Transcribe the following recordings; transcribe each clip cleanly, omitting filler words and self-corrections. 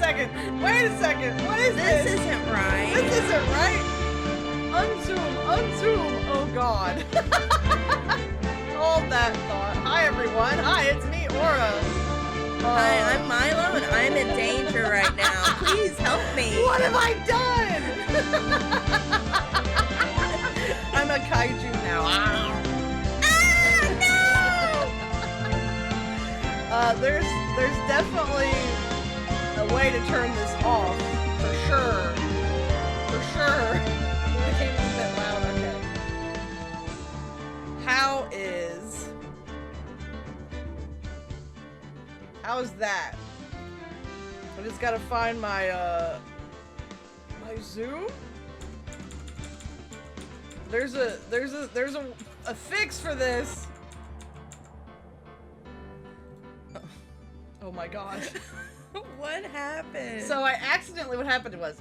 second. Wait a second. What is this? This isn't right. This isn't right. Unzoom. Oh God. Hold that thought. Hi everyone. Hi, it's me, Aura. Hi, I'm Milo, and I'm in danger right now. Please help me. What have I done? I'm a kaiju now. There's definitely a way to turn this off, for sure. For sure. The game is a bit loud, okay. How's that? I just gotta find my, my zoom? There's a fix for this. Oh my god. What happened? So what happened was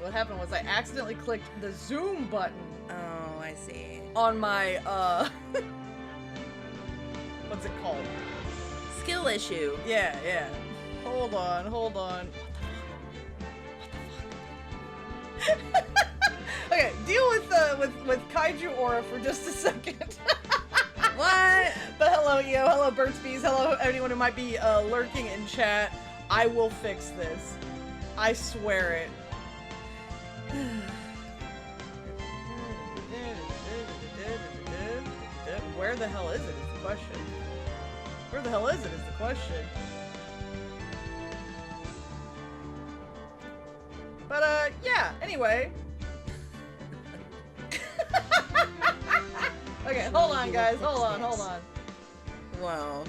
I accidentally clicked the zoom button. Oh, I see. On my, what's it called? Skill issue. Yeah. Hold on. What the fuck? Okay, deal with Kaiju Aura for just a second. What? But hello, Eo. Hello, Burt's Bees. Hello, anyone who might be lurking in chat. I will fix this. I swear it. Where the hell is it? Is the question. Where the hell is it? Is the question. But yeah. Anyway. Okay, hold on, guys. Hold on. Wow.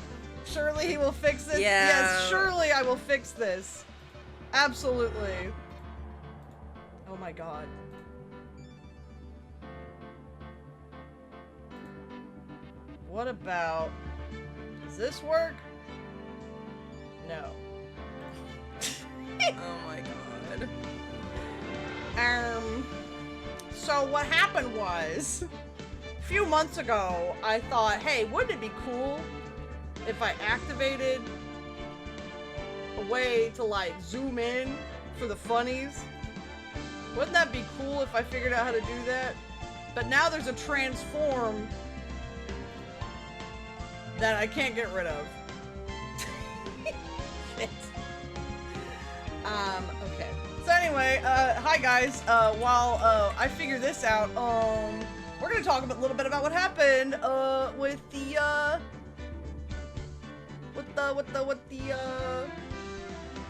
Surely he will fix this? Yeah. Yes, surely I will fix this. Absolutely. Oh my god. What about... Does this work? No. Oh my god. So what happened was... A few months ago, I thought, hey, wouldn't it be cool if I activated a way to, like, zoom in for the funnies? Wouldn't that be cool if I figured out how to do that? But now there's a transform that I can't get rid of. Shit. Okay. So anyway, hi guys. While I figure this out, we're gonna talk a little bit about what happened with the a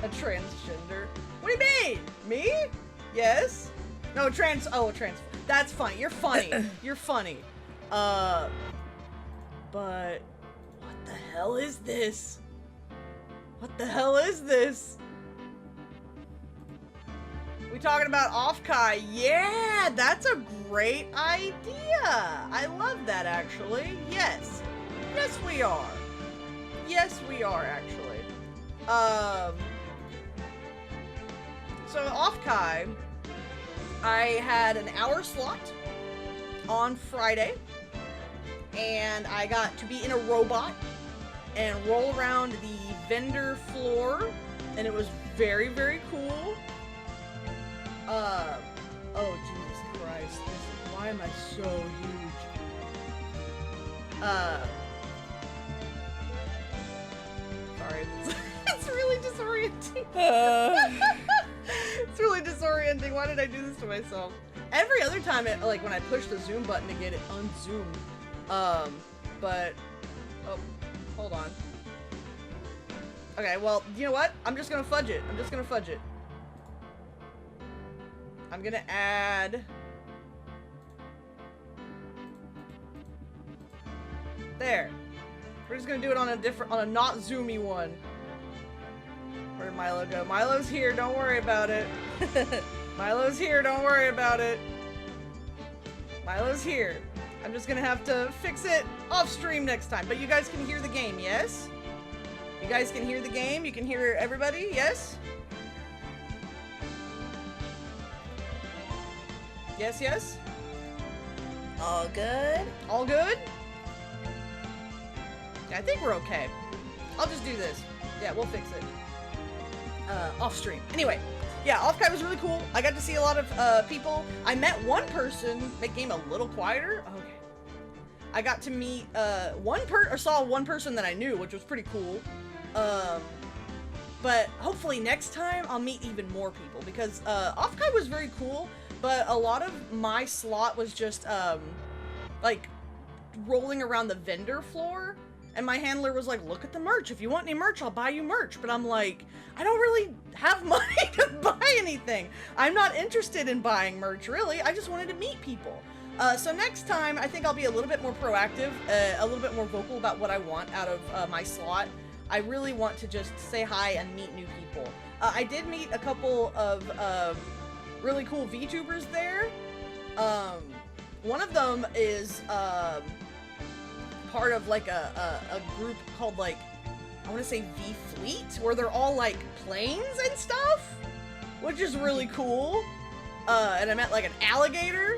transgender. What do you mean? Me? Yes? No, trans. That's funny. You're funny. You're funny. But what the hell is this? What the hell is this? We talking about off-Kai? Yeah, that's a great idea. I love that, actually. Yes. Yes, we are. Yes, we are, actually. So off-Kai, I had an hour slot on Friday, and I got to be in a robot and roll around the vendor floor, and it was very, very cool. Oh, Jesus Christ. Why am I so huge? Sorry. It's really disorienting. It's really disorienting. Why did I do this to myself? Every other time, like, when I push the zoom button to get it unzoomed. But... Oh, hold on. Okay, well, you know what? I'm just gonna fudge it. I'm gonna add... There. We're just gonna do it on a not zoomy one. Where'd Milo go? Milo's here, don't worry about it. Milo's here, don't worry about it. Milo's here. I'm just gonna have to fix it off stream next time. But you guys can hear the game, yes? You guys can hear the game? You can hear everybody, yes? Yes, yes? All good? All good? Yeah, I think we're okay. I'll just do this. Yeah, we'll fix it. Off stream. Anyway, yeah, Off-Kai was really cool. I got to see a lot of people. I met one person, make game a little quieter. Okay. I got to meet saw one person that I knew, which was pretty cool. But hopefully next time I'll meet even more people, because Off-Kai was very cool, but a lot of my slot was just like rolling around the vendor floor. And my handler was like, look at the merch. If you want any merch, I'll buy you merch. But I'm like, I don't really have money to buy anything. I'm not interested in buying merch, really. I just wanted to meet people. So next time, I think I'll be a little bit more proactive, a little bit more vocal about what I want out of my slot. I really want to just say hi and meet new people. I did meet a couple of really cool VTubers there. One of them is part of like a group called, like, I want to say V-Fleet, where they're all like planes and stuff, which is really cool. And I met like an alligator,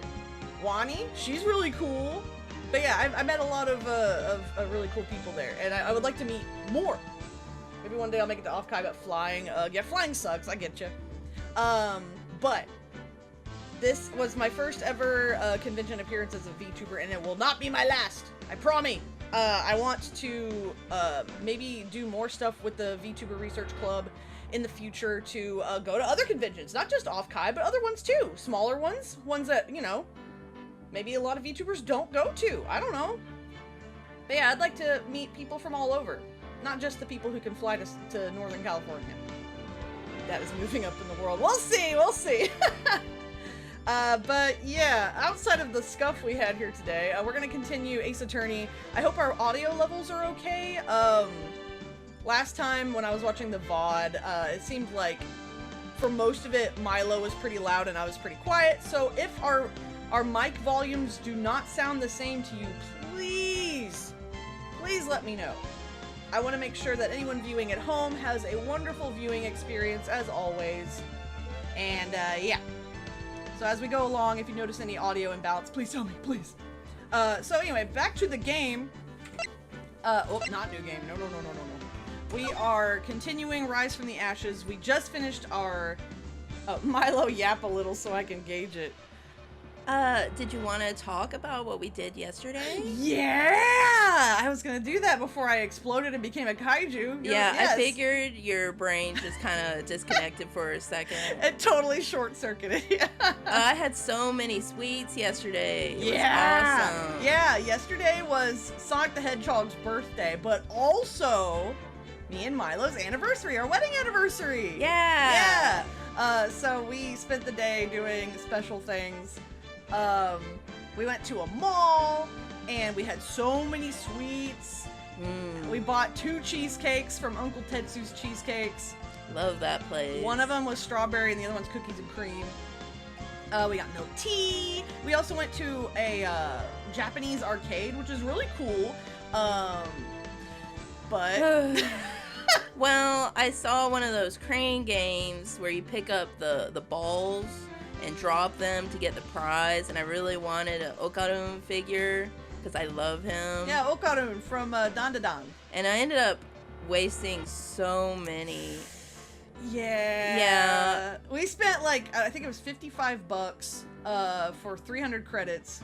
Wani. She's really cool. But yeah, I met a lot of really cool people there, and I would like to meet more. Maybe one day I'll make it to Off-Kai, but flying, yeah, flying sucks, I get you. But this was my first ever convention appearance as a VTuber, and it will not be my last. I promise. I want to maybe do more stuff with the VTuber Research Club in the future to go to other conventions, not just Off-Kai, but other ones too. Smaller ones that, you know, maybe a lot of VTubers don't go to. I don't know. But yeah, I'd like to meet people from all over, not just the people who can fly to Northern California. That is moving up in the world. We'll see, we'll see. But yeah, outside of the scuff we had here today, we're gonna continue Ace Attorney. I hope our audio levels are okay. Last time when I was watching the VOD, it seemed like for most of it, Milo was pretty loud and I was pretty quiet. So if our mic volumes do not sound the same to you, please let me know. I want to make sure that anyone viewing at home has a wonderful viewing experience as always. And yeah. So as we go along, if you notice any audio imbalance, please tell me, please. So anyway, back to the game. Oh, not new game. No. We are continuing Rise from the Ashes. We just finished our Milo yap a little so I can gauge it. Did you want to talk about what we did yesterday? Yeah! I was gonna do that before I exploded and became a kaiju. Yeah, yes. I figured your brain just kind of disconnected for a second. It totally short-circuited. I had so many sweets yesterday. It was awesome. Yeah, yesterday was Sonic the Hedgehog's birthday, but also me and Milo's anniversary, our wedding anniversary. Yeah. So we spent the day doing special things. We went to a mall, and we had so many sweets. We bought 2 cheesecakes from Uncle Tetsu's Cheesecakes. Love that place. One of them was strawberry, and the other one's cookies and cream. We got milk tea. We also went to a Japanese arcade, which is really cool. But... Well, I saw one of those crane games where you pick up the balls and drop them to get the prize, and I really wanted an Okarun figure because I love him. Yeah, Okarun from Dan Da Dan. And I ended up wasting so many. Yeah. We spent like, I think it was $55 for 300 credits.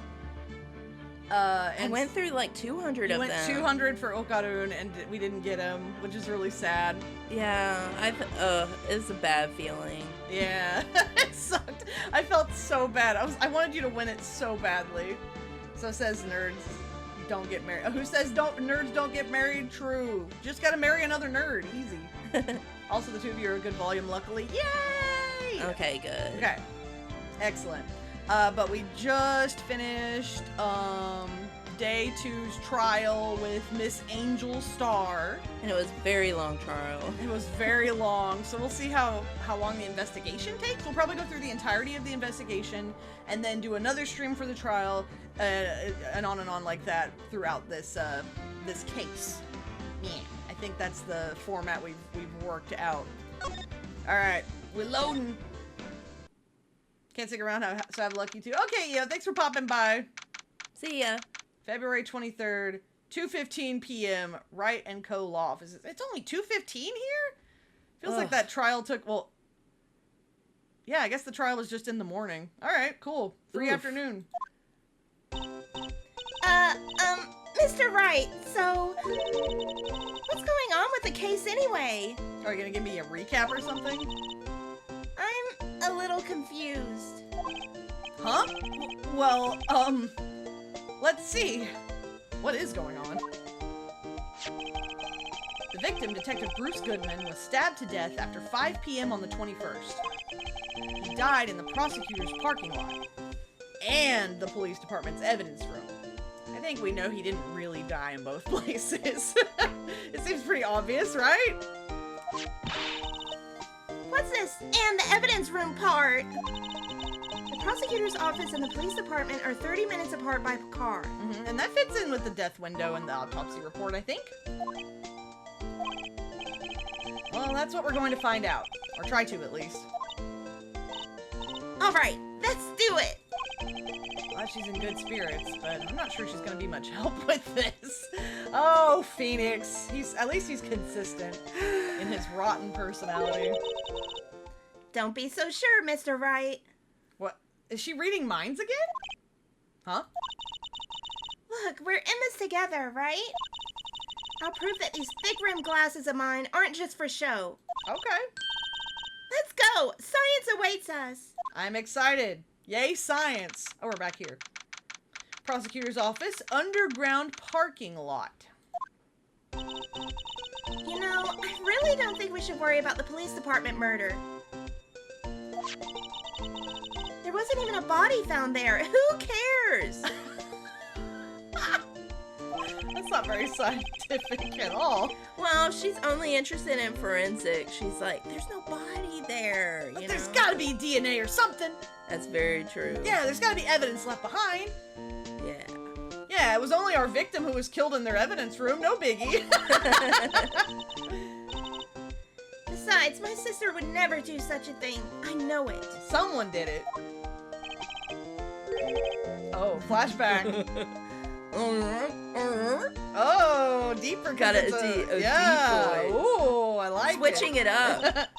And I went through like 200 of them. We went 200 for Okarun, and we didn't get him, which is really sad. Yeah, it's a bad feeling. Yeah, it sucked. I felt so bad. I wanted you to win it so badly. So says nerds don't get married. Who says nerds don't get married? True. Just gotta marry another nerd. Easy. Also, the 2 of you are a good volume, luckily. Yay! Okay, good. Okay. Excellent. But we just finished day 2's trial with Miss Angel Star. And it was a very long trial. It was very long, so we'll see how long the investigation takes. We'll probably go through the entirety of the investigation and then do another stream for the trial, and on like that throughout this this case. Yeah, I think that's the format we've worked out. All right, we're loading. Can't stick around, so have lucky too. Okay, yeah, thanks for popping by. See ya. February 23rd, 2:15 p.m. Wright and Co. Law Offices. It's only 2:15 here? Feels like that trial took, well, Yeah, I guess the trial was just in the morning. All right, cool. Free Oof. afternoon. Mr. Wright, so what's going on with the case anyway? Are you gonna give me a recap or something? I'm a little confused. Huh? Well, let's see. What is going on? The victim, Detective Bruce Goodman, was stabbed to death after 5 p.m. on the 21st. He died in the prosecutor's parking lot and the police department's evidence room. I think we know he didn't really die in both places. It seems pretty obvious, right? What's this? And the evidence room part? The prosecutor's office and the police department are 30 minutes apart by car. And that fits in with the death window and the autopsy report, I think. Well, that's what we're going to find out. Or try to, at least. All right, let's do it. Glad she's in good spirits, but I'm not sure she's going to be much help with this. Oh, Phoenix. At least he's consistent in his rotten personality. Don't be so sure, Mr. Wright. What? Is she reading minds again? Huh? Look, we're in this together, right? I'll prove that these thick-rimmed glasses of mine aren't just for show. Okay. Let's go! Science awaits us! I'm excited. Yay, science. Oh, we're back here. Prosecutor's office, underground parking lot. You know, I really don't think we should worry about the police department murder. There wasn't even a body found there. Who cares? That's not very scientific at all. Well, she's only interested in forensics. She's like, there's no body there, But you there's know? gotta be DNA or something. That's very true. Yeah, there's gotta be evidence left behind. Yeah. Yeah, it was only our victim who was killed in their evidence room. No biggie. Besides, my sister would never do such a thing. I know it. Someone did it. Oh, flashback. Oh, deeper. Got a yeah. deep voice. Ooh, I like Switching it up.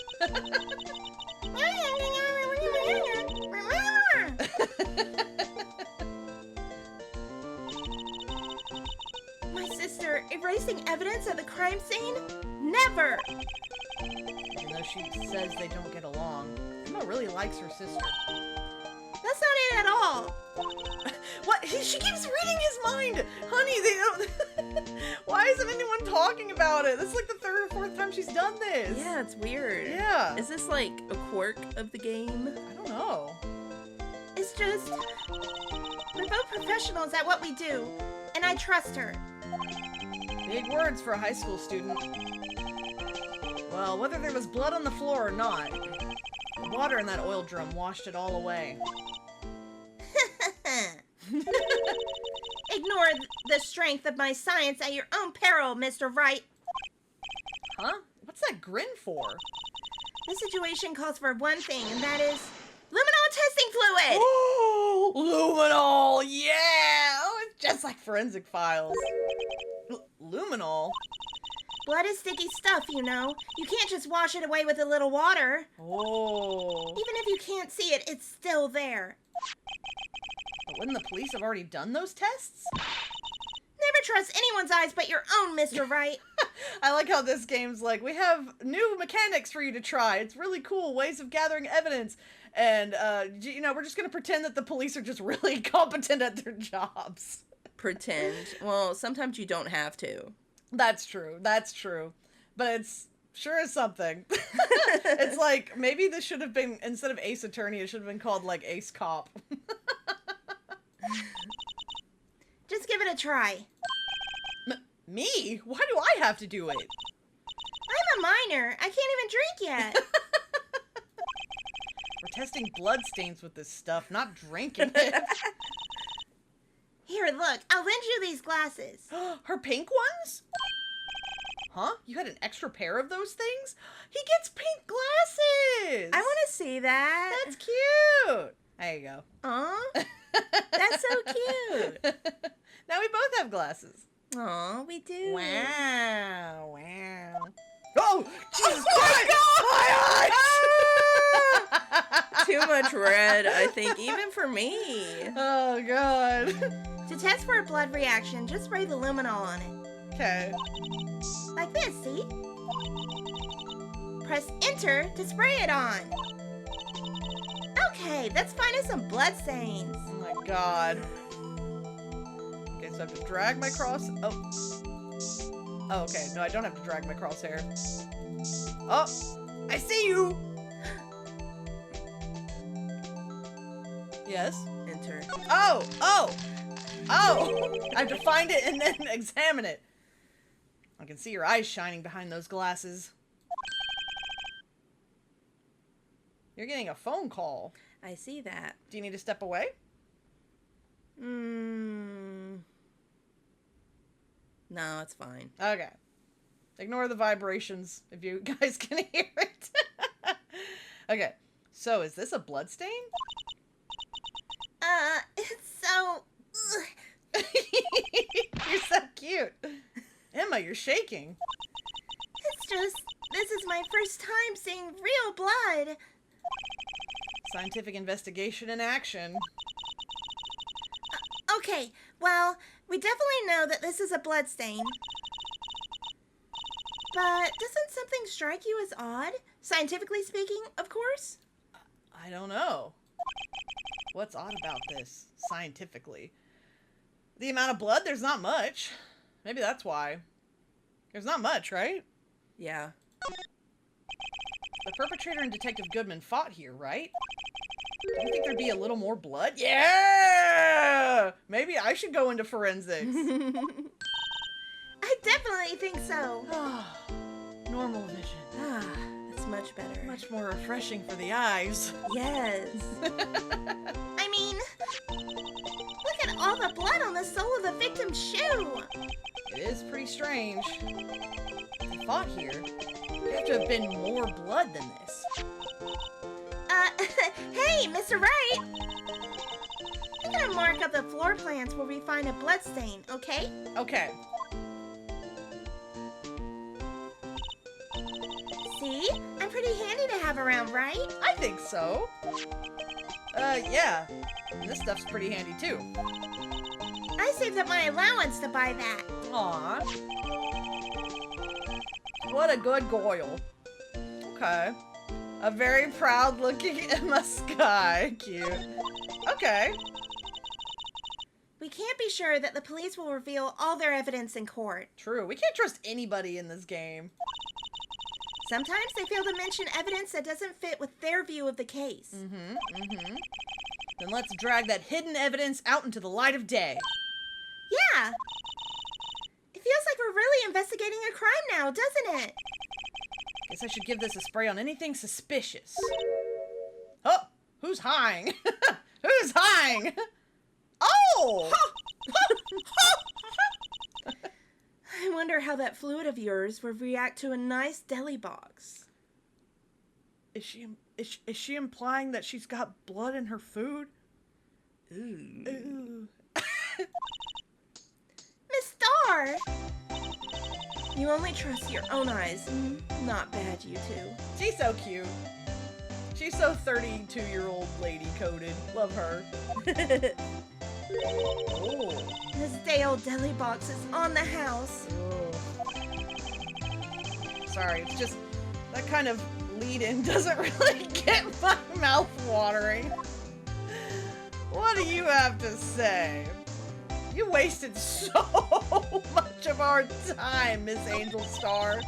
My sister erasing evidence of the crime scene? Never! Even though she says they don't get along, Emma really likes her sister. That's not it at all. What? She keeps reading his mind! Honey, they don't... Why isn't anyone talking about it? This is like the third or fourth time she's done this. Yeah, it's weird. Yeah. Is this like a quirk of the game? I don't know. It's just... we're both professionals at what we do, and I trust her. Big words for a high school student. Well, whether there was blood on the floor or not, the water in that oil drum washed it all away. Ignore the strength of my science at your own peril, Mr. Wright. Huh? What's that grin for? The situation calls for one thing, and that is luminol testing fluid! Oh, luminol! Yeah! Oh, it's just like forensic files. Luminol? Blood is sticky stuff, you know. You can't just wash it away with a little water. Oh. Even if you can't see it, it's still there. But wouldn't the police have already done those tests? Never trust anyone's eyes but your own, Mr. Wright. I like how this game's like, we have new mechanics for you to try. It's really cool, ways of gathering evidence. And, you know, we're just going to pretend that the police are just really competent at their jobs. Pretend. Well, sometimes you don't have to. That's true. That's true. But it's sure is something. It's like, maybe this should have been, instead of Ace Attorney, it should have been called, like, Ace Cop. Just give it a try. Me? Why do I have to do it? I'm a minor. I can't even drink yet. We're testing blood stains with this stuff, not drinking it. Here, look. I'll lend you these glasses. Her pink ones? Huh? You had an extra pair of those things? He gets pink glasses! I want to see that. That's cute! There you go. Aw. That's so cute. Now we both have glasses. Aw, we do. Wow, wow. Oh! Jesus Christ! My eyes! too much red, I think, even for me. Oh, God. To test for a blood reaction, just spray the luminol on it. Okay. Like this, see? Press enter to spray it on. Okay, let's find us some blood stains. Oh, my God. Okay, so I have to drag my cross... Oh. Oh, okay. No, I don't have to drag my crosshair. Oh! I see you! Yes? Enter. Oh! Oh! Oh! I have to find it and then examine it. I can see your eyes shining behind those glasses. You're getting a phone call. I see that. Do you need to step away? No, it's fine. Okay. Ignore the vibrations if you guys can hear it. Okay. So, is this a blood stain? It's so... You're so cute. Emma, you're shaking. It's just... This is my first time seeing real blood. Scientific investigation in action. Okay, well, we definitely know that this is a blood stain. But doesn't something strike you as odd? Scientifically speaking, of course? I don't know. What's odd about this, scientifically? The amount of blood? There's not much. Maybe that's why. There's not much, right? Yeah. The perpetrator and Detective Goodman fought here, right? Do you think there'd be a little more blood? Yeah! Maybe I should go into forensics. I definitely think so. Normal vision. Ah, that's much better. Much more refreshing for the eyes. Yes. I mean, look at all the blood on the sole of the victim's shoe. It is pretty strange. They fought here. There have to have been more blood than this. Hey, Mr. Wright. I'm gonna mark up the floor plans where we find a blood stain, okay? Okay. See? I'm pretty handy to have around, right? I think so. Yeah. And this stuff's pretty handy too. I saved up my allowance to buy that. Aw. What a good Goyle. Okay. A very proud looking Emma Sky. Cute. Okay. We can't be sure that the police will reveal all their evidence in court. True. We can't trust anybody in this game. Sometimes they fail to mention evidence that doesn't fit with their view of the case. Then let's drag that hidden evidence out into the light of day. Yeah. It feels like we're really investigating a crime now, doesn't it? Guess I should give this a spray on anything suspicious. Oh, who's high? Who's high? Oh! I wonder how that fluid of yours would react to a nice deli box. Is she implying that she's got blood in her food? Ooh. Ooh. Miss Starr! You only trust your own eyes. Not bad, you two. She's so cute. She's so 32-year-old lady coded. Love her. Oh. This day-old deli box is on the house. Sorry, it's just that kind of lead-in doesn't really get my mouth watering. What do you have to say? You wasted so much of our time, Miss Angel Star.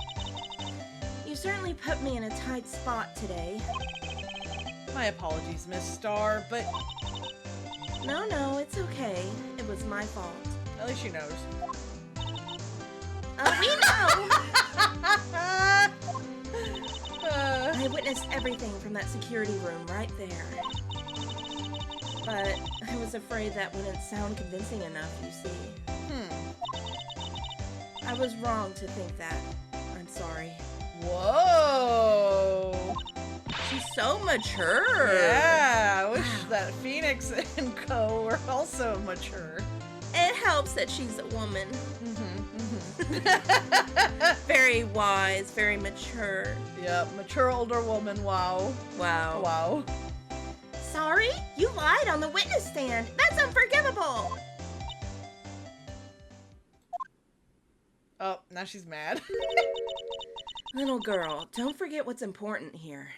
You certainly put me in a tight spot today. My apologies, Miss Star, but No, it's okay. It was my fault. at least she knows. We know! I witnessed everything from that security room right there. But I was afraid that wouldn't sound convincing enough, you see. I was wrong to think that. I'm sorry. Whoa! She's so mature. Yeah, I wish that Phoenix and co were also mature. It helps that she's a woman. Very wise, very mature. Yep, mature older woman, wow. Wow. Wow. sorry? You lied on the witness stand. That's unforgivable. Oh, now she's mad. Little girl, don't forget what's important here.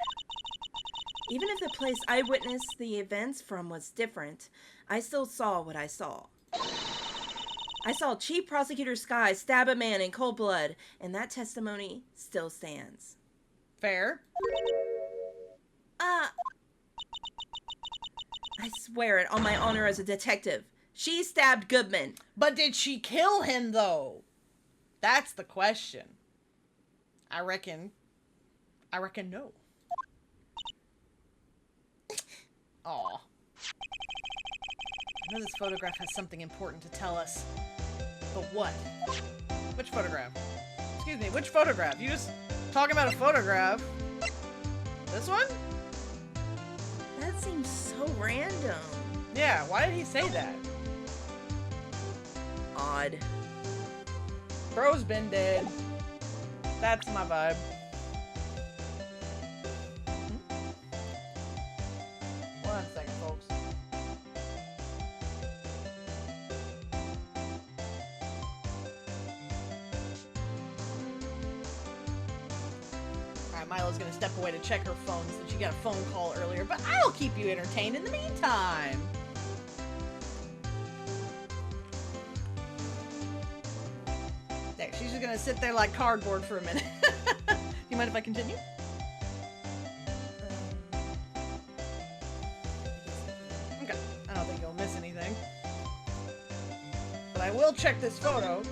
Even if the place I witnessed the events from was different, I still saw what I saw. I saw Chief Prosecutor Sky stab a man in cold blood, and that testimony still stands. Fair. I swear it on my honor as a detective. She stabbed Goodman. But did she kill him, though? That's the question. I reckon no. Aw. I know this photograph has something important to tell us. But what? Which photograph? Excuse me, which photograph? You just talking about a photograph. This one? That seems so random. Yeah, why did he say that? Odd. Bro's been dead. That's my vibe. One second, folks. Alright, Milo's gonna step away to check her phone since she got a phone call earlier, but I'll keep you entertained in the meantime. There, she's just gonna sit there like cardboard for a minute. Do you mind if I continue? Okay, I don't think you'll miss anything. But I will check this photo.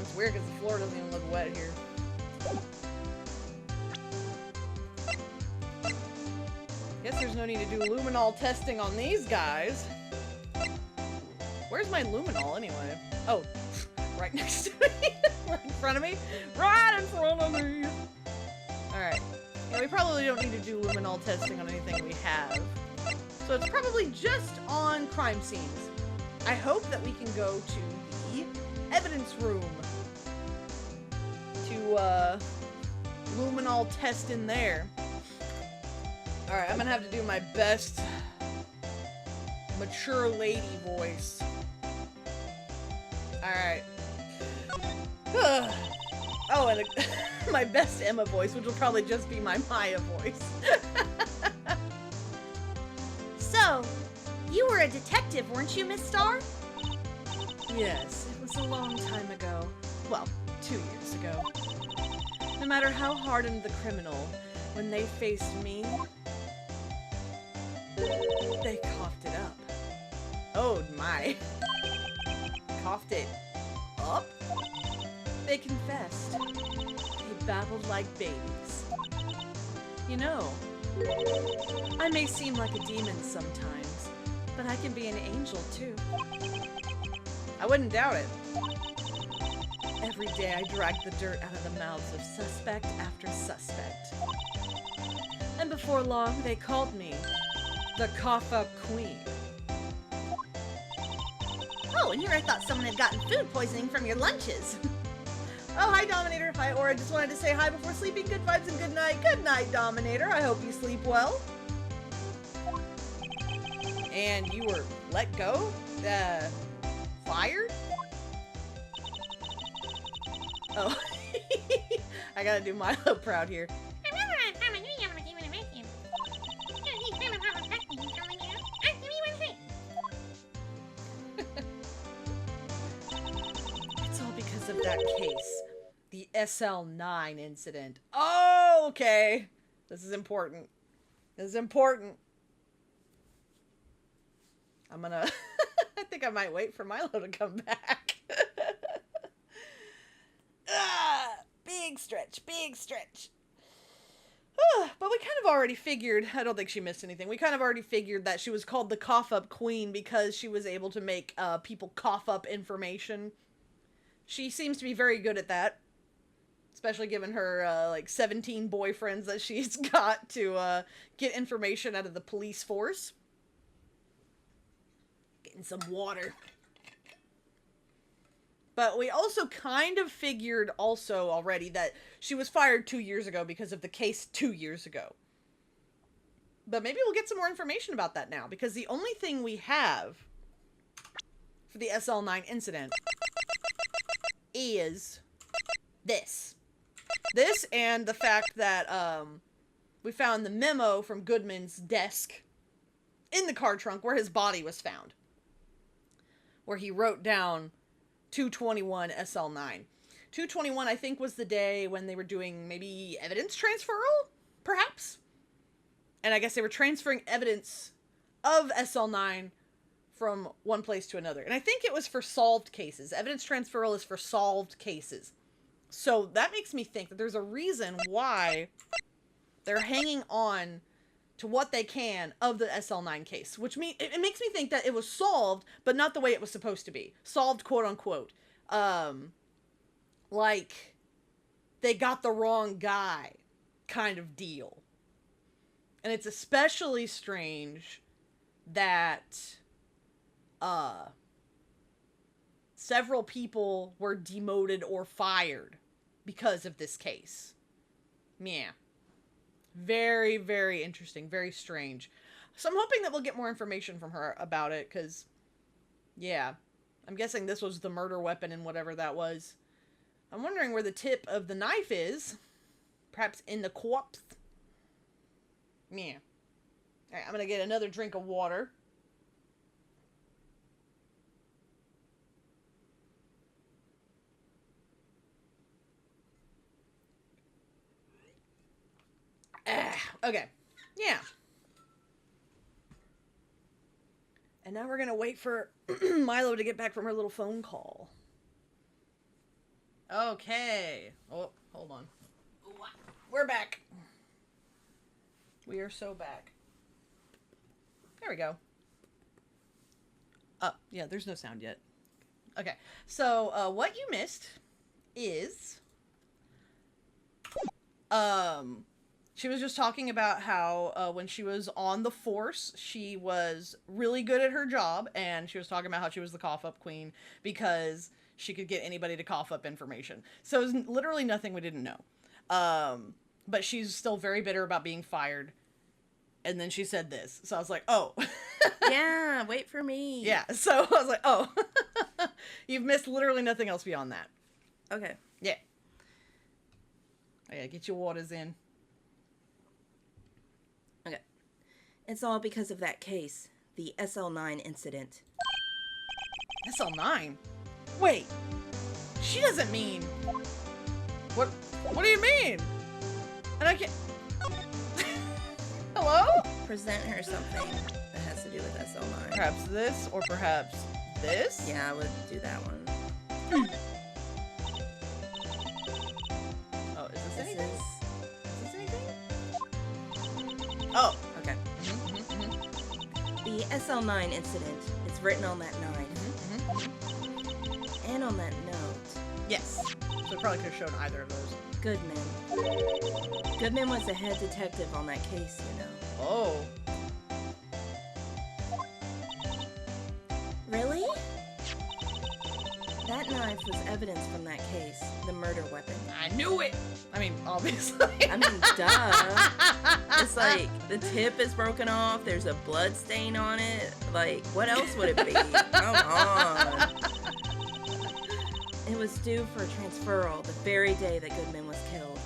It's weird because the floor doesn't even look wet here. Guess there's no need to do luminol testing on these guys. Where's my luminol anyway? Oh, right next to me. Right in front of me. Right in front of me. Alright. Yeah, we probably don't need to do luminol testing on anything we have. So it's probably just on crime scenes. I hope that we can go to the evidence room to luminol test in there. Alright, I'm gonna have to do my best mature lady voice. Alright. Oh, and my best Emma voice, which will probably just be my Maya voice. So, you were a detective, weren't you, Miss Starr? Yes, it was a long time ago. Well, 2 years ago. No matter how hardened the criminal, when they faced me, they coughed it up. Oh my. Coughed it up? They confessed. They babbled like babies. You know, I may seem like a demon sometimes, but I can be an angel too. I wouldn't doubt it. Every day I drag the dirt out of the mouths of suspect after suspect. And before long, they called me the cough-up queen. Oh, and here I thought someone had gotten food poisoning from your lunches. Oh, hi, Dominator. Hi, Aura. Just wanted to say hi before sleeping. Good vibes and good night. Good night, Dominator. I hope you sleep well. And you were let go? Fired? Oh. I gotta do Milo proud here. It's all because of that case. The SL9 incident. Oh, okay. This is important. This is important. I'm gonna... I think I might wait for Milo to come back. Big stretch, big stretch. But we kind of already figured, I don't think she missed anything, we kind of already figured that she was called the cough-up queen because she was able to make people cough up information. She seems to be very good at that. Especially given her, like, 17 boyfriends that she's got to get information out of the police force. Getting some water. But we also kind of figured also already that she was fired 2 years ago because of the case 2 years ago. But maybe we'll get some more information about that now, because the only thing we have for the SL9 incident is this. This and the fact that we found the memo from Goodman's desk in the car trunk where his body was found, where he wrote down 221 SL9. 221, I think, was the day when they were doing maybe evidence transferal, perhaps? And I guess they were transferring evidence of SL9 from one place to another. And I think it was for solved cases. Evidence transferal is for solved cases. So that makes me think that there's a reason why they're hanging on to what they can of the SL9 case. Which it makes me think that it was solved, but not the way it was supposed to be. Solved, quote unquote. Like, they got the wrong guy kind of deal. And it's especially strange that several people were demoted or fired because of this case. Yeah. Very, very interesting. Very strange. So I'm hoping that we'll get more information from her about it, because, yeah. I'm guessing this was the murder weapon and whatever that was. I'm wondering where the tip of the knife is. Perhaps in the corpse. Yeah. Alright, I'm gonna get another drink of water. Okay. Yeah. And now we're gonna wait for Milo to get back from her little phone call. Okay. Oh, hold on. We're back. We are so back. There we go. Yeah, there's no sound yet. Okay, so, what you missed is, she was just talking about how, when she was on the force, she was really good at her job, and she was talking about how she was the cough-up queen, because she could get anybody to cough up information. So it was literally nothing we didn't know. But she's still very bitter about being fired. And then she said this. So I was like, oh. Yeah, wait for me. Yeah, so I was like, oh. You've missed literally nothing else beyond that. Okay. Yeah. Oh, yeah, get your waters in. Okay. It's all because of that case, the SL9 incident. SL9? Wait. She doesn't mean... What do you mean? And I can't... Hello? Present her something that has to do with SL9. Perhaps this, or perhaps this? Yeah, I would do that one. Oh, is this This anything? is... Is this anything? Oh. Okay. The SL9 incident is written on that knife. And on that note. Yes. So probably could have shown either of those. Goodman. Goodman was the head detective on that case, you know. Oh. Really? That knife was evidence from that case, the murder weapon. I knew it! I mean, obviously. I mean, duh. It's like, the tip is broken off, there's a blood stain on it. Like, what else would it be? Come on. It was due for transferal the very day that Goodman was killed.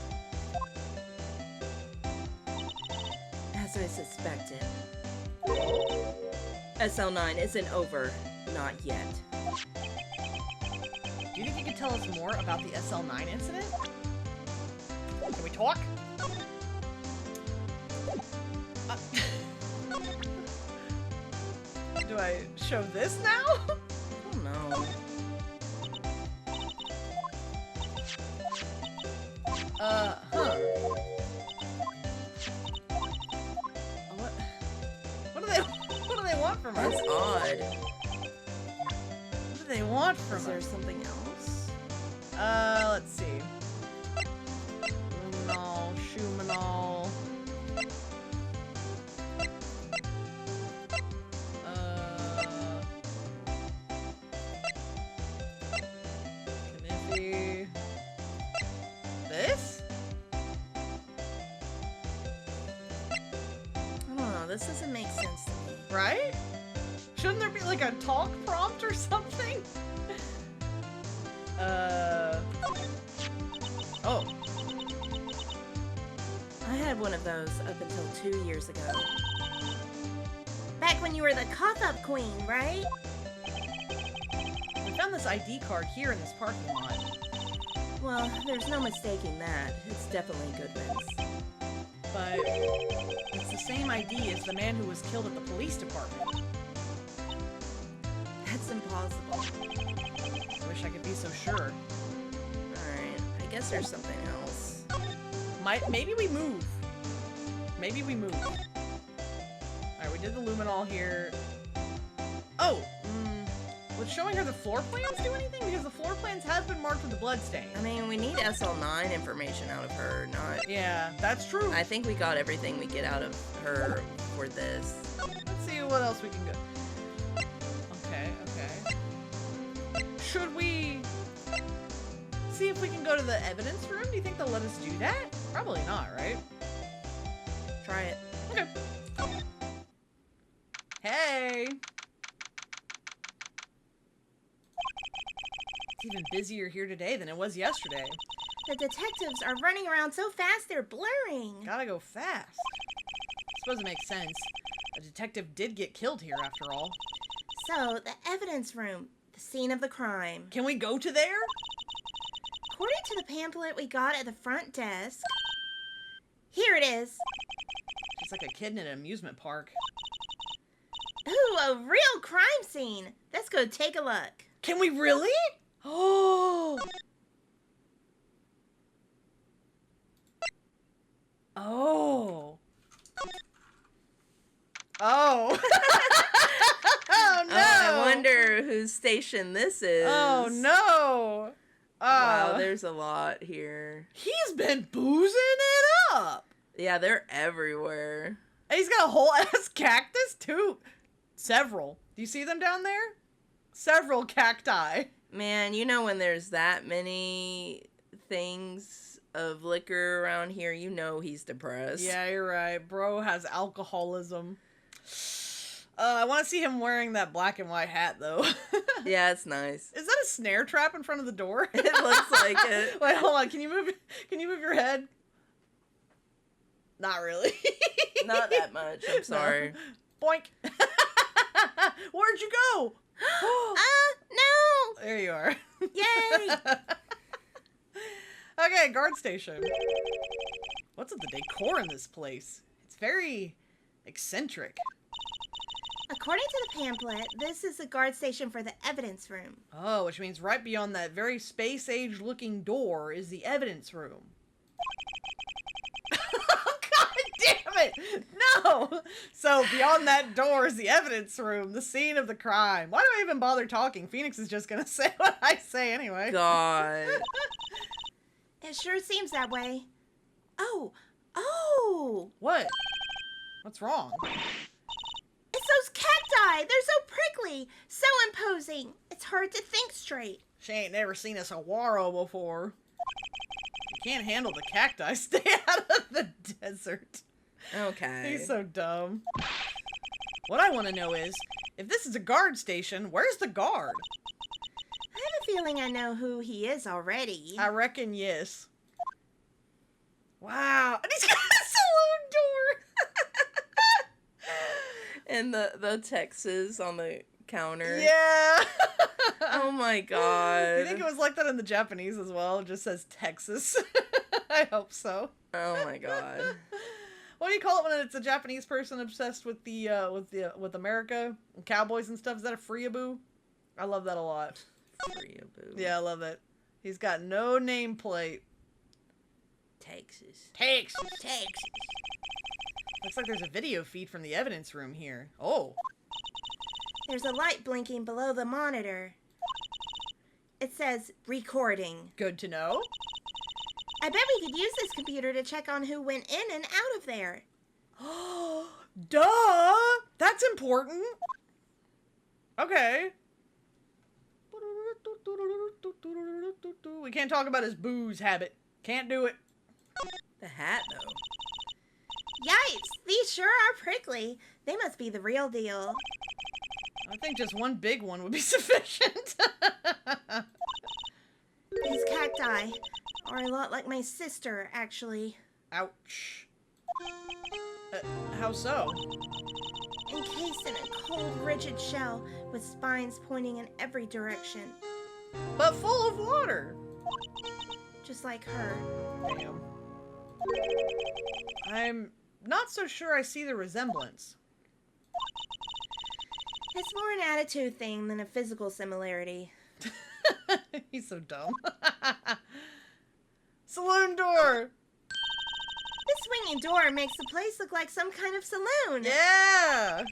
As I suspected. SL9 isn't over. Not yet. Do you think you could tell us more about the SL9 incident? Can we talk? Do I show this now? I don't know. What do they want from us? That's odd. What do they want from Is there us? something else? Let's see. Luminol, Shumanol. Right? Shouldn't there be like a talk prompt or something? Oh. I had one of those up until 2 years ago. Back when you were the cough-up queen, right? We found this ID card here in this parking lot. Well, there's no mistaking that. It's definitely Goodwin's. But it's the same ID as the man who was killed at the police department. That's impossible. Wish I could be so sure. Alright, I guess there's something else. Maybe we move. Maybe we move. Alright, we did the luminol here. Oh! Would showing her the floor plans do anything? Because the floor plans have been marked with the bloodstain. I mean, we need SL9 information out of her, not... Yeah, that's true. I think we got everything we get out of her for this. Let's see what else we can go. Okay. Should we see if we can go to the evidence room? Do you think they'll let us do that? Probably not, right? Try it. Okay. Hey! It's even busier here today than it was yesterday. The detectives are running around so fast they're blurring. Gotta go fast. Suppose it makes sense. A detective did get killed here after all. So, the evidence room, the scene of the crime. Can we go to there? According to the pamphlet we got at the front desk, here it is. It's like a kid in an amusement park. Ooh, a real crime scene. Let's go take a look. Can we really? Oh! Oh. Oh. Oh no. I wonder whose station this is. Oh no. Wow, there's a lot here. He's been boozing it up. Yeah, they're everywhere. And he's got a whole ass cactus too. Several. Do you see them down there? Several cacti. Man, you know when there's that many things of liquor around here, you know he's depressed. Yeah, you're right. Bro has alcoholism. I want to see him wearing that black and white hat, though. Yeah, it's nice. Is that a snare trap in front of the door? It looks like it. Wait, hold on. Can you move your head? Not really. Not that much. I'm sorry. No. Boink. Where'd you go? No! There you are. Yay! Okay, guard station. What's with the decor in this place? It's very eccentric. According to the pamphlet, this is the guard station for the evidence room. Oh, which means right beyond that very space-age looking door is the evidence room. God damn it! No! So beyond that door is the evidence room, the scene of the crime. Why do I even bother talking? Phoenix is just gonna say what I say anyway. God. It sure seems that way. Oh! What? What's wrong? It's those cacti! They're so prickly! So imposing! It's hard to think straight. She ain't never seen a saguaro before. You can't handle the cacti. Stay out of the desert. Okay. He's so dumb. What I want to know is, if this is a guard station, where's the guard? I have a feeling I know who he is already. I reckon yes. Wow. And he's got a saloon door. And the Texas on the counter. Yeah. Oh my god. You think it was like that in the Japanese as well? It just says Texas. I hope so. Oh my god. What do you call it when it's a Japanese person obsessed with with America and cowboys and stuff? Is that a freeaboo? I love that a lot. Freeaboo. Yeah, I love it. He's got no nameplate. Texas. Texas. Looks like there's a video feed from the evidence room here. Oh. There's a light blinking below the monitor. It says, recording. Good to know. I bet we could use this computer to check on who went in and out of there. Duh! That's important. Okay. We can't talk about his booze habit. Can't do it. The hat, though. Yikes, these sure are prickly. They must be the real deal. I think just one big one would be sufficient. These cacti are a lot like my sister, actually. Ouch. How so? Encased in a cold, rigid shell with spines pointing in every direction. But full of water. Just like her. Damn. I'm not so sure I see the resemblance. It's more an attitude thing than a physical similarity. He's so dumb. Saloon door! This swinging door makes the place look like some kind of saloon. Yeah!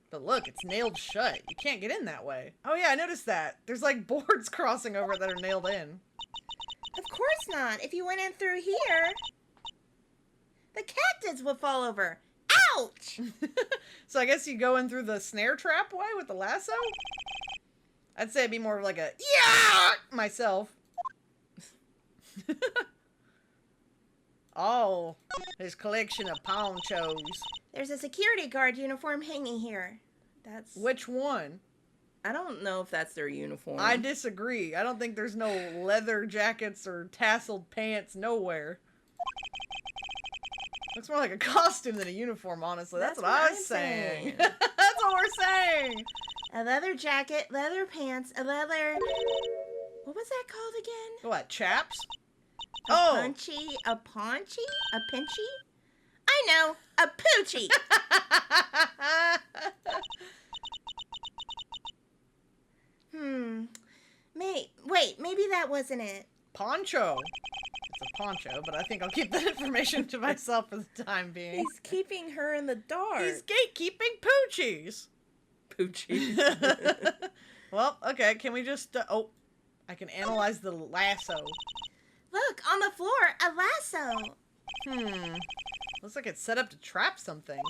But look, it's nailed shut. You can't get in that way. Oh yeah, I noticed that. There's like boards crossing over it that are nailed in. Of course not. If you went in through here, the cactus would fall over. Ouch! So I guess you go in through the snare trap way with the lasso? I'd say it'd be more of like a yeah myself. Oh, his collection of ponchos. There's a security guard uniform hanging here. That's... Which one? I don't know if that's their uniform. I disagree. I don't think there's no leather jackets or tasseled pants nowhere. Looks more like a costume than a uniform, honestly. That's what I was saying. That's what we're saying. A leather jacket, leather pants, a leather... What was that called again? What, chaps? A Oh! punchy? A paunchy? A pinchy? I know! A poochie! Wait, maybe that wasn't it. Poncho. It's a poncho, but I think I'll keep that information to myself for the time being. He's keeping her in the dark. He's gatekeeping poochies. Poochie. Well, okay, can we just... oh, I can analyze the lasso. Look, on the floor, a lasso. Looks like it's set up to trap something.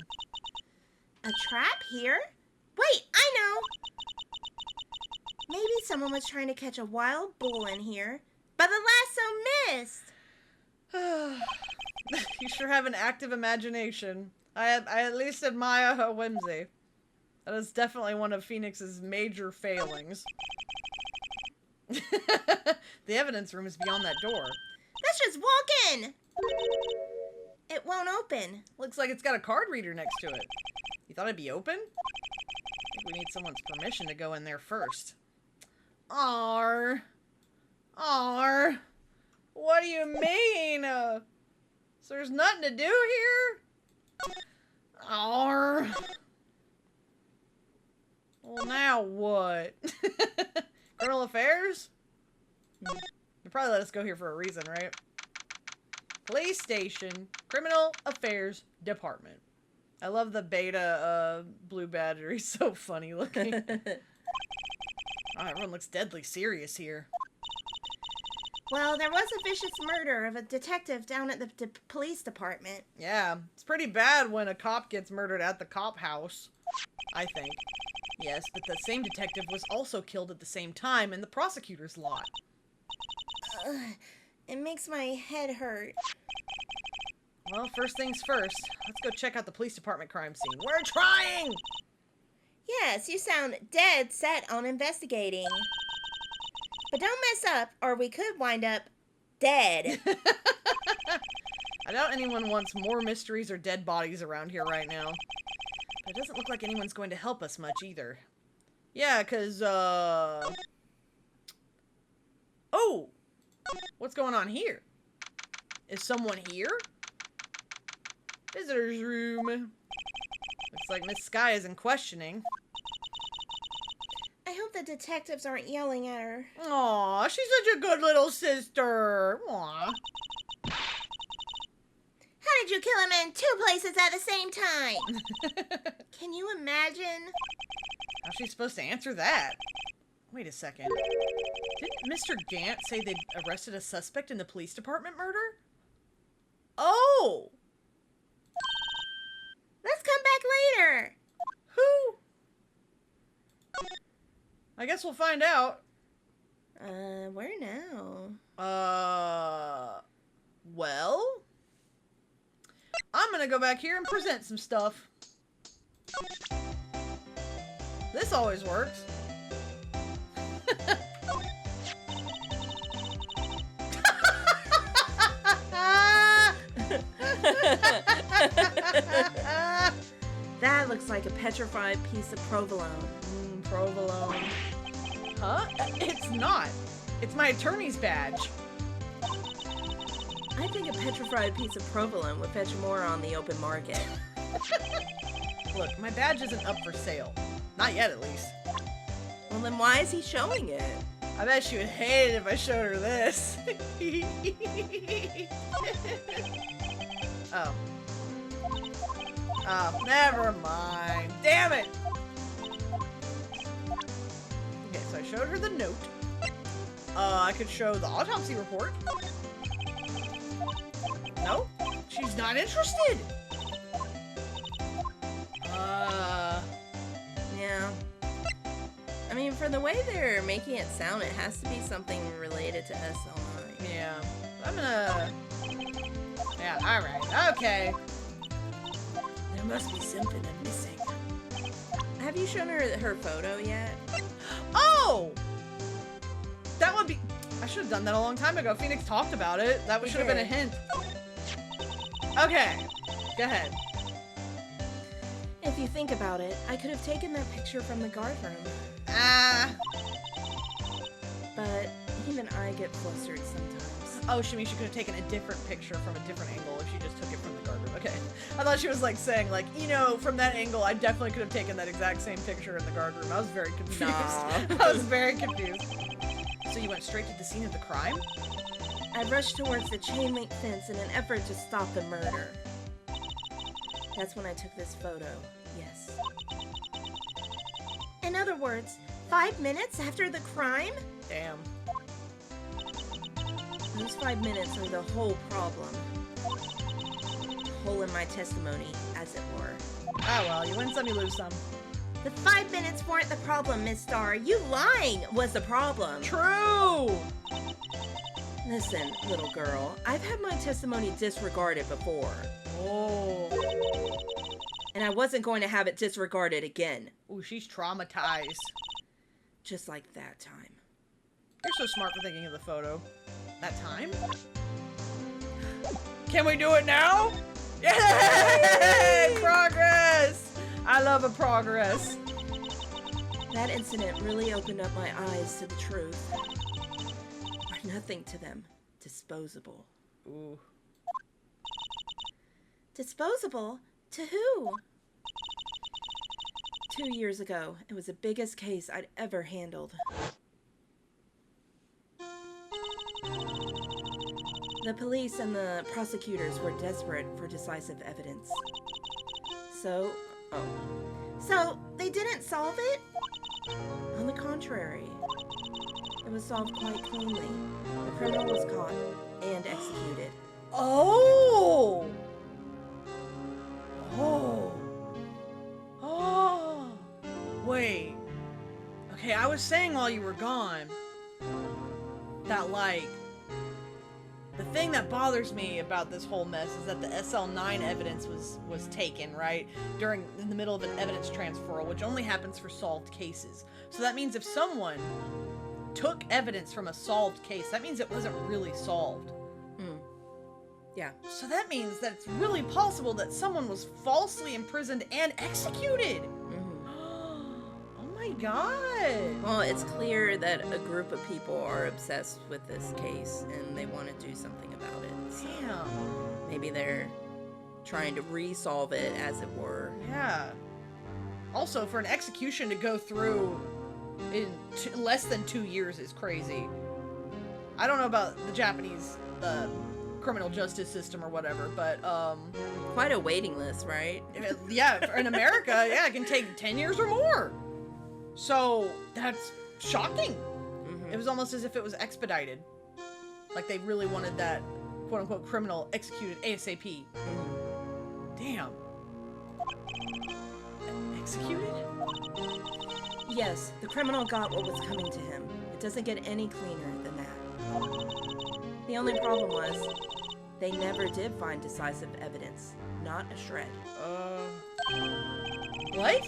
A trap here? Wait, I know! Maybe someone was trying to catch a wild bull in here, but the lasso missed! You sure have an active imagination. I at least admire her whimsy. That is definitely one of Phoenix's major failings. The evidence room is beyond that door. Let's just walk in! It won't open. Looks like it's got a card reader next to it. You thought it'd be open? I think we need someone's permission to go in there first. Arr. What do you mean? So there's nothing to do here? Arr. Well, now what? Criminal affairs? They probably let us go here for a reason, right? Police station, criminal affairs department. I love the beta blue badger. He's so funny looking. Oh, everyone looks deadly serious here. Well, there was a vicious murder of a detective down at the police department. Yeah, it's pretty bad when a cop gets murdered at the cop house, I think. Yes, but the same detective was also killed at the same time in the prosecutor's lot. It makes my head hurt. Well, first things first. Let's go check out the police department crime scene. We're trying! Yes, you sound dead set on investigating. But don't mess up, or we could wind up dead. I doubt anyone wants more mysteries or dead bodies around here right now. But it doesn't look like anyone's going to help us much either. Yeah, 'cause, oh! What's going on here? Is someone here? Visitor's room. Looks like Miss Sky isn't questioning. I hope the detectives aren't yelling at her. Aw, she's such a good little sister. Aw. How did you kill him in 2 places at the same time? Can you imagine? How's she supposed to answer that? Wait a second. Didn't Mr. Gant say they'd arrested a suspect in the police department murder? Oh! Let's come back later. Who? I guess we'll find out. Where now? Well? I'm gonna go back here and present some stuff. This always works. That looks like a petrified piece of provolone. Provolone. Huh? It's not. It's my attorney's badge. I think a petrified piece of provolone would fetch more on the open market. Look, my badge isn't up for sale. Not yet, at least. Well, then why is he showing it? I bet she would hate it if I showed her this. Oh. Oh, never mind. Damn it! Okay, so I showed her the note. I could show the autopsy report. No, she's not interested. Yeah. I mean, for the way they're making it sound, it has to be something related to SL9. Yeah, I'm gonna... Yeah, alright, okay. There must be something I'm missing. Have you shown her her photo yet? Oh! That would be... I should have done that a long time ago. Phoenix talked about it. That should have been a hint. Okay, go ahead. If you think about it, I could have taken that picture from the guard room. But even I get flustered sometimes. Oh, she means she could have taken a different picture from a different angle if she just took it from the guard room. Okay. I thought she was like saying like, you know, from that angle, I definitely could have taken that exact same picture in the guard room. I was very confused. Nah. I was very confused. So you went straight to the scene of the crime? I rushed towards the chain link fence in an effort to stop the murder. That's when I took this photo, yes. In other words, 5 minutes after the crime? Damn. Those 5 minutes are the whole problem. Hole in my testimony, as it were. Ah well, you win some, you lose some. The 5 minutes weren't the problem, Miss Starr. You lying was the problem. True! Listen, little girl, I've had my testimony disregarded before. Oh. And I wasn't going to have it disregarded again. Ooh, she's traumatized. Just like that time. You're so smart for thinking of the photo. That time? Can we do it now? Yay! Progress! I love a progress. That incident really opened up my eyes to the truth. We're nothing to them. Disposable. Ooh. Disposable? To who? 2 years ago, it was the biggest case I'd ever handled. The police and the prosecutors were desperate for decisive evidence. So They didn't solve it? on the contrary, it was solved quite cleanly. The criminal was caught and executed. Oh! Oh. Oh. Wait. Okay, I was saying while you were gone that, like, the thing that bothers me about this whole mess is that the SL9 evidence was taken, right? In the middle of an evidence transferal, which only happens for solved cases. So that means if someone took evidence from a solved case, that means it wasn't really solved. Yeah. So that means that it's really possible that someone was falsely imprisoned and executed. Oh my god. Well, it's clear that a group of people are obsessed with this case and they want to do something about it. So Damn. maybe they're trying to resolve it, as it were. Yeah. Also, for an execution to go through in less than 2 years is crazy. I don't know about the Japanese criminal justice system or whatever, but Quite a waiting list, right? yeah, in America, yeah, it can take 10 years or more. So that's shocking. It was almost as if it was expedited. Like they really wanted that quote-unquote criminal executed ASAP. Damn. Executed? Yes, the criminal got what was coming to him. It doesn't get any cleaner than that. The only problem was, they never did find decisive evidence. Not a shred. What?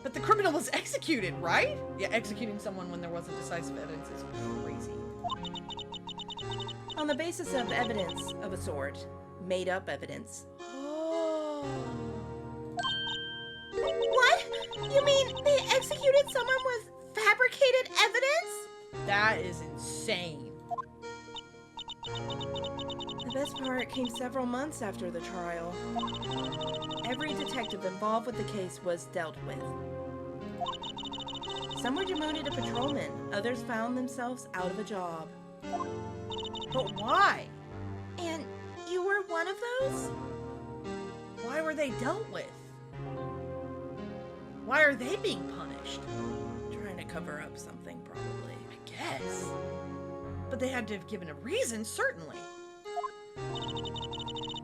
But the criminal was executed, right? Yeah, executing someone when there wasn't decisive evidence is crazy. On the basis of evidence of a sort, made up evidence. Oh. What? You mean they executed someone with fabricated evidence? That is insane. The best part came several months after the trial. Every detective involved with the case was dealt with. Some were demoted to patrolmen, others found themselves out of a job. But why? And you were one of those? Why were they dealt with? Why are they being punished? Trying to cover up something, probably. I guess. But they had to have given a reason, certainly.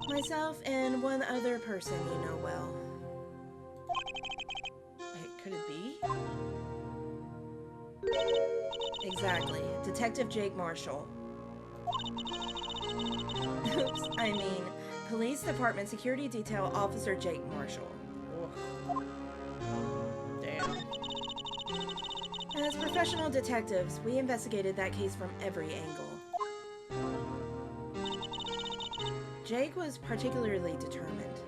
Myself and one other person you know well. Wait, could it be? Exactly. Detective Jake Marshall. Oops, I mean, Police Department Security Detail Officer Jake Marshall. Ugh. Damn. As professional detectives, we investigated that case from every angle. Jake was particularly determined.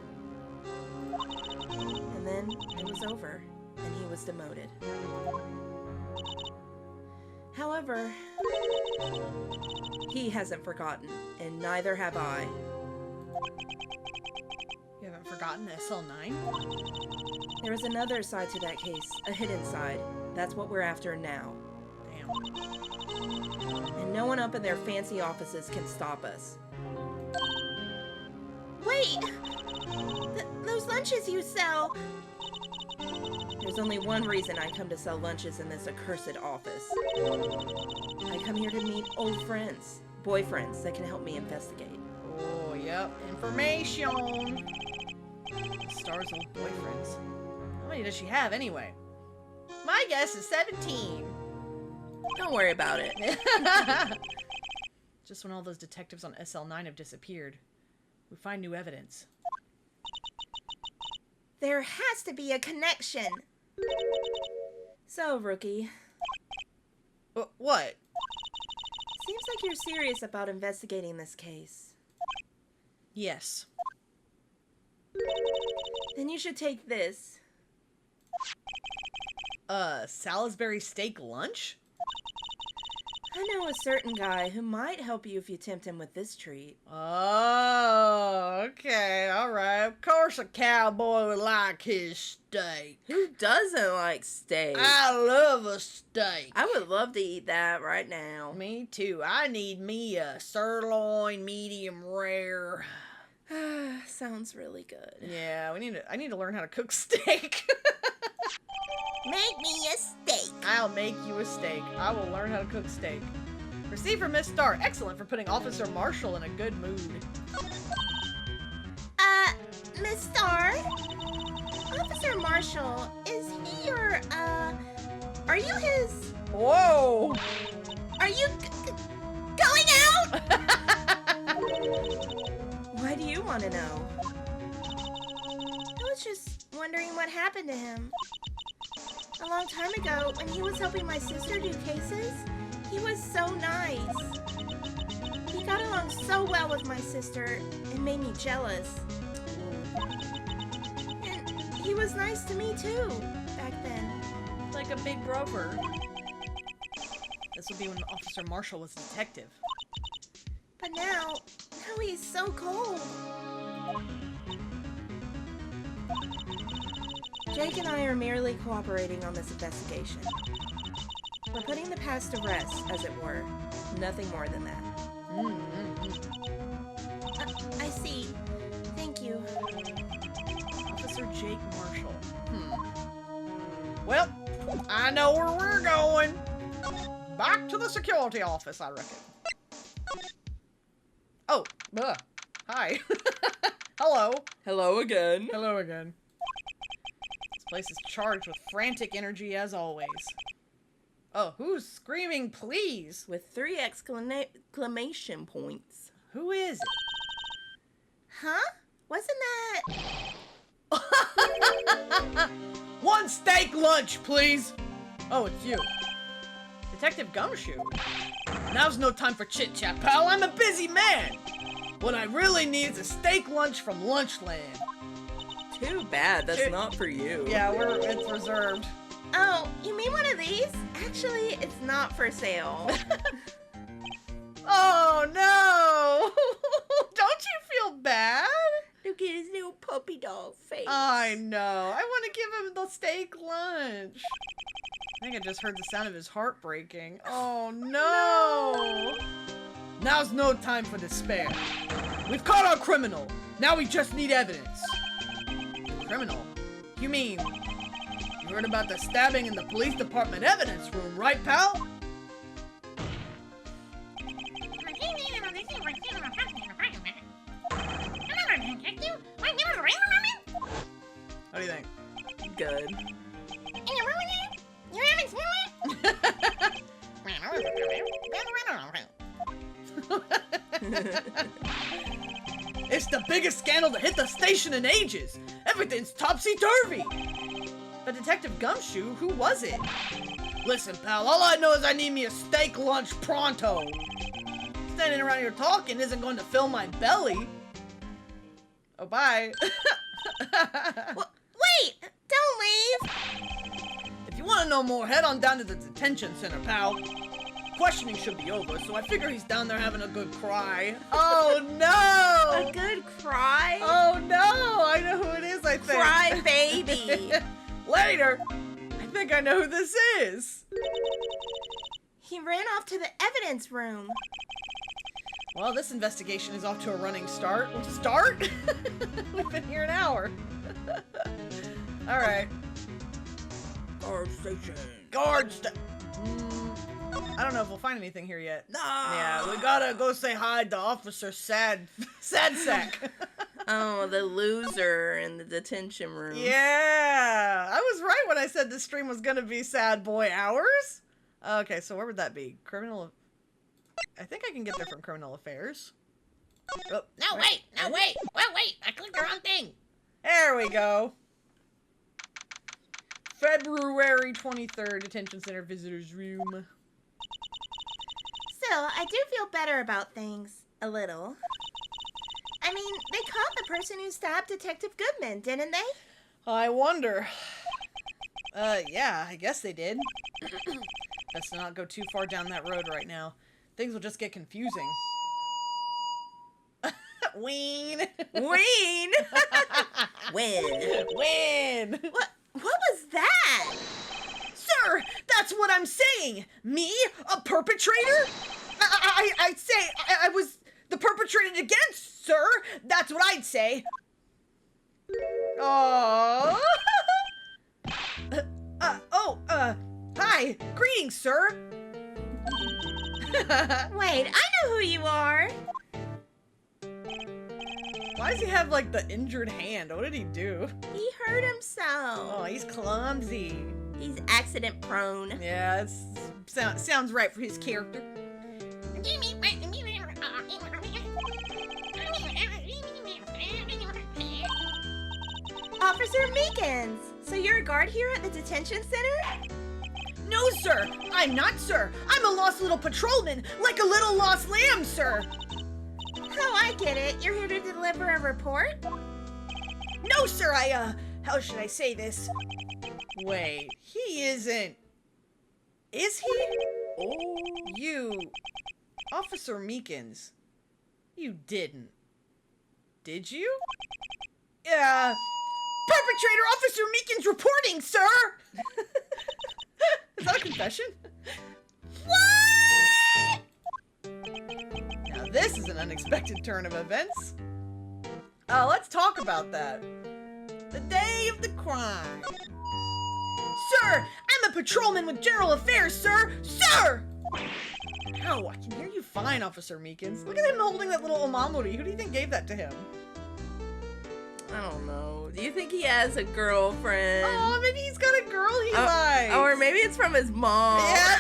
And then it was over, and he was demoted. However, he hasn't forgotten, and neither have I. You haven't forgotten SL9? There is another side to that case, a hidden side. That's what we're after now. Damn. And no one up in their fancy offices can stop us. Wait! Those lunches you sell. There's only one reason I come to sell lunches in this accursed office. I come here to meet old friends, boyfriends that can help me investigate. Oh, yep. Information! Star's old boyfriends. How many does she have, anyway? My guess is 17. Don't worry about it. Just when all those detectives on SL9 have disappeared, we find new evidence. There has to be a connection. So, Rookie, What? seems like you're serious about investigating this case. Yes. Then you should take this. Salisbury steak lunch? I know a certain guy who might help you if you tempt him with this treat. Oh, okay, alright. Of course a cowboy would like his steak. Who doesn't like steak? I love a steak. I would love to eat that right now. Me too. I need me a sirloin medium rare. Sounds really good. Yeah, I need to learn how to cook steak. Make me a steak. I'll make you a steak. I will learn how to cook steak. Received from Miss Starr. Excellent for putting Officer Marshall in a good mood. Miss Starr? Officer Marshall, is he your, are you his, Whoa! are you going out? Why do you want to know? I was just wondering what happened to him. A long time ago, when he was helping my sister do cases, he was so nice. He got along so well with my sister and made me jealous. And he was nice to me too, back then. Like a big brother. This would be when Officer Marshall was a detective. But now he's so cold. Jake and I are merely cooperating on this investigation. We're putting the past to rest, as it were. Nothing more than that. I see. Thank you. Officer Jake Marshall. Well, I know where we're going. Back to the security office, I reckon. Oh, hi. Hello. Hello again. Hello again. This place is charged with frantic energy as always. Oh, who's screaming please? With 3 exclamation points. Who is it? Huh? Wasn't that... One steak lunch, please. Oh, it's you. Detective Gumshoe. Now's no time for chit-chat, pal. I'm a busy man. What I really need is a steak lunch from Lunchland. Too bad, that's not for you. Yeah, it's reserved. Oh, you mean one of these? Actually, it's not for sale. Oh, no. Don't you feel bad? Look at his little puppy dog face. I know. I want to give him the steak lunch. I think I just heard the sound of his heart breaking. Oh, no. Now's no time for despair. We've caught our criminal. Now we just need evidence. Criminal? You mean, you heard about the stabbing in the police department evidence room, right, pal? What do you think? Good. You're having fun? It's the biggest scandal to hit the station in ages. Everything's topsy-turvy. But Detective Gumshoe, who was it? Listen, pal, all I know is I need me a steak lunch pronto. Standing around here talking isn't going to fill my belly. Oh, bye. Wait! Don't leave! If you want to know more, head on down to the detention center, pal. Questioning should be over, so I figure he's down there having a good cry. Oh, no! A good cry? Oh, no! I know who it is, I think. Cry baby! Later! I think I know who this is. He ran off to the evidence room. Well, this investigation is off to a running start. Start? We've been here an hour. Alright. Guard station. I don't know if we'll find anything here yet. Nah. Yeah, we gotta go say hi to Officer Sad Sack. Oh, the loser in the detention room. Yeah, I was right when I said this stream was gonna be sad boy hours. Okay, so where would that be? Criminal. I think I can get there from criminal affairs. Oh, No, wait! No, wait! Well, wait! I clicked the wrong thing! there we go. February 23rd, detention center visitors room. Still, I do feel better about things. A little. I mean, they caught the person who stabbed Detective Goodman, didn't they? I wonder. Yeah, I guess they did. Let's not go too far down that road right now. Things will just get confusing. Ween! Ween! Win. Win! What was that? Sir, that's what I'm saying! Me? A perpetrator? I'd say I was the perpetrated against, sir! That's what I'd say. Aww. Hi! Greetings, sir! Wait, I know who you are. Why does he have, like, the injured hand? What did he do? He hurt himself. Oh, he's clumsy. He's accident prone. Yeah, sounds right for his character. Officer Meekins, so you're a guard here at the detention center? No, sir! I'm not, sir! I'm a lost little patrolman, like a little lost lamb, sir! Oh, I get it. You're here to deliver a report? No, sir, how should I say this? Wait, he isn't... Is he? Oh, you... Officer Meekins. You didn't. Did you? Perpetrator Officer Meekins reporting, sir! Is that a confession? What? Now this is an unexpected turn of events. Let's talk about that. The day of the crime. Sir, I'm a patrolman with General Affairs, sir! Sir! Ow, I can hear you fine, Officer Meekins. Look at him holding that little omamori. Who do you think gave that to him? I don't know. Do you think he has a girlfriend? Oh, maybe he's got a girl he likes. Or maybe it's from his mom. Yeah.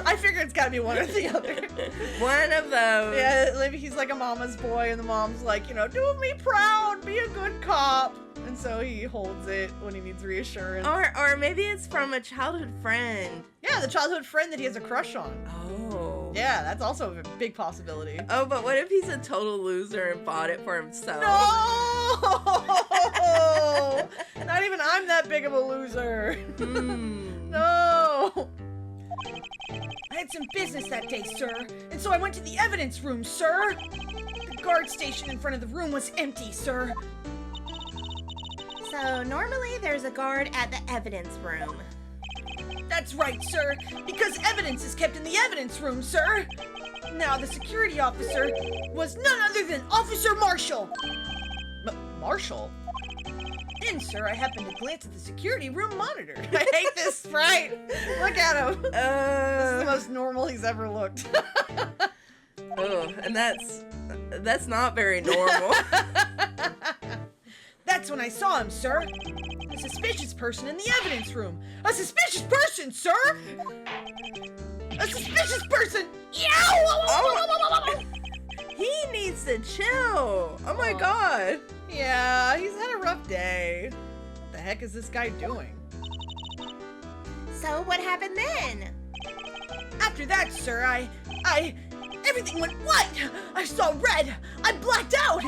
I figure it's gotta be one or the other. One of those. Yeah, maybe he's like a mama's boy and the mom's like, do me proud, be a good cop. And and so he holds it when he needs reassurance. Or maybe it's from a childhood friend. Yeah, the childhood friend that he has a crush on. Oh. Yeah, that's also a big possibility. Oh, but what if he's a total loser and bought it for himself? No! Not even I'm that big of a loser. No! I had some business that day, sir, and so I went to the evidence room, sir. The guard station in front of the room was empty, sir. So normally there's a guard at the evidence room. That's right, sir, because evidence is kept in the evidence room, sir. Now, the security officer was none other than Officer Marshall. Marshall? Then, sir, I happened to glance at the security room monitor. I hate this Wright. Look at him. This is the most normal he's ever looked. Oh, and that's not very normal. That's when I saw him, sir. A suspicious person in the evidence room. A suspicious person, sir! A suspicious person! Oh, he needs to chill. Oh my god. Yeah, he's had a rough day. What the heck is this guy doing? So what happened then? After that, sir, everything went white. I saw red. I blacked out.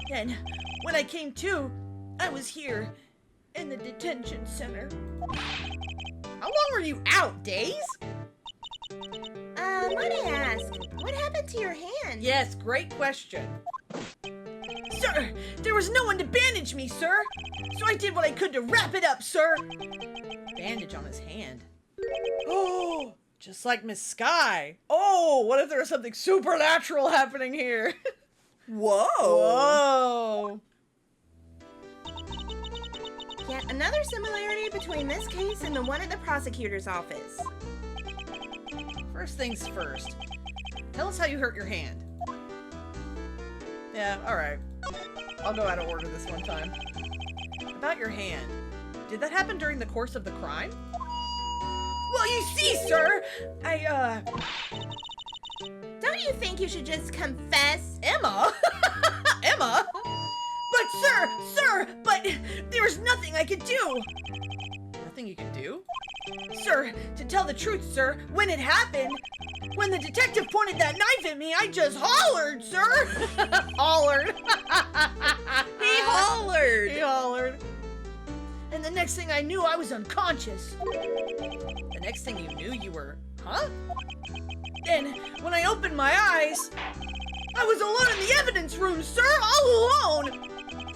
Then, when I came to, I was here in the detention center. How long were you out? Days? Might I ask, what happened to your hand? Yes, great question. Sir, there was no one to bandage me, sir. So I did what I could to wrap it up, sir. Bandage on his hand. Oh, just like Miss Sky. Oh, what if there was something supernatural happening here? Whoa. Whoa. Yet another similarity between this case and the one at the prosecutor's office. First things first. Tell us how you hurt your hand. Yeah, alright. I'll go out of order this one time. About your hand. Did that happen during the course of the crime? Well, you see, sir, Don't you think you should just confess? Emma? Emma? But there was nothing I could do. Nothing you can do? Sir, to tell the truth, sir, when it happened, when the detective pointed that knife at me, I just hollered, sir. Hollered. He hollered. He hollered. And the next thing I knew, I was unconscious. The next thing you knew, you were, huh? Then, when I opened my eyes, I was alone in the evidence room, sir, all alone.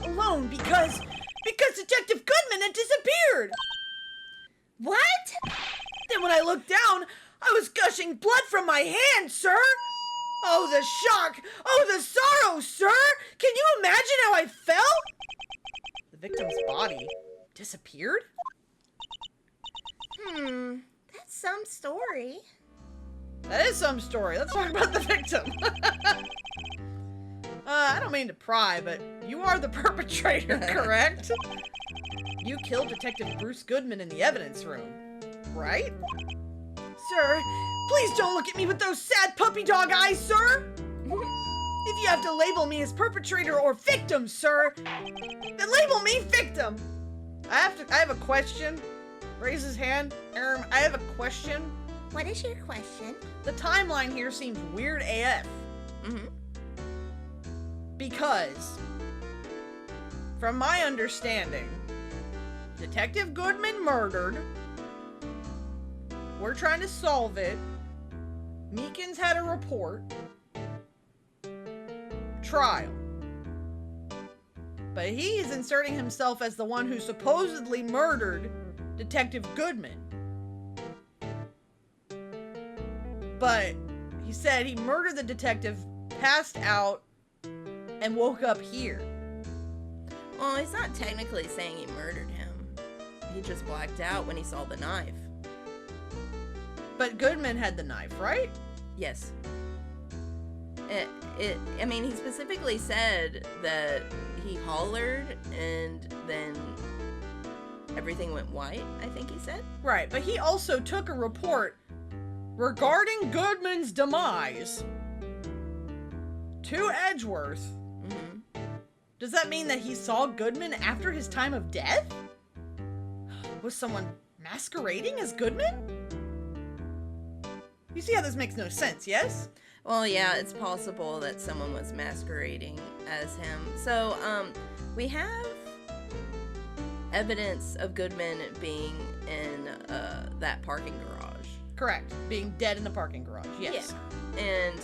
Alone because Detective Goodman had disappeared. What? Then when I looked down, I was gushing blood from my hand, sir. Oh, the shock. Oh, the sorrow, sir. Can you imagine how I felt? The victim's body disappeared? That's some story. That is some story. Let's talk about the victim. I don't mean to pry, but you are the perpetrator, correct? You killed Detective Bruce Goodman in the evidence room, right? Sir, please don't look at me with those sad puppy dog eyes, sir. If you have to label me as perpetrator or victim, sir, then label me victim. I have a question. Raise his hand. I have a question. What is your question? The timeline here seems weird AF. Because, from my understanding, Detective Goodman murdered. We're trying to solve it. Meekins had a report. Trial. But he is inserting himself as the one who supposedly murdered Detective Goodman. But he said he murdered the detective, passed out, and woke up here. Well, he's not technically saying he murdered him. He just blacked out when he saw the knife. But Goodman had the knife, right? Yes. I mean, he specifically said that he hollered and then everything went white, I think he said. Right, but he also took a report regarding Goodman's demise to Edgeworth Does that mean that he saw Goodman after his time of death? Was someone masquerading as Goodman? You see how this makes no sense, yes? Well, yeah, it's possible that someone was masquerading as him. So, we have evidence of Goodman being in that parking garage. Correct. Being dead in the parking garage, yes. Yeah. And,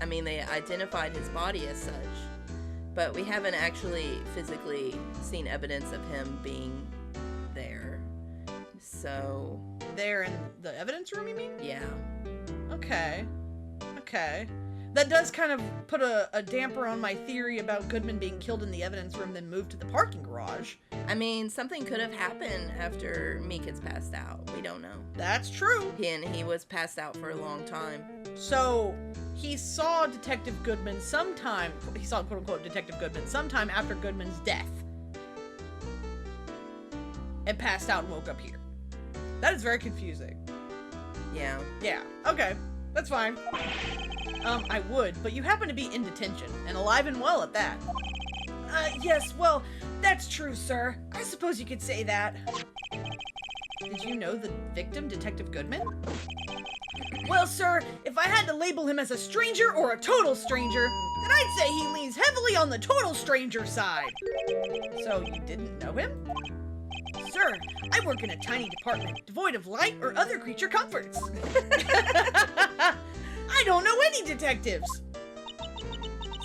I mean, they identified his body as such, but we haven't actually physically seen evidence of him being there. So... There in the evidence room, you mean? Yeah. Okay. That does kind of put a damper on my theory about Goodman being killed in the evidence room, then moved to the parking garage. I mean, something could have happened after Meekins passed out. We don't know. That's true. He was passed out for a long time. So, he saw Detective Goodman sometime, he saw quote-unquote Detective Goodman sometime after Goodman's death. And passed out and woke up here. That is very confusing. Yeah. Yeah, okay. That's fine. I would, but you happen to be in detention, and alive and well at that. Yes, well, that's true, sir. I suppose you could say that. Did you know the victim, Detective Goodman? Well, sir, if I had to label him as a stranger or a total stranger, then I'd say he leans heavily on the total stranger side. So, you didn't know him? Sir, I work in a tiny department devoid of light or other creature comforts. I don't know any detectives.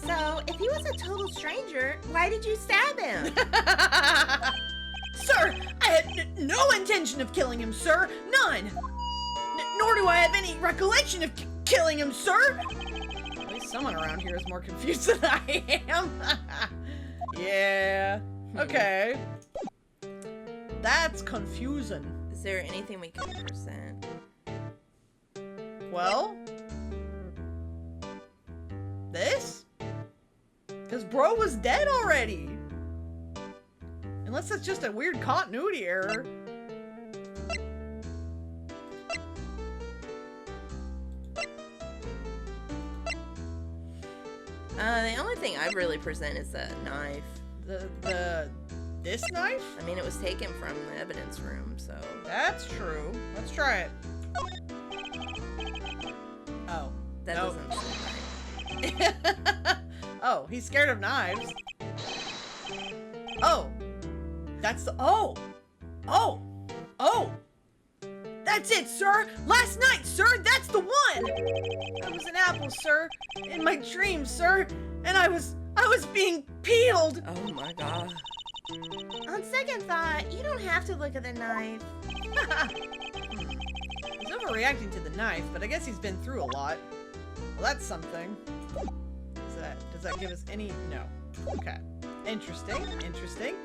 So, if he was a total stranger, why did you stab him? Sir, I had no intention of killing him, sir. None. Nor do I have any recollection of killing him, sir. At least someone around here is more confused than I am. Yeah. Okay. That's confusing. Is there anything we can present? Well, this? Because bro was dead already. Unless that's just a weird continuity error. The only thing I really present is that knife. This knife? I mean, it was taken from the evidence room, so... That's true. Let's try it. Oh. That Nope. doesn't seem right. Oh, he's scared of knives. Oh. That's the... Oh. Oh. Oh. That's it, sir. Last night, sir. That's the one. I was an apple, sir. In my dreams, sir. And I was being peeled. Oh my god. On second thought, you don't have to look at the knife. He's overreacting to the knife, but I guess he's been through a lot. Well, that's something. Does that give us any... No. Okay. Interesting.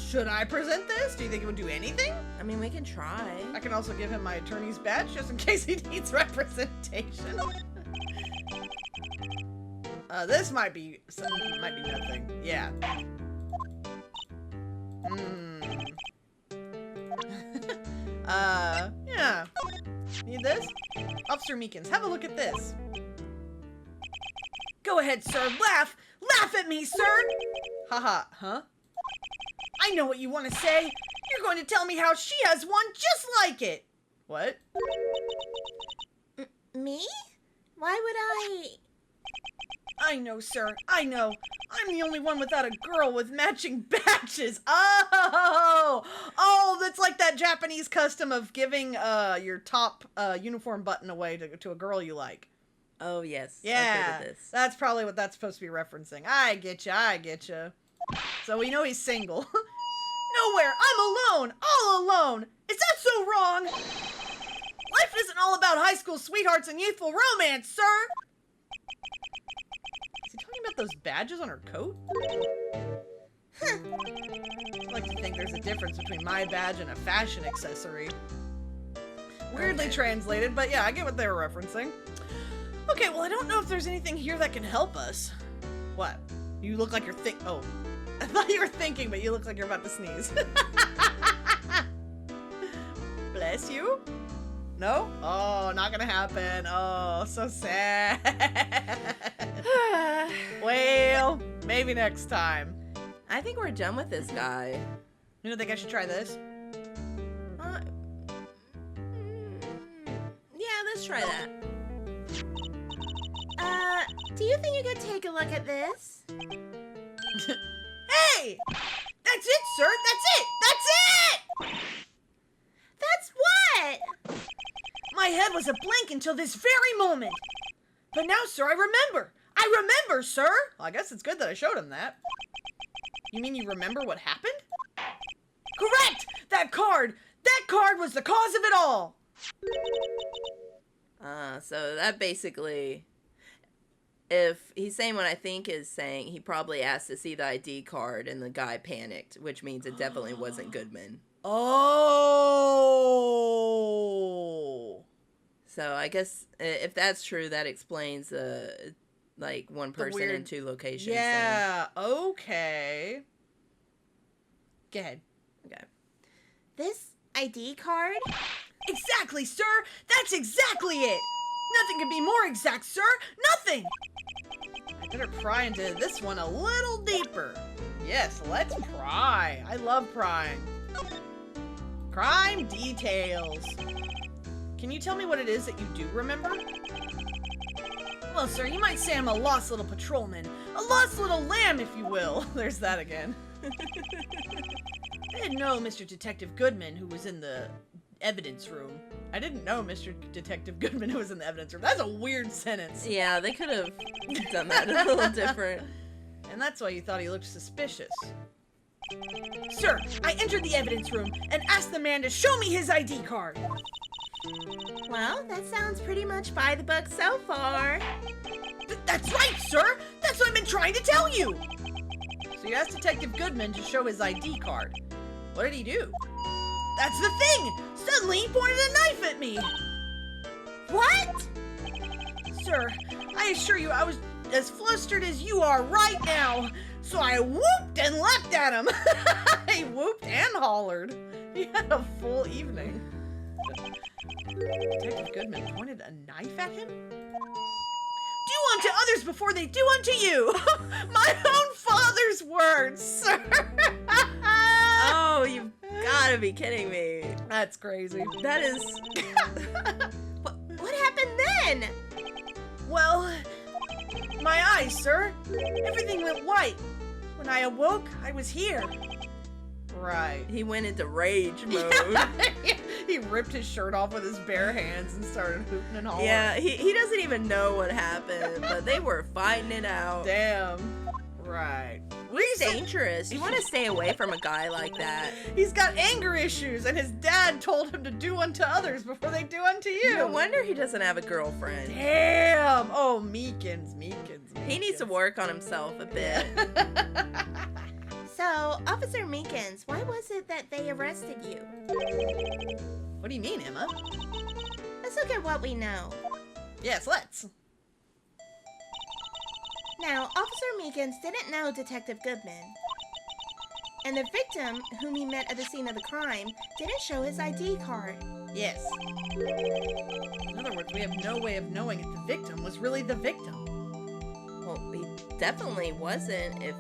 Should I present this? Do you think it would do anything? I mean, we can try. I can also give him my attorney's badge just in case he needs representation. This might be nothing. Yeah. Yeah. Need this? Officer Meekins, have a look at this. Go ahead, sir. Laugh! Laugh at me, sir! Haha, huh? I know what you want to say. You're going to tell me how she has one just like it. What? Me? Why would I... I know, sir. I know. I'm the only one without a girl with matching badges. Oh! Oh, that's like that Japanese custom of giving your top uniform button away to a girl you like. Oh, yes. Yeah, I've heard of this. that's probably what that's supposed to be referencing. I get you. So we know he's single. Nowhere! I'm alone! All alone! Is that so wrong? Life isn't all about high school sweethearts and youthful romance, sir! Is he talking about those badges on her coat? I like to think there's a difference between my badge and a fashion accessory. Weirdly translated, but yeah, I get what they were referencing. Okay, well, I don't know if there's anything here that can help us. What? You look like you're oh. I thought you were thinking, but you look like you're about to sneeze. Bless you? No? Oh, not gonna happen. Oh, so sad. Well, maybe next time. I think we're done with this guy. You don't think I should try this? Yeah, let's try that. Do you think you could take a look at this? Hey! That's it, sir! That's it! That's it! That's what? My head was a blank until this very moment. But now, sir, I remember. I remember, sir! Well, I guess it's good that I showed him that. You mean you remember what happened? Correct! That card! That card was the cause of it all! So that basically, if he's saying what I think is saying, he probably asked to see the ID card and the guy panicked, which means it definitely wasn't Goodman. Oh! So I guess if that's true, that explains like one person in weird- two locations. Yeah, okay. Go ahead. Okay. This ID card? Exactly, sir! That's exactly it! Nothing could be more exact, sir! Nothing! I better pry into this one a little deeper. Yes, let's pry. I love prying. Crime details. Can you tell me what it is that you do remember? Well, sir, you might say I'm a lost little patrolman. A lost little lamb, if you will. There's that again. I didn't know Mr. Detective Goodman, who was in the evidence room. I didn't know Mr. Detective Goodman, who was in the evidence room. That's a weird sentence. Yeah, they could have done that a little different. And that's why you thought he looked suspicious. Sir, I entered the evidence room and asked the man to show me his ID card. Well, that sounds pretty much by the book so far. That's right, sir! That's what I've been trying to tell you! So you asked Detective Goodman to show his ID card. What did he do? That's the thing! Suddenly he pointed a knife at me! What? Sir, I assure you I was as flustered as you are right now, so I whooped and leapt at him! He whooped and hollered. He had a full evening. Detective Goodman pointed a knife at him? Do unto others before they do unto you! My own father's words, sir! Oh, you've gotta be kidding me. That's crazy. That is... What happened then? Well, my eyes, sir. Everything went white. When I awoke, I was here. Right. He went into rage mode. He ripped his shirt off with his bare hands and started hooting and hollering. Yeah, he doesn't even know what happened, but they were fighting it out. Damn. Right. He's dangerous. You want to stay away from a guy like that. He's got anger issues, and his dad told him to do unto others before they do unto you. No wonder he doesn't have a girlfriend. Damn. Oh, Meekins. He needs to work on himself a bit. So, Officer Meekins, why was it that they arrested you? What do you mean, Emma? Let's look at what we know. Yes, let's. Now, Officer Meekins didn't know Detective Goodman. And the victim, whom he met at the scene of the crime, didn't show his ID card. Yes. In other words, we have no way of knowing if the victim was really the victim. Well, he definitely wasn't if...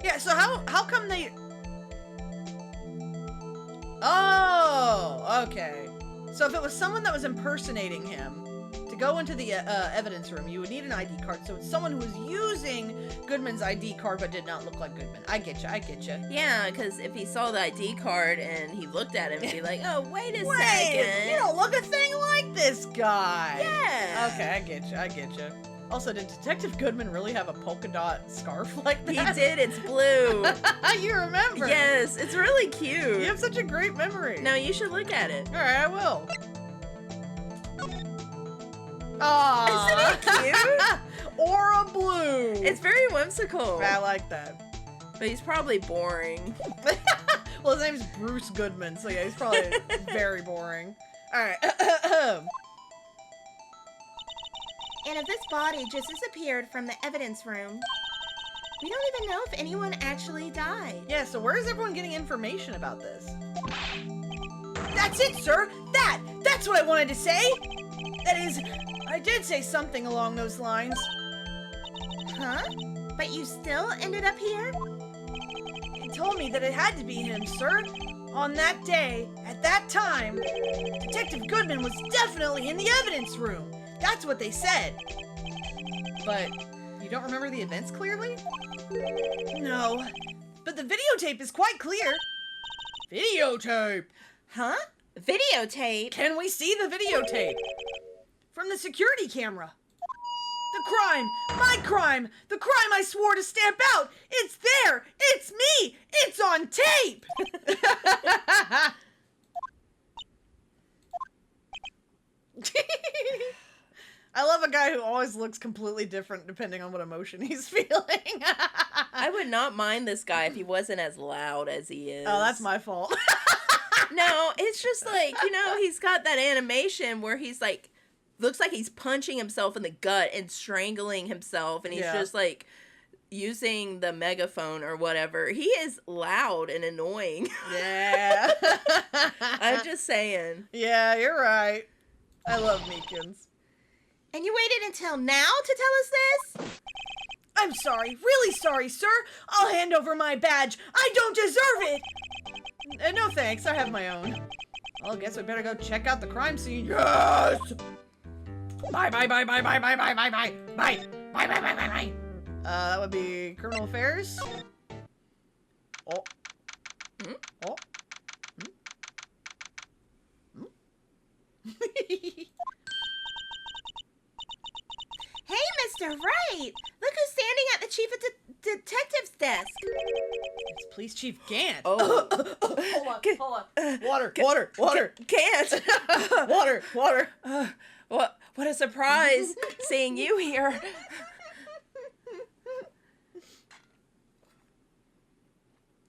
Yeah, so how come they... Oh, okay. So if it was someone that was impersonating him, to go into the evidence room, you would need an ID card. So it's someone who was using Goodman's ID card but did not look like Goodman. I get you. Yeah, because if he saw the ID card and he looked at him, he'd be like, oh, wait a Wait, second. you don't look a thing like this guy. Yeah. Okay, I get you. Also, did Detective Goodman really have a polka dot scarf like that? He did, it's blue. You remember? Yes, it's really cute. You have such a great memory. No, you should look at it. Alright, I will. Aww. Isn't it cute? Aura blue. It's very whimsical. I like that. But he's probably boring. Well, his name's Bruce Goodman, so yeah, he's probably very boring. Alright. And if this body just disappeared from the evidence room, we don't even know if anyone actually died. Yeah, so where is everyone getting information about this? That's it, sir! That's what I wanted to say! That is, I did say something along those lines. Huh? But you still ended up here? told me that it had to be him, sir. On that day, at that time, Detective Goodman was definitely in the evidence room. That's what they said. But you don't remember the events clearly? No, but the videotape is quite clear. Videotape? Huh? Videotape? Can we see the videotape? From the security camera. The crime! My crime! The crime I swore to stamp out! It's there! It's me! It's on tape! I love a guy who always looks completely different depending on what emotion he's feeling. I would not mind this guy if he wasn't as loud as he is. Oh, that's my fault. No, it's just like, he's got that animation where he's like, looks like he's punching himself in the gut and strangling himself, and he's just like using the megaphone or whatever. He is loud and annoying. Yeah. I'm just saying. Yeah, you're right. I love Meekins. And you waited until now to tell us this? I'm sorry, really sorry, sir. I'll hand over my badge. I don't deserve it. No thanks, I have my own. Well, I guess we better go check out the crime scene. Yes! Bye, bye, bye, bye, bye, bye, bye, bye, bye, bye, bye, bye, bye, bye, bye. That would be criminal affairs. Oh. Hmm? Oh. Hmm? Hmm? Hey, Mr. Wright! Look who's standing at the chief of detective's desk. It's Police Chief Gant. Oh. Hold on. Water. Can't. Water. What a surprise seeing you here.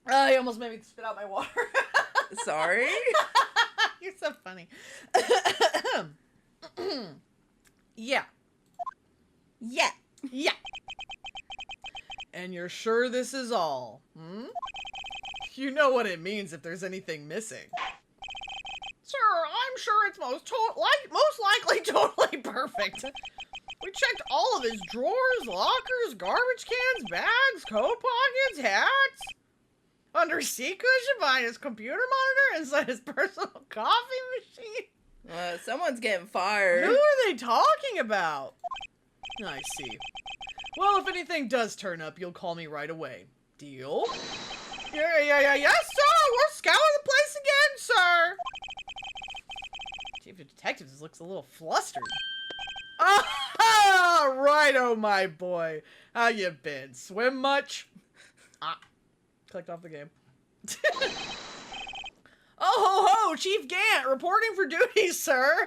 You almost made me spit out my water. Sorry. You're so funny. Yeah. Yeah. And you're sure this is all? Hmm? You know what it means if there's anything missing. Sir, I'm sure it's most likely totally perfect. We checked all of his drawers, lockers, garbage cans, bags, coat pockets, hats. Under seat cushion, behind his computer monitor, inside his personal coffee machine. Someone's getting fired. Who are they talking about? I see. Well, if anything does turn up, you'll call me right away. Deal? Yeah. Yes, sir! We're scouring the place again, sir! Chief of Detectives looks a little flustered. Ah, righto, my boy. How you been? Swim much? Clicked off the game. Oh, ho, Chief Gant, reporting for duty, sir.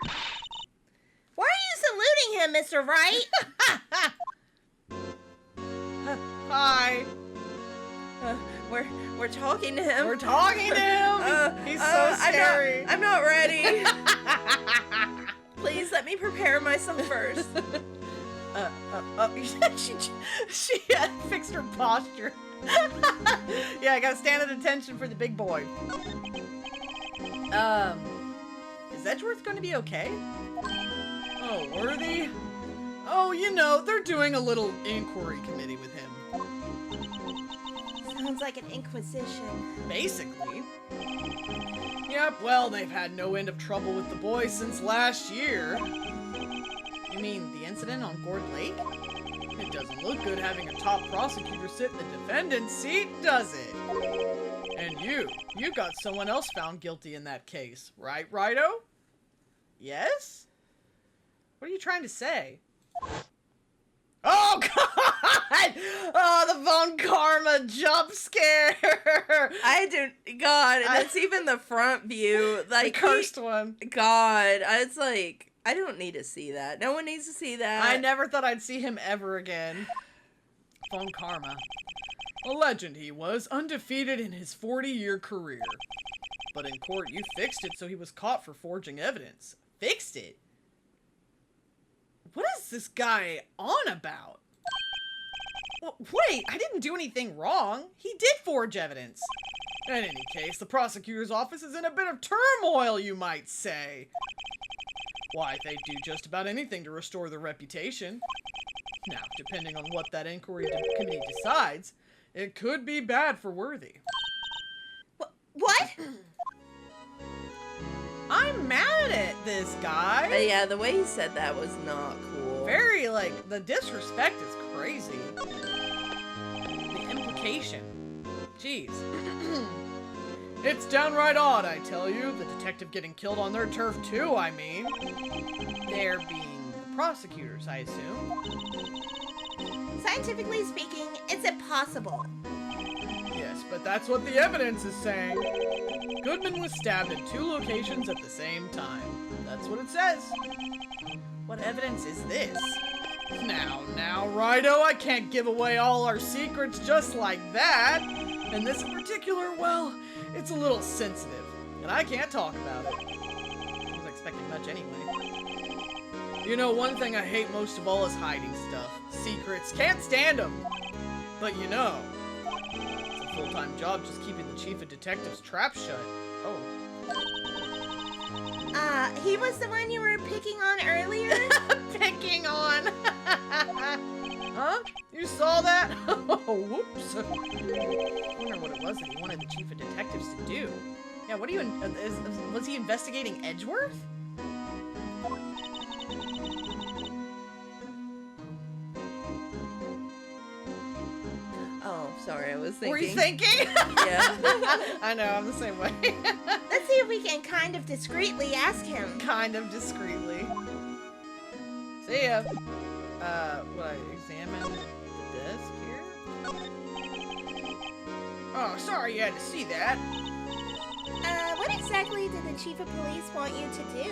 Why are you saluting him, Mr. Wright? Hi. We're talking to him. We're talking to him. He's so scary. I'm not ready. Please let me prepare myself first. She fixed her posture. Yeah, I gotta stand at attention for the big boy. Is Edgeworth gonna be okay? Oh, Worthy? Oh, they're doing a little inquiry committee with him. Sounds like an inquisition. Basically. Yep, well, they've had no end of trouble with the boys since last year. You mean the incident on Gord Lake? It doesn't look good having a top prosecutor sit in the defendant's seat, does it? And you got someone else found guilty in that case, right, Righto? Yes? What are you trying to say? Oh, God! Oh, the Von Karma jump scare! God, and it's even the front view. Like, the cursed one. God, it's like, I don't need to see that. No one needs to see that. I never thought I'd see him ever again. Von Karma. A legend he was, undefeated in his 40-year career. But in court, you fixed it so he was caught for forging evidence. Fixed it? What is this guy on about? Wait, I didn't do anything wrong. He did forge evidence. In any case, the prosecutor's office is in a bit of turmoil, you might say. Why, they'd do just about anything to restore their reputation. Now, depending on what that inquiry committee decides, it could be bad for Worthy. I'm mad at this guy. But yeah, the way he said that was not cool. Very, like, the disrespect is crazy. The implication. Jeez. It's downright odd, I tell you. The detective getting killed on their turf, too, I mean. They're being the prosecutors, I assume. Scientifically speaking, it's impossible. Yes, but that's what the evidence is saying. Goodman was stabbed in 2 locations at the same time. That's what it says. What evidence is this? Now, Righto, I can't give away all our secrets just like that. And this in particular, well, it's a little sensitive, and I can't talk about it. I wasn't expecting much anyway. You know, one thing I hate most of all is hiding stuff. Secrets. Can't stand them. But you know, it's a full-time job just keeping the chief of detectives' trap shut. Oh. He was the one you were picking on earlier? Picking on. Huh? You saw that? Oh, whoops. I wonder what it was that he wanted the chief of detectives to do. Yeah, what are you, was he investigating Edgeworth? Oh, sorry, I was thinking. Were you thinking? Yeah. I know, I'm the same way. Let's see if we can kind of discreetly ask him. Kind of discreetly. See ya. Will I examine the desk here? Oh, sorry you had to see that. What exactly did the chief of police want you to do?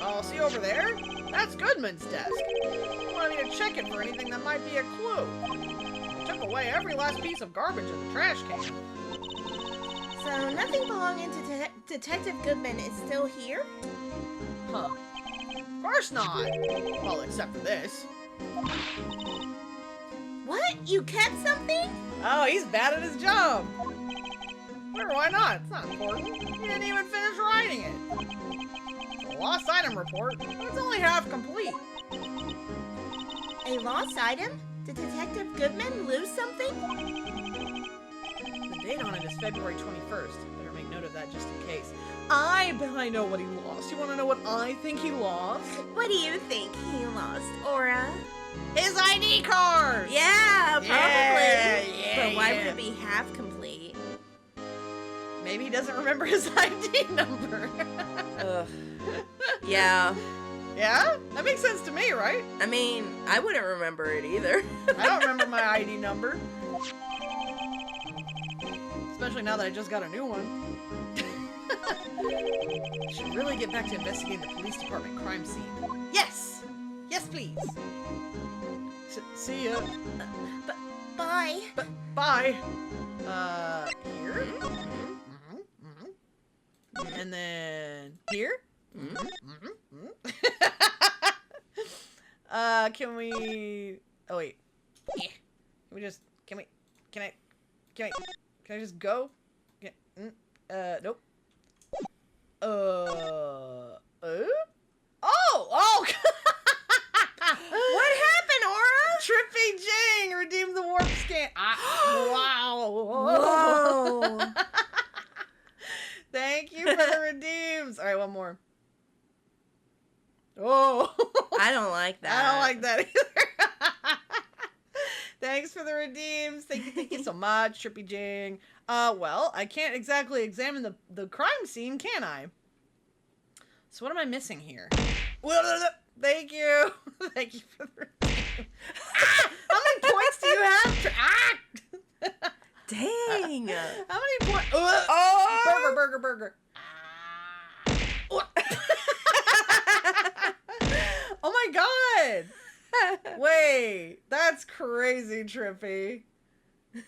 Oh, see over there? That's Goodman's desk. He wanted me to check it for anything that might be a clue. Took away every last piece of garbage in the trash can. So nothing belonging to Detective Goodman is still here? Huh. Of course not. Well, except for this. What? You kept something? Oh, he's bad at his job. Sure, why not? It's not important. He didn't even finish writing it. It's a lost item report, but it's only half complete. A lost item? Did Detective Goodman lose something? The date on it is February 21st. Better make note of that just in case. I bet I know what he lost. You want to know what I think he lost? What do you think he lost, Aura? His ID card! Yeah, probably. Yeah, but why yeah. would it be half complete? Maybe he doesn't remember his ID number. Ugh. Yeah. Yeah? That makes sense to me, right? I mean, I wouldn't remember it either. I don't remember my ID number. Especially now that I just got a new one. Should really get back to investigating the police department crime scene. Yes! Yes, please. See ya. Bye. Bye. Here. And then here. Can we? Oh wait. Can we just? Can I just go? Nope. Oh! What happened, Aura? Trippy Jing redeemed the warp scan. Wow. Whoa. Thank you for the redeems. All right, one more. Oh. I don't like that. I don't like that either. Thanks for the redeems. Thank you so much, Trippy Jing. Well, I can't exactly examine the crime scene, can I? So what am I missing here? Thank you. Thank you for the redeems. How many points do you have? Dang. How many points? Burger. Oh my god! Wait, that's crazy, Trippy.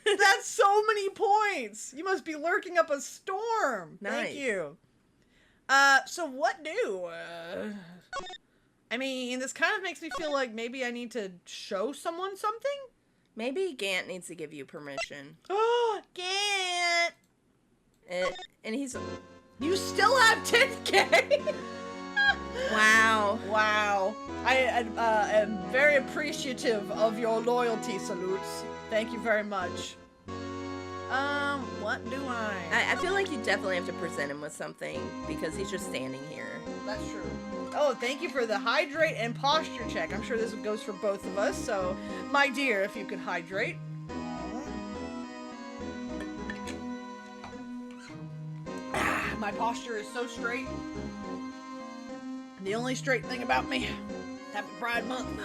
That's so many points. You must be lurking up a storm. Nice. Thank you. So what do? I mean, this kind of makes me feel like maybe I need to show someone something? Maybe Gant needs to give you permission. Oh, Gant! And he's... You still have 10K? Wow. Wow. I am very appreciative of your loyalty, Salutes. Thank you very much. What do I? I feel like you definitely have to present him with something because he's just standing here. That's true. Oh, thank you for the hydrate and posture check. I'm sure this goes for both of us. So, my dear, if you could hydrate. My posture is so straight. The only straight thing about me. Happy Pride Month.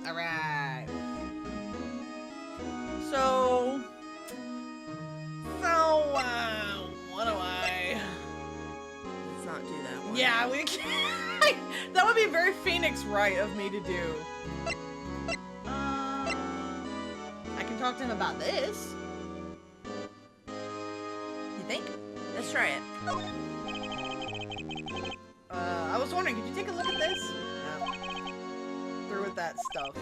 Alright. So, what do I... Let's not do that one. Yeah, we can't. That would be very Phoenix Wright of me to do. I can talk to him about this. You think? Let's try it. I was wondering, could you take a look at this? No. Through with that stuff.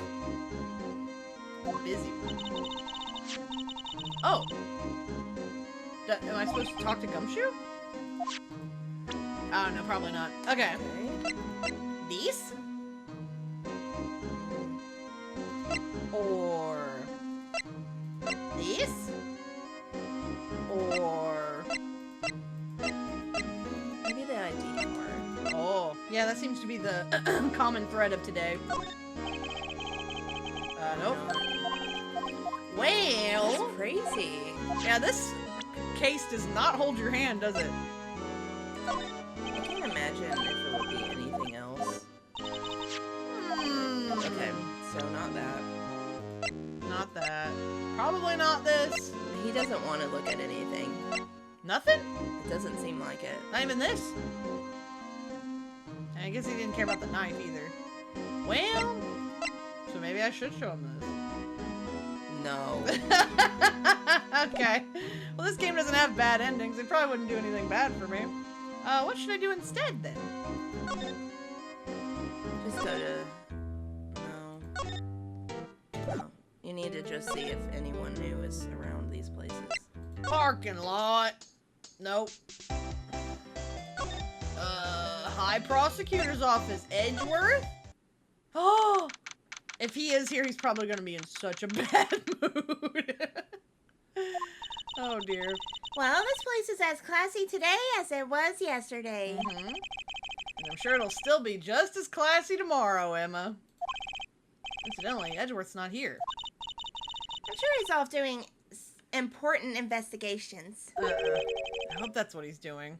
I'm busy. Oh. Am I supposed to talk to Gumshoe? Oh, no, probably not. Okay. These? Or... these? Or... Maybe the ID card. oh, yeah, that seems to be the common thread of today. Nope. Well... That's crazy. yeah, this case does not hold your hand, does it? I can't imagine if it would be anything else. Okay, so not that. Not that. Probably not this. He doesn't want to look at anything. Nothing? It doesn't seem like it. Not even this? I guess he didn't care about the knife either. Well, so maybe I should show him this. No. Okay. Well, this game doesn't have bad endings. It probably wouldn't do anything bad for me. What should I do instead, then? Just go to... No. No. You need to just see if anyone new is around these places. Parking lot. Nope. High Prosecutor's Office. Edgeworth? Oh! If he is here, he's probably going to be in such a bad mood. Oh, dear. Well, this place is as classy today as it was yesterday. Mm-hmm. And I'm sure it'll still be just as classy tomorrow, Emma. Incidentally, Edgeworth's not here. I'm sure he's off doing important investigations. I hope that's what he's doing.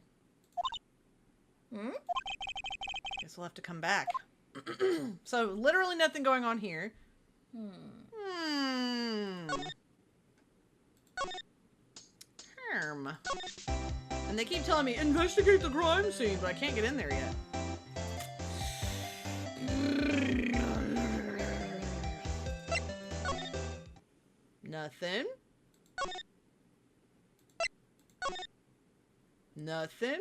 Hmm? Guess we'll have to come back. So, literally nothing going on here. And they keep telling me, investigate the crime scene, but I can't get in there yet. Nothing. Nothing.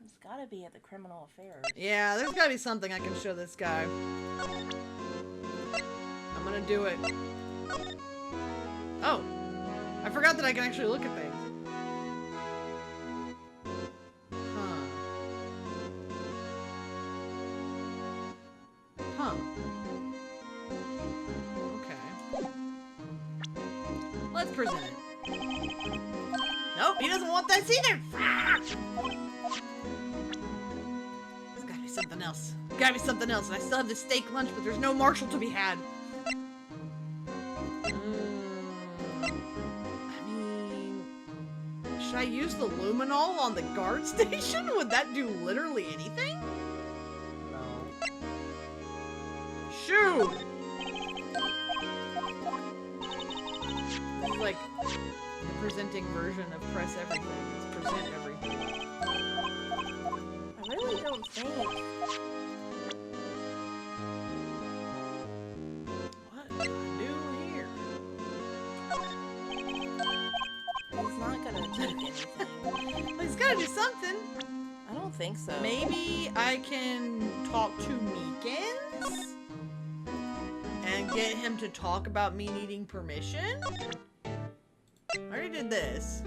It's gotta be at the criminal affairs. Yeah, there's gotta be something I can show this guy. I'm gonna do it. Oh, I forgot that I can actually look at things. Huh. Huh. Okay. Let's present it. Nope, he doesn't want this either. There's gotta be something else. Gotta be something else. And I still have the steak lunch, but there's no Marshall to be had. I mean, should I use the luminol on the guard station? Would that do literally anything? No. Shoot! It's like the presenting version of press everything. It's present everything. I really don't think... What do I do here? He's not gonna take anything. Well, he's gotta do something. I don't think so. Maybe I can talk to Meekins and get him to talk about me needing permission. I already did this.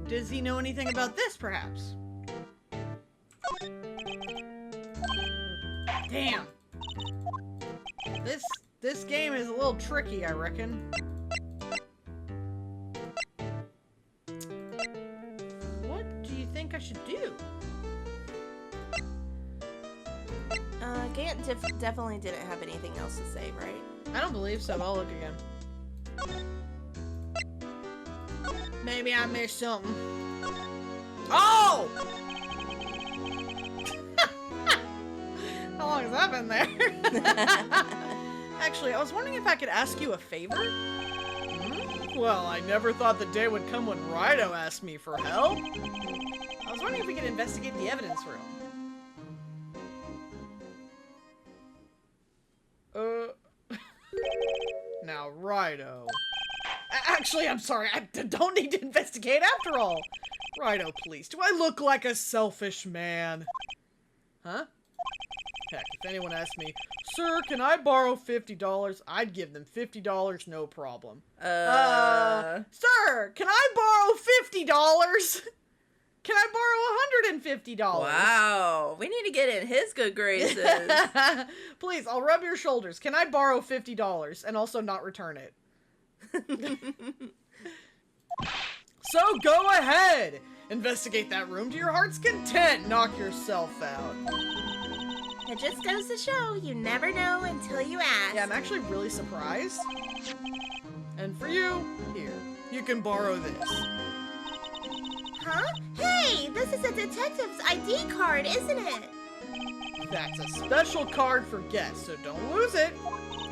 Does he know anything about this, perhaps? Damn. This game is a little tricky, I reckon. What do you think I should do? Gant definitely didn't have anything else to say, right? I don't believe so. I'll look again. Maybe I missed something. Oh! How long has that been there? Actually, I was wondering if I could ask you a favor? Well, I never thought the day would come when Rido asked me for help. I was wondering if we could investigate the evidence room. Now, Rido. Actually, I'm sorry. I don't need to investigate after all. Rido, please. Do I look like a selfish man? Huh? Heck, if anyone asked me, "Sir, can I borrow $50?" I'd give them $50, no problem. Sir, can I borrow $50? Can I borrow $150? Wow, we need to get in his good graces. Please, I'll rub your shoulders. Can I borrow $50 and also not return it? So go ahead! Investigate that room to your heart's content. Knock yourself out. It just goes to show you never know until you ask. Yeah, I'm actually really surprised. And for you, here, you can borrow this. Huh? Hey, this is a detective's ID card, isn't it? That's a special card for guests, so don't lose it.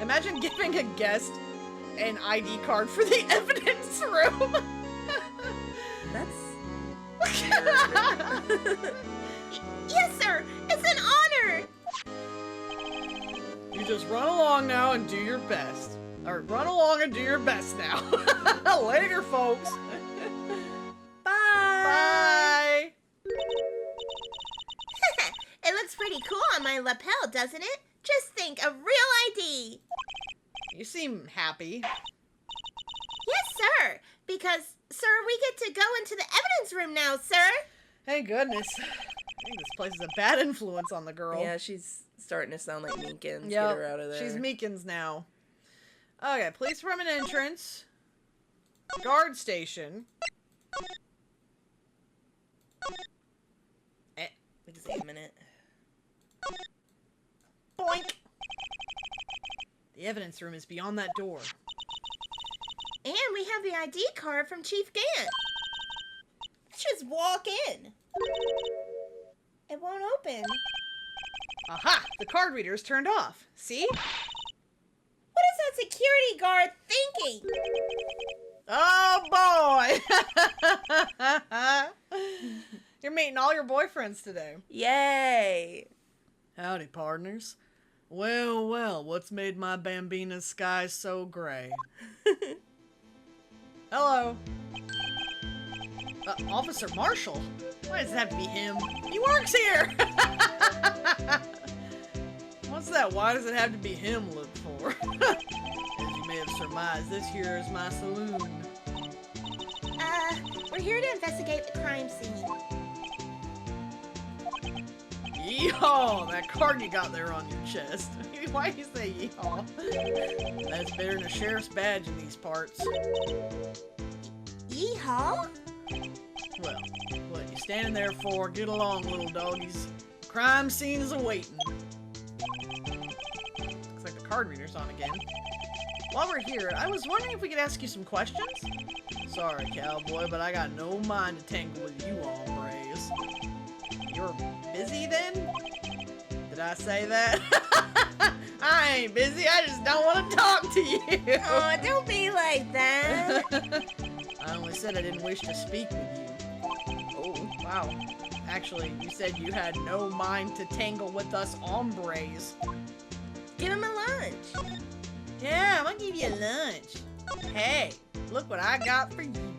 Imagine giving a guest an ID card for the evidence room. That's... Yes, sir. It's an honor. You just run along now and do your best. Or run along and do your best now. Later, folks. Bye. It looks pretty cool on my lapel, doesn't it? Just think, a real ID. You seem happy. Yes, sir. Because, sir, we get to go into the evidence room now, sir. Thank goodness. I think this place is a bad influence on the girl. Yeah, she's starting to sound like Meekins. Yep, Get her out of there. she's Meekins now. Okay, police department entrance. Guard station. Examine it. Boink! The evidence room is beyond that door. And we have the ID card from Chief Gant. Let's just walk in. It won't open. Aha! The card reader is turned off. See? What is that security guard thinking? Oh boy! You're meeting all your boyfriends today. Yay! Howdy, partners. Well, well, what's made my Bambina's sky so gray? Hello. Officer Marshall? Why does it have to be him? He works here! What's that? Why does it have to be him look for? As you may have surmised, this here is my saloon. We're here to investigate the crime scene. Yeehaw! That card you got there on your chest. Why do you say yeehaw? That's better than a sheriff's badge in these parts. Yeehaw? Well, what you standing there for? Get along, little doggies. Crime scene is awaiting. Looks like the card reader's on again. While we're here, I was wondering if we could ask you some questions? Sorry, cowboy, but I got no mind to tangle with you hombres. You're busy then? Did I say that? I ain't busy, I just don't want to talk to you. Oh, don't be like that. I only said I didn't wish to speak with you. Oh, wow. Actually, you said you had no mind to tangle with us hombres. Give him a lunch. Yeah, I'm gonna give you lunch. Hey, look what I got for you.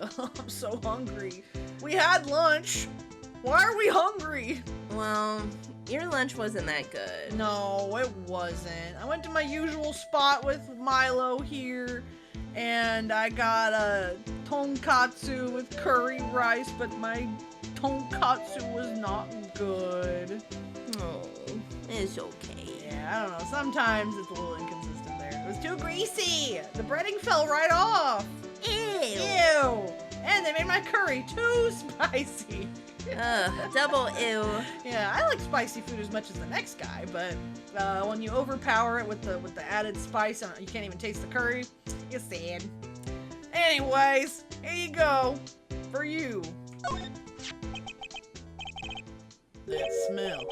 Oh, I'm so hungry. We had lunch. Why are we hungry? Well, your lunch wasn't that good. No, it wasn't. I went to my usual spot with Milo here, and I got a tonkatsu with curry rice, but my tonkatsu was not good. Oh, it's okay. Yeah, I don't know. Sometimes it's a little inconsistent there. It was too greasy. The breading fell right off. Ew. Ew. And they made my curry too spicy. Double ew. Yeah, I like spicy food as much as the next guy, but when you overpower it with the added spice, and you can't even taste the curry, you're sad. Anyways, here you go. For you. That smell.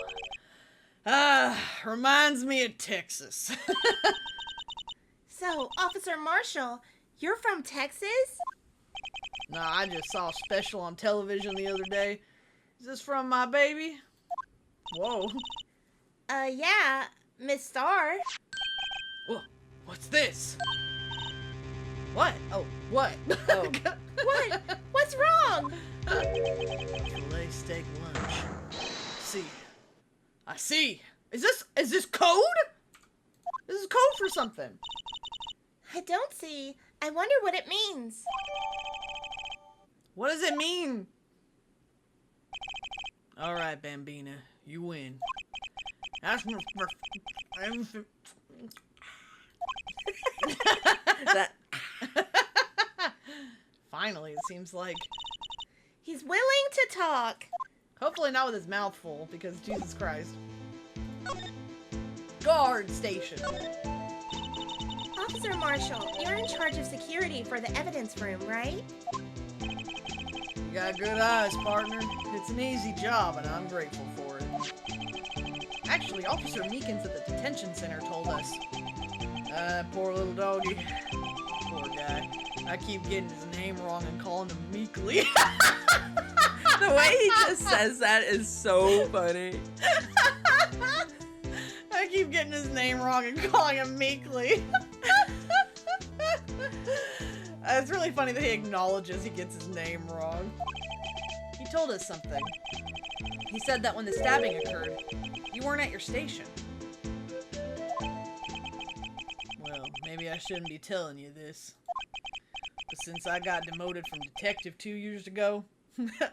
Reminds me of Texas. So, Officer Marshall, you're from Texas? Nah, I just saw a special on television the other day. Is this from my baby? Whoa. Yeah, Miss Star. Whoa, what's this? What? Oh, what? Oh. What? What's wrong? Filet steak lunch. I see. Is this code? This is code for something. I don't see. I wonder what it means. What does it mean? All right, Bambina, you win. That's That Finally, it seems like. He's willing to talk. Hopefully not with his mouth full, because Jesus Christ. Guard station. Officer Marshall, you're in charge of security for the evidence room, right? You got good eyes, partner. It's an easy job, and I'm grateful for it. Actually, Officer Meekins at the detention center told us. Poor little doggy. Poor guy. I keep getting his name wrong and calling him Meekly. the way he just says that is so funny. I keep getting his name wrong and calling him Meekly. It's really funny that he acknowledges he gets his name wrong. He told us something. He said that when the stabbing occurred, you weren't at your station. Well, maybe I shouldn't be telling you this. But since I got demoted from detective 2 years ago,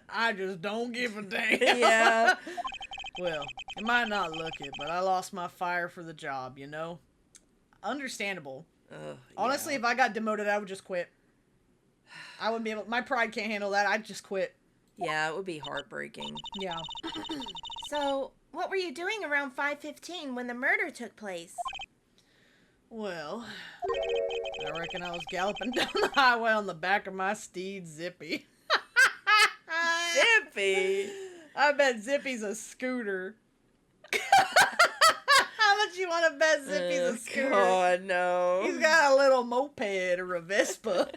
I just don't give a damn. Yeah. Well, it might not look it, but I lost my fire for the job, you know? Understandable. Honestly, if I got demoted, I would just quit. I wouldn't be able. My pride can't handle that. I'd just quit. Yeah, it would be heartbreaking. Yeah. So, what were you doing around 5:15 when the murder took place? Well, I reckon I was galloping down the highway on the back of my steed, Zippy. Zippy. I bet Zippy's a scooter. How much you want to bet Zippy's a scooter? God, no. He's got a little moped or a Vespa.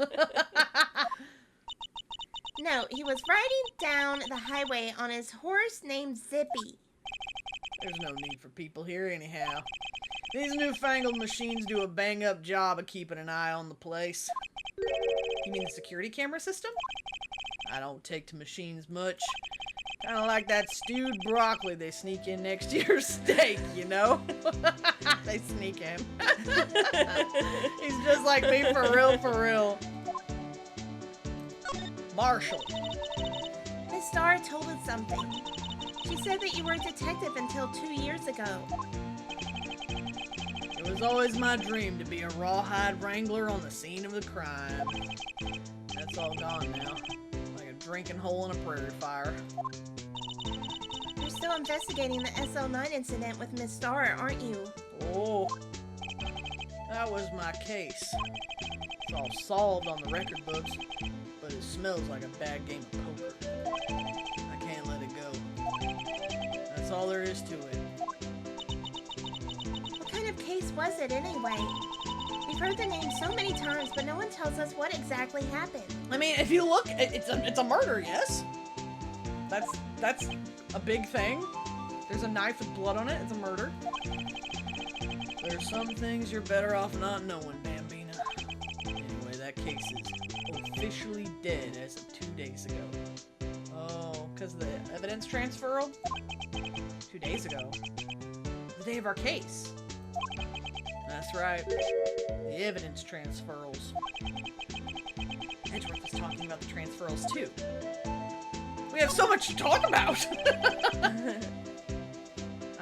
No, he was riding down the highway on his horse named Zippy. There's no need for people here anyhow. These newfangled machines do a bang-up job of keeping an eye on the place. You mean the security camera system? I don't take to machines much. Kinda like that stewed broccoli they sneak in next to your steak, you know? They sneak in. He's just like me, for real, for real. Marshall. Miss Star told us something. She said that you were a detective until 2 years ago. It was always my dream to be a rawhide wrangler on the scene of the crime. That's all gone now. Like a drinking hole in a prairie fire. You're still investigating the SL9 incident with Miss Star, aren't you? Oh, that was my case. It's all solved on the record books, but it smells like a bad game of poker. I can't let it go. That's all there is to it. What kind of case was it anyway? We've heard the name so many times, but no one tells us what exactly happened. I mean, if you look, it's a murder, yes? That's a big thing. There's a knife with blood on it. It's a murder. There's some things you're better off not knowing, Bambina. Anyway, that case is officially dead as of 2 days ago. Oh, because of the evidence transferal? 2 days ago. The day of our case. That's right. The evidence transferals. Edgeworth was talking about the transferals too. We have so much to talk about!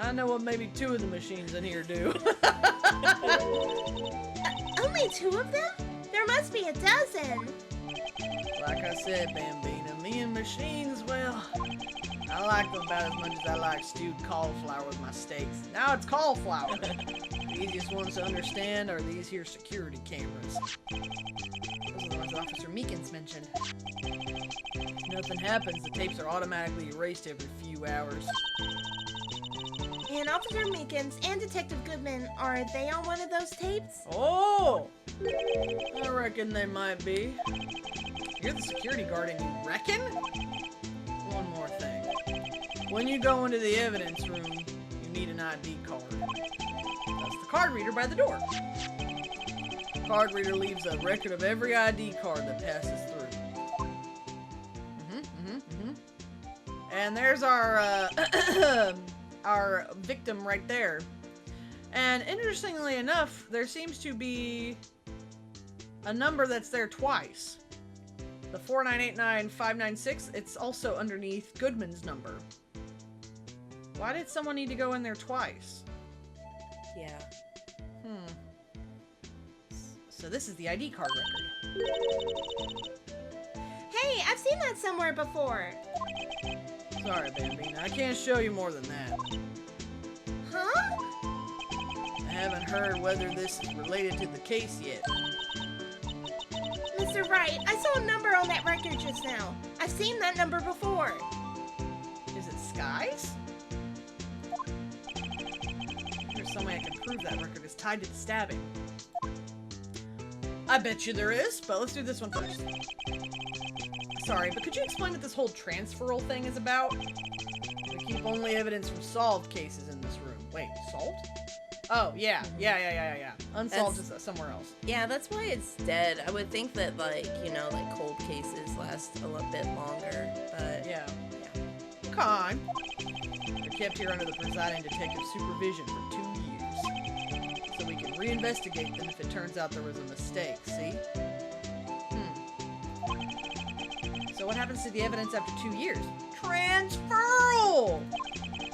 I know what maybe 2 of the machines in here do. Only 2 of them? There must be a dozen. Like I said, Bambina, me and machines, well, I like them about as much as I like stewed cauliflower with my steaks. Now it's cauliflower. The easiest ones to understand are these here security cameras. Those are the ones Officer Meekins mentioned. If nothing happens, the tapes are automatically erased every few hours. And Officer Meekins and Detective Goodman, are they on one of those tapes? Oh! I reckon they might be. You're the security guard and you reckon? One more thing. When you go into the evidence room, you need an ID card. That's the card reader by the door. The card reader leaves a record of every ID card that passes through. And there's our, our victim right there. And interestingly enough, there seems to be a number that's there twice. The 4989596, it's also underneath Goodman's number. Why did someone need to go in there twice? Yeah. So this is the ID card record. Hey, I've seen that somewhere before. Sorry, Bambina, I can't show you more than that. Huh? I haven't heard whether this is related to the case yet. Mr. Wright, I saw a number on that record just now. I've seen that number before. Is it Skies? There's some way I can prove that record is tied to the stabbing. I bet you there is, but let's do this one first. Sorry, but could you explain what this whole transferal thing is about? We keep only evidence from solved cases in this room. Wait, solved? Oh, yeah. Unsolved is somewhere else. Yeah, that's why it's dead. I would think that, like, you know, like cold cases last a little bit longer, but Yeah. Okay. They're kept here under the presiding detective's supervision for 2 years. So we can reinvestigate them if it turns out there was a mistake, see? So what happens to the evidence after 2 years? Transferal!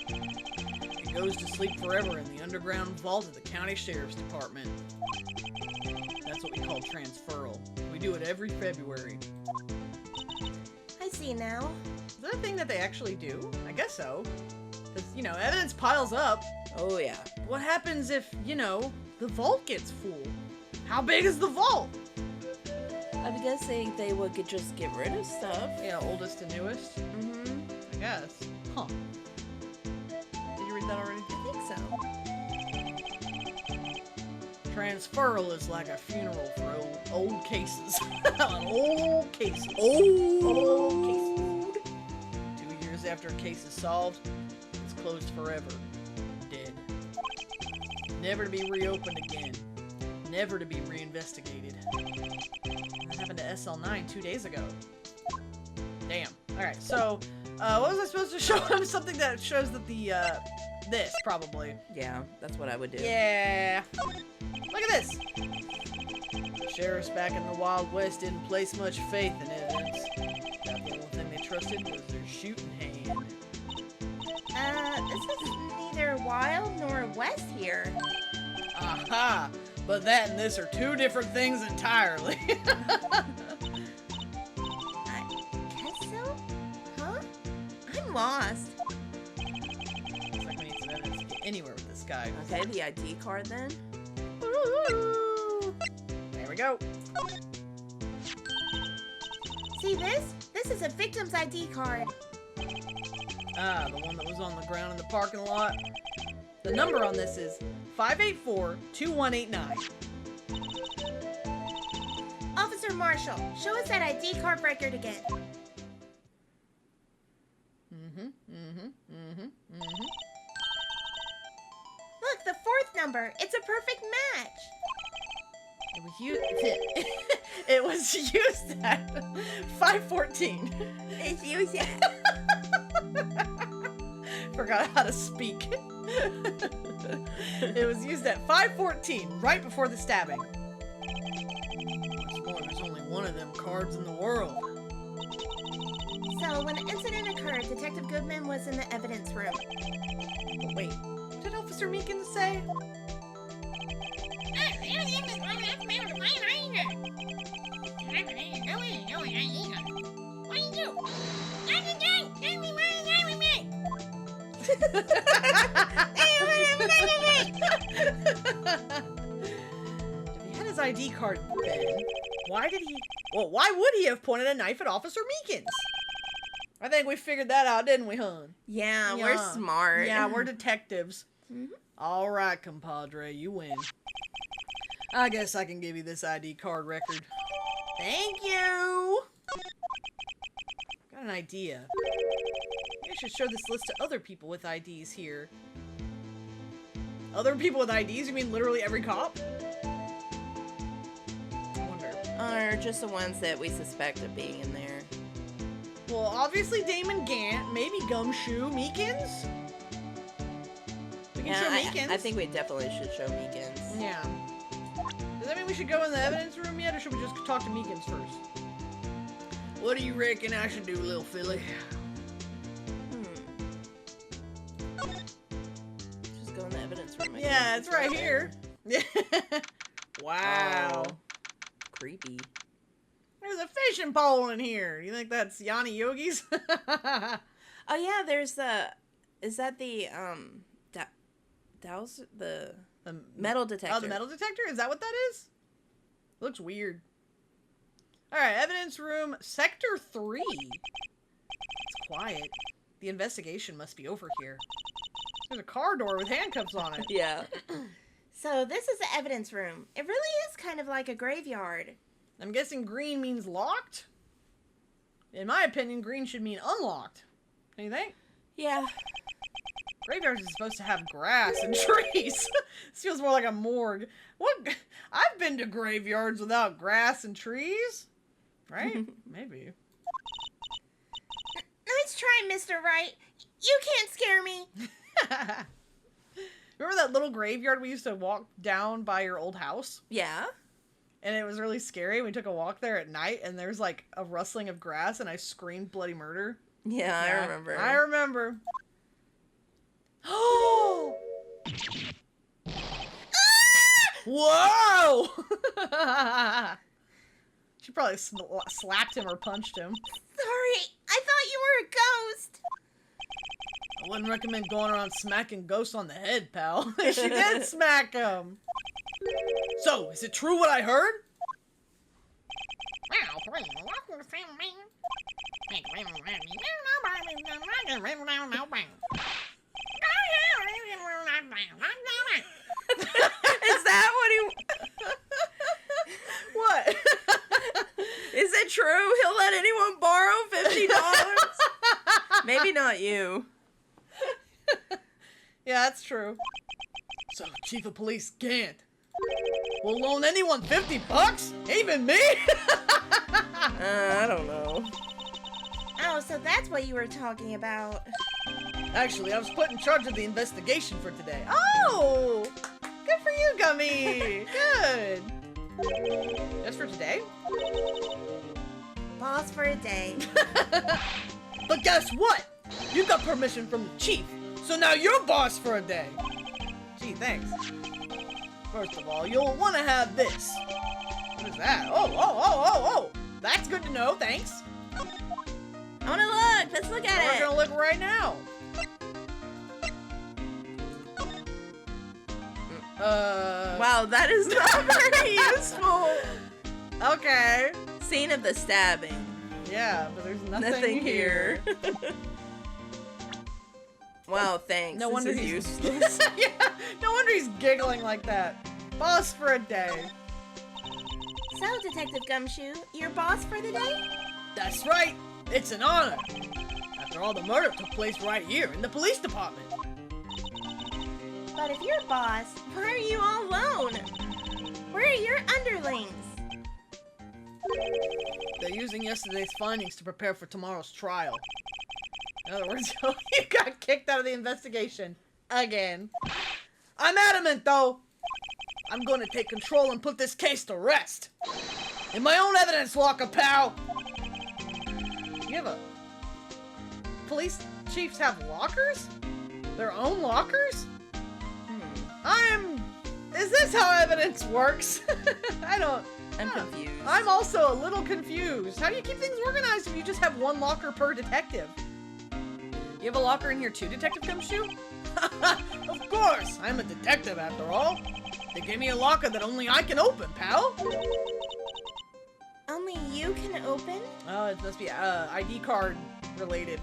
It goes to sleep forever in the underground vault of the county sheriff's department. That's what we call transferal. We do it every February. I see now. Is that a thing that they actually do? I guess so. Because, you know, evidence piles up. oh yeah. What happens if, you know, the vault gets full? How big is the vault? I'm guessing they would just get rid of stuff. Yeah, oldest to newest, Mm-hmm. I guess. Huh. Did you read that already? I think so. Transferal is like a funeral for old cases. Old cases. Old cases. 2 years after a case is solved, it's closed forever. Dead. Never to be reopened again. Never to be reinvestigated. That happened to SL9 2 days ago. Damn. Alright, so, what was I supposed to show him? Something that shows that the, this, probably. Yeah, that's what I would do. Yeah. Look at this. The sheriffs back in the Wild West didn't place much faith in evidence. The only thing they trusted was their shooting hand. This is neither wild nor west here. Aha! But that and this are 2 different things entirely. I guess so? Huh? I'm lost. Looks like we need some evidence to get anywhere with this guy. Okay, the ID card then. There we go. See this? This is a victim's ID card. Ah, the one that was on the ground in the parking lot. The number on this is 584-2189. Officer Marshall, show us that ID card record again. Look, the 4th number. It's a perfect match. It was used. It was used at 514. It's used at... Forgot how to speak. It was used at 514, right before the stabbing. What's more, there's only one of them cards in the world. So, when the incident occurred, Detective Goodman was in the evidence room. But wait, Officer Meekins say? What do you do? He had his ID card then. Why did he... Well, why would he have pointed a knife at Officer Meekins? I think we figured that out, didn't we, hon? Yeah, we're smart. Yeah, we're detectives. Mhm. All right, compadre, you win. I guess I can give you this ID card record. Thank you! Got an idea. Maybe I should show this list to other people with IDs here. Other people with IDs? You mean literally every cop? I wonder. Or just the ones that we suspect of being in there. Well, obviously Damon Gant, maybe Gumshoe, Meekins? We can show Meekins. I think we definitely should show Meekins. Yeah. Does that mean we should go in the evidence room yet, or should we just talk to Meekins first? What do you reckon I should do, little filly? Just go in the evidence room. I Yeah, guess. it's right here. Yeah. Wow. Oh, creepy. There's a fishing pole in here. You think that's Yanni Yogi's? Oh yeah, there's the. Is that the Dow's the metal detector? Oh, the metal detector? Is that what that is? Looks weird. Alright, evidence room, sector 3. It's quiet. The investigation must be over here. There's a car door with handcuffs on it. Yeah. So this is the evidence room. It really is kind of like a graveyard. I'm guessing green means locked? In my opinion, green should mean unlocked. Don't you think? Yeah. Graveyards is supposed to have grass and trees. This feels more like a morgue. What? I've been to graveyards without grass and trees. Right? Maybe. Nice try, Mr. Wright. You can't scare me. Remember that little graveyard we used to walk down by your old house? Yeah. And it was really scary. We took a walk there at night, and there's like a rustling of grass, and I screamed bloody murder. Yeah, I remember. I remember. Oh! Whoa! She probably slapped him or punched him. Sorry, I thought you were a ghost. I wouldn't recommend going around smacking ghosts on the head, pal. She did smack him. So, is it true what I heard? Is that what he... What? Is it true? He'll let anyone borrow $50? Maybe not you. Yeah, that's true. So, Chief of Police Gant will loan anyone $50? Even me? I don't know. Oh, so that's what you were talking about. Actually, I was put in charge of the investigation for today. Oh! Good for you, Gummy! Good! Just for today? Boss for a day. But guess what? You got permission from the chief, so now you're boss for a day. Gee, thanks. First of all, you'll want to have this. What is that? Oh! That's good to know, thanks. I want to look. Let's look at We're it. gonna look right now. Wow, that is not very useful. Okay. Scene of the stabbing. Yeah, but there's nothing, Nothing here. Wow, thanks. No This wonder is he's useless. Yeah, no wonder he's giggling like that. Boss for a day. So, Detective Gumshoe, your boss for the day? That's right. It's an honor. After all, the murder took place right here in the police department. But if you're boss, why are you all alone? Where are your underlings? They're using yesterday's findings to prepare for tomorrow's trial. In other words, you got kicked out of the investigation. Again. I'm adamant, though. I'm going to take control and put this case to rest. In my own evidence locker, pal. You have a... Police chiefs have lockers? Their own lockers? Is this how evidence works? I'm confused. I'm also a little confused. How do you keep things organized if you just have one locker per detective? You have a locker in here too, Detective Gumshoe? Of course! I'm a detective after all. They gave me a locker that only I can open, pal. Only you can open? Oh, it must be ID card related.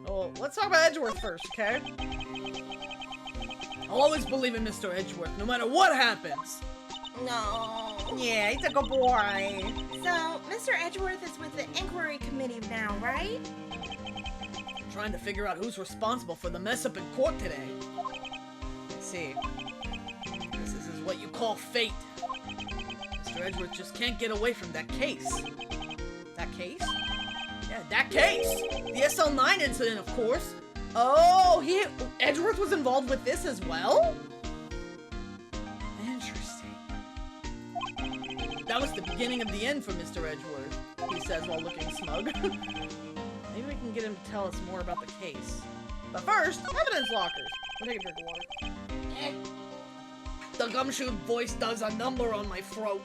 Oh, let's talk about Edgeworth first, okay? I'll always believe in Mr. Edgeworth, no matter what happens. No. Yeah, he's a good boy. So, Mr. Edgeworth is with the inquiry committee now, right? I'm trying to figure out who's responsible for the mess up in court today. Let's see. This is what you call fate. Mr. Edgeworth just can't get away from that case. That case? Yeah, that case! The SL9 incident, of course. Oh, Edgeworth was involved with this as well? Interesting. That was the beginning of the end for Mr. Edgeworth, he says while looking smug. Maybe we can get him to tell us more about the case. But first, evidence lockers. We'll take a drink of water. The Gumshoe voice does a number on my throat.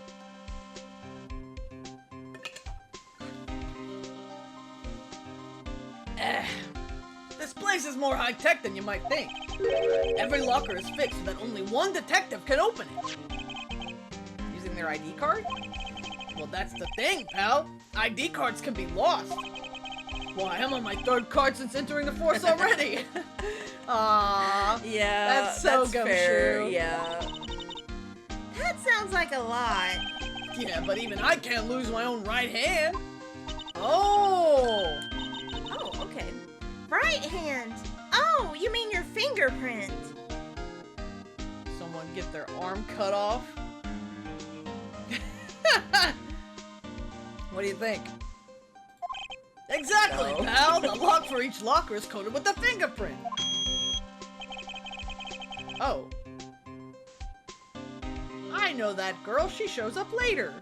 This place is more high-tech than you might think. Every locker is fixed so that only one detective can open it. Using their ID card? Well, that's the thing, pal. ID cards can be lost. Why, I'm on my third card since entering the force already. Aww. Yeah, that's so fair. Gumshoe. Yeah. That sounds like a lot. Yeah, but even I can't lose my own right hand. Oh! Oh, okay. Right hand. Oh, you mean your fingerprint. Someone get their arm cut off? What do you think? Exactly, No. pal! The lock for each locker is coded with the fingerprint. Oh. I know that girl. She shows up later.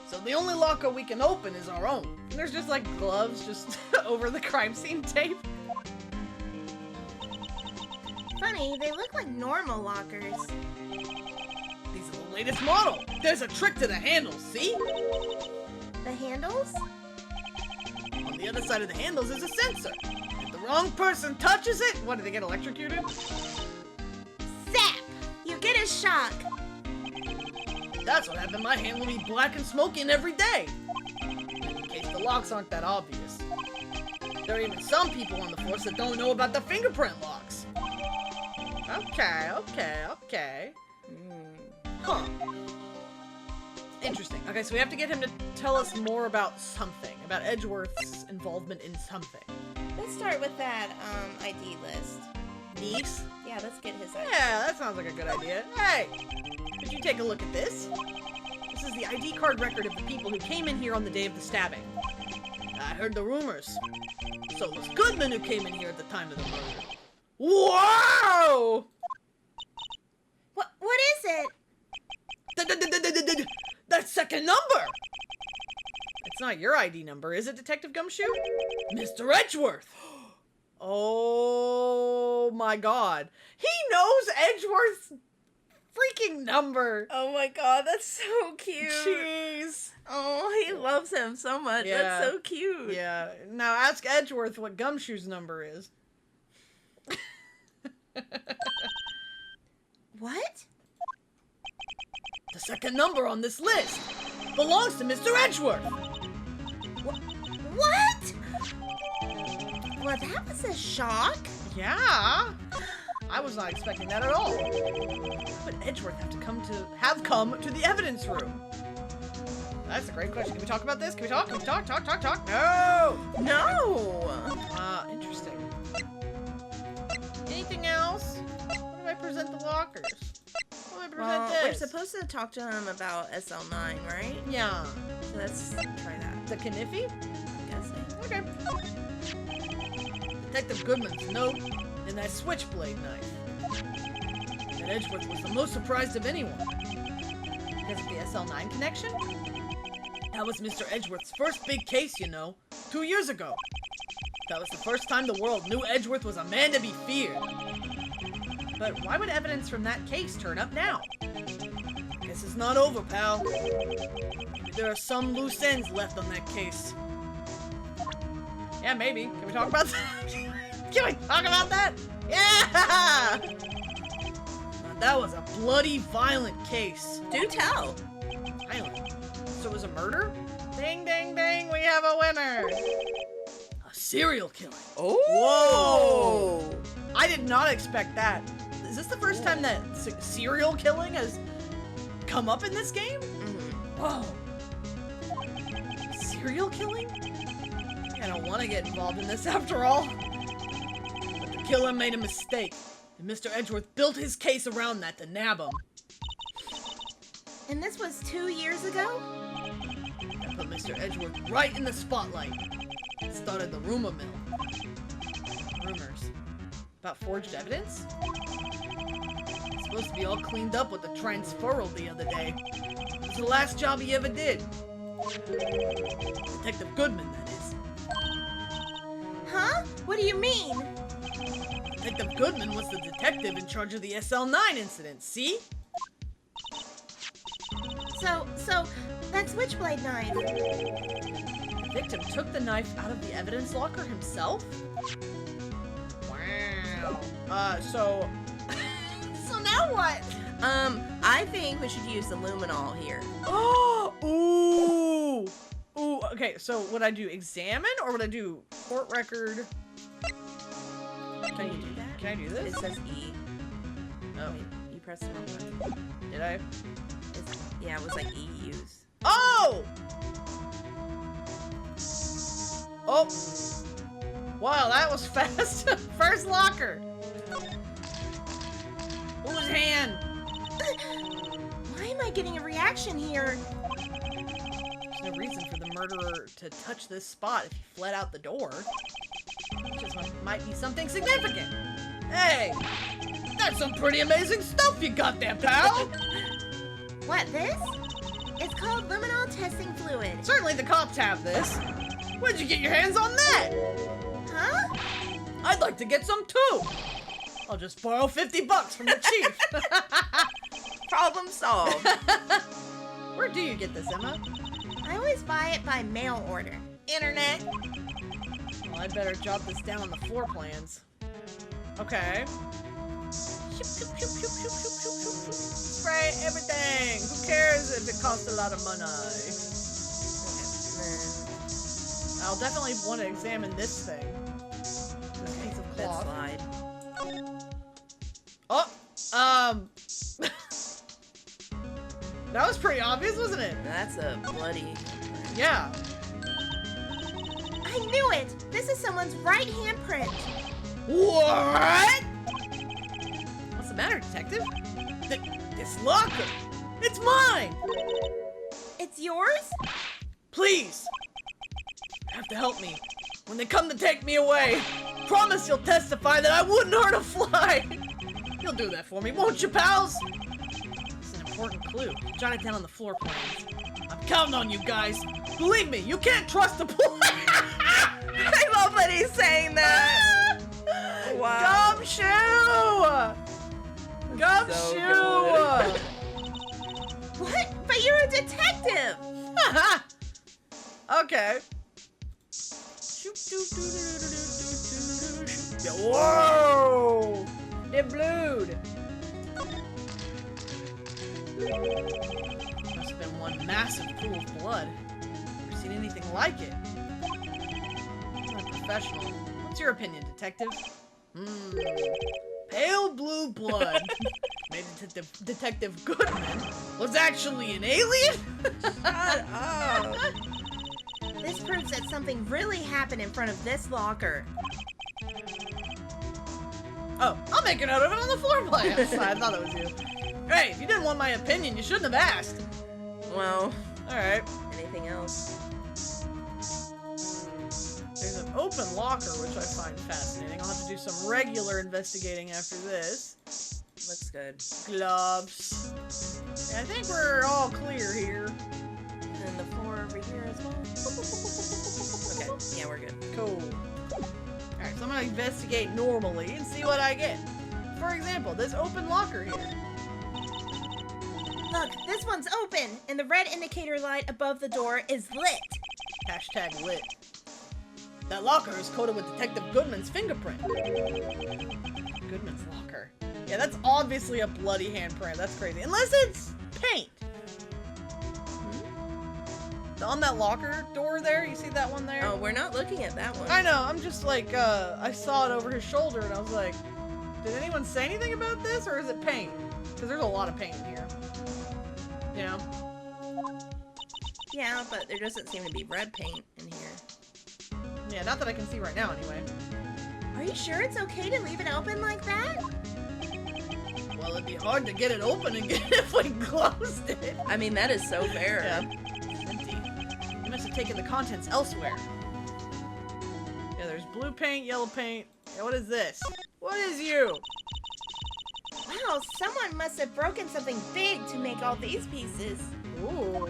So the only locker we can open is our own. And there's just like gloves just over the crime scene tape. Funny, they look like normal lockers. These are the latest model. There's a trick to the handles, see? The handles? On the other side of the handles is a sensor. If the wrong person touches it, what, do they get electrocuted? Zap! You get a shock. That's what happened. My hand will be black and smoking every day. In case the locks aren't that obvious. There are even some people on the force that don't know about the fingerprint locks. Okay. Huh. Interesting. Okay, so we have to get him to tell us more about something. About Edgeworth's involvement in something. Let's start with that ID list. Niece? Yeah, let's get his ID. Yeah, that sounds like a good idea. Hey! Could you take a look at this? This is the ID card record of the people who came in here on the day of the stabbing. I heard the rumors. So it was Goodman who came in here at the time of the murder. Wow! What is it? That second number! It's not your ID number, is it, Detective Gumshoe? Mr. Edgeworth! Oh my god. He knows Edgeworth's freaking number! Oh my god, that's so cute. Jeez. Oh, he loves him so much. Yeah. That's so cute. Yeah. Now ask Edgeworth what Gumshoe's number is. What? The second number on this list belongs to Mr. Edgeworth! What? Well, that was a shock. Yeah. I was not expecting that at all. But Edgeworth have come to the evidence room? That's a great question. Can we talk about this? Can we talk? Can we talk? Talk? No! No. Interesting. Anything else? What do I present the lockers? What do I present Well, this? we're supposed to talk to him about SL9, right? Yeah. So let's try that. The Kniffy? I'm guessing. Okay. Detective Goodman's note and that switchblade knife. That Edgeworth was the most surprised of anyone. Because of the SL9 connection? That was Mr. Edgeworth's first big case, you know, 2 years ago. That was the first time the world knew Edgeworth was a man to be feared. But why would evidence from that case turn up now? Guess it's not over, pal. Maybe there are some loose ends left on that case. Yeah, maybe. Can we talk about that? Can we talk about that? Yeah! Now, that was a bloody, violent case. Do tell. Violent? So it was a murder? Ding, ding, ding, we have a winner! A serial killing. Oh! Whoa! I did not expect that. Is this the first time that serial killing has come up in this game? Mm-hmm. Whoa. Serial killing? I don't want to get involved in this after all. But the killer made a mistake, and Mr. Edgeworth built his case around that to nab him. And this was 2 years ago? That put Mr. Edgeworth right in the spotlight. It started the rumor mill. Rumors. About forged evidence? It's supposed to be all cleaned up with the transferal the other day. It was the last job he ever did. Detective Goodman, that is. Huh? What do you mean? Detective Goodman was the detective in charge of the SL9 incident, see? So, that switchblade knife. The victim took the knife out of the evidence locker himself? Wow. So now what? I think we should use the luminol here. Oh! Ooh! Okay, so would I do examine or would I do court record? Can you do that? Can I do It this? says E. Oh, Wait, you pressed the wrong button. did I? Yeah, it was like E use. Oh! Oh! Wow, that was fast. First locker. Whose hand? Why am I getting a reaction here? There's no reason for the murderer to touch this spot if he fled out the door. It just might be something significant. Hey! That's some pretty amazing stuff you got there, pal! What, this? It's called luminol testing fluid. Certainly the cops have this. Where'd you get your hands on that? Huh? I'd like to get some too. I'll just borrow $50 from the chief. Problem solved. Where do you get this, Emma? I always buy it by mail order. Internet. Well, I'd better jot this down on the floor plans. Okay. Spray everything. Who cares if it costs a lot of money? I'll definitely want to examine this thing. This piece of That cloth. slide. Oh, that was pretty obvious, wasn't it? That's a bloody. Yeah. I knew it! This is someone's right handprint. What? What's the matter, detective? This locker. It's mine. It's yours? Please. You have to help me. When they come to take me away, promise you'll testify that I wouldn't hurt a fly. You'll do that for me, won't you, pals? It's an important clue. Jot it down on the floor plans. I'm counting on you guys. Believe me, you can't trust the police. I love that he's saying that. Wow. Gumshoe! Gumshoe! What? But you're a detective! Okay. Whoa! It blewed. Must have been one massive pool of blood. Never seen anything like it. I'm a professional. What's your opinion, detective? Pale blue blood. Maybe Detective Goodman was actually an alien? Shut up. This proves that something really happened in front of this locker. Oh, I'll make a note of it on the floor plan. I thought it was you. Hey, if you didn't want my opinion, you shouldn't have asked. Well, Alright. anything else? There's an open locker, which I find fascinating. I'll have to do some regular investigating after this. Looks good. Gloves. Yeah, I think we're all clear here. And the floor over here as well. Okay, yeah, we're good. Cool. Alright, so I'm gonna investigate normally and see what I get. For example, this open locker here. Look, this one's open, and the red indicator light above the door is lit. Hashtag lit. That locker is coated with Detective Goodman's fingerprint. Goodman's locker. Yeah, that's obviously a bloody handprint. That's crazy. Unless it's paint. On that locker door there, you see that one there? Oh, we're not looking at that one. I know, I'm just like, I saw it over his shoulder and I was like, did anyone say anything about this or is it paint? Because there's a lot of paint in here. You know? Yeah, but there doesn't seem to be red paint in here. Yeah, not that I can see right now anyway. Are you sure it's okay to leave it open like that? Well, it'd be hard to get it open again if we closed it. I mean, that is so fair. Yeah. It's empty. You must have taken the contents elsewhere. Yeah, there's blue paint, yellow paint. Yeah, what is this? What is you? Wow, someone must have broken something big to make all these pieces. Ooh.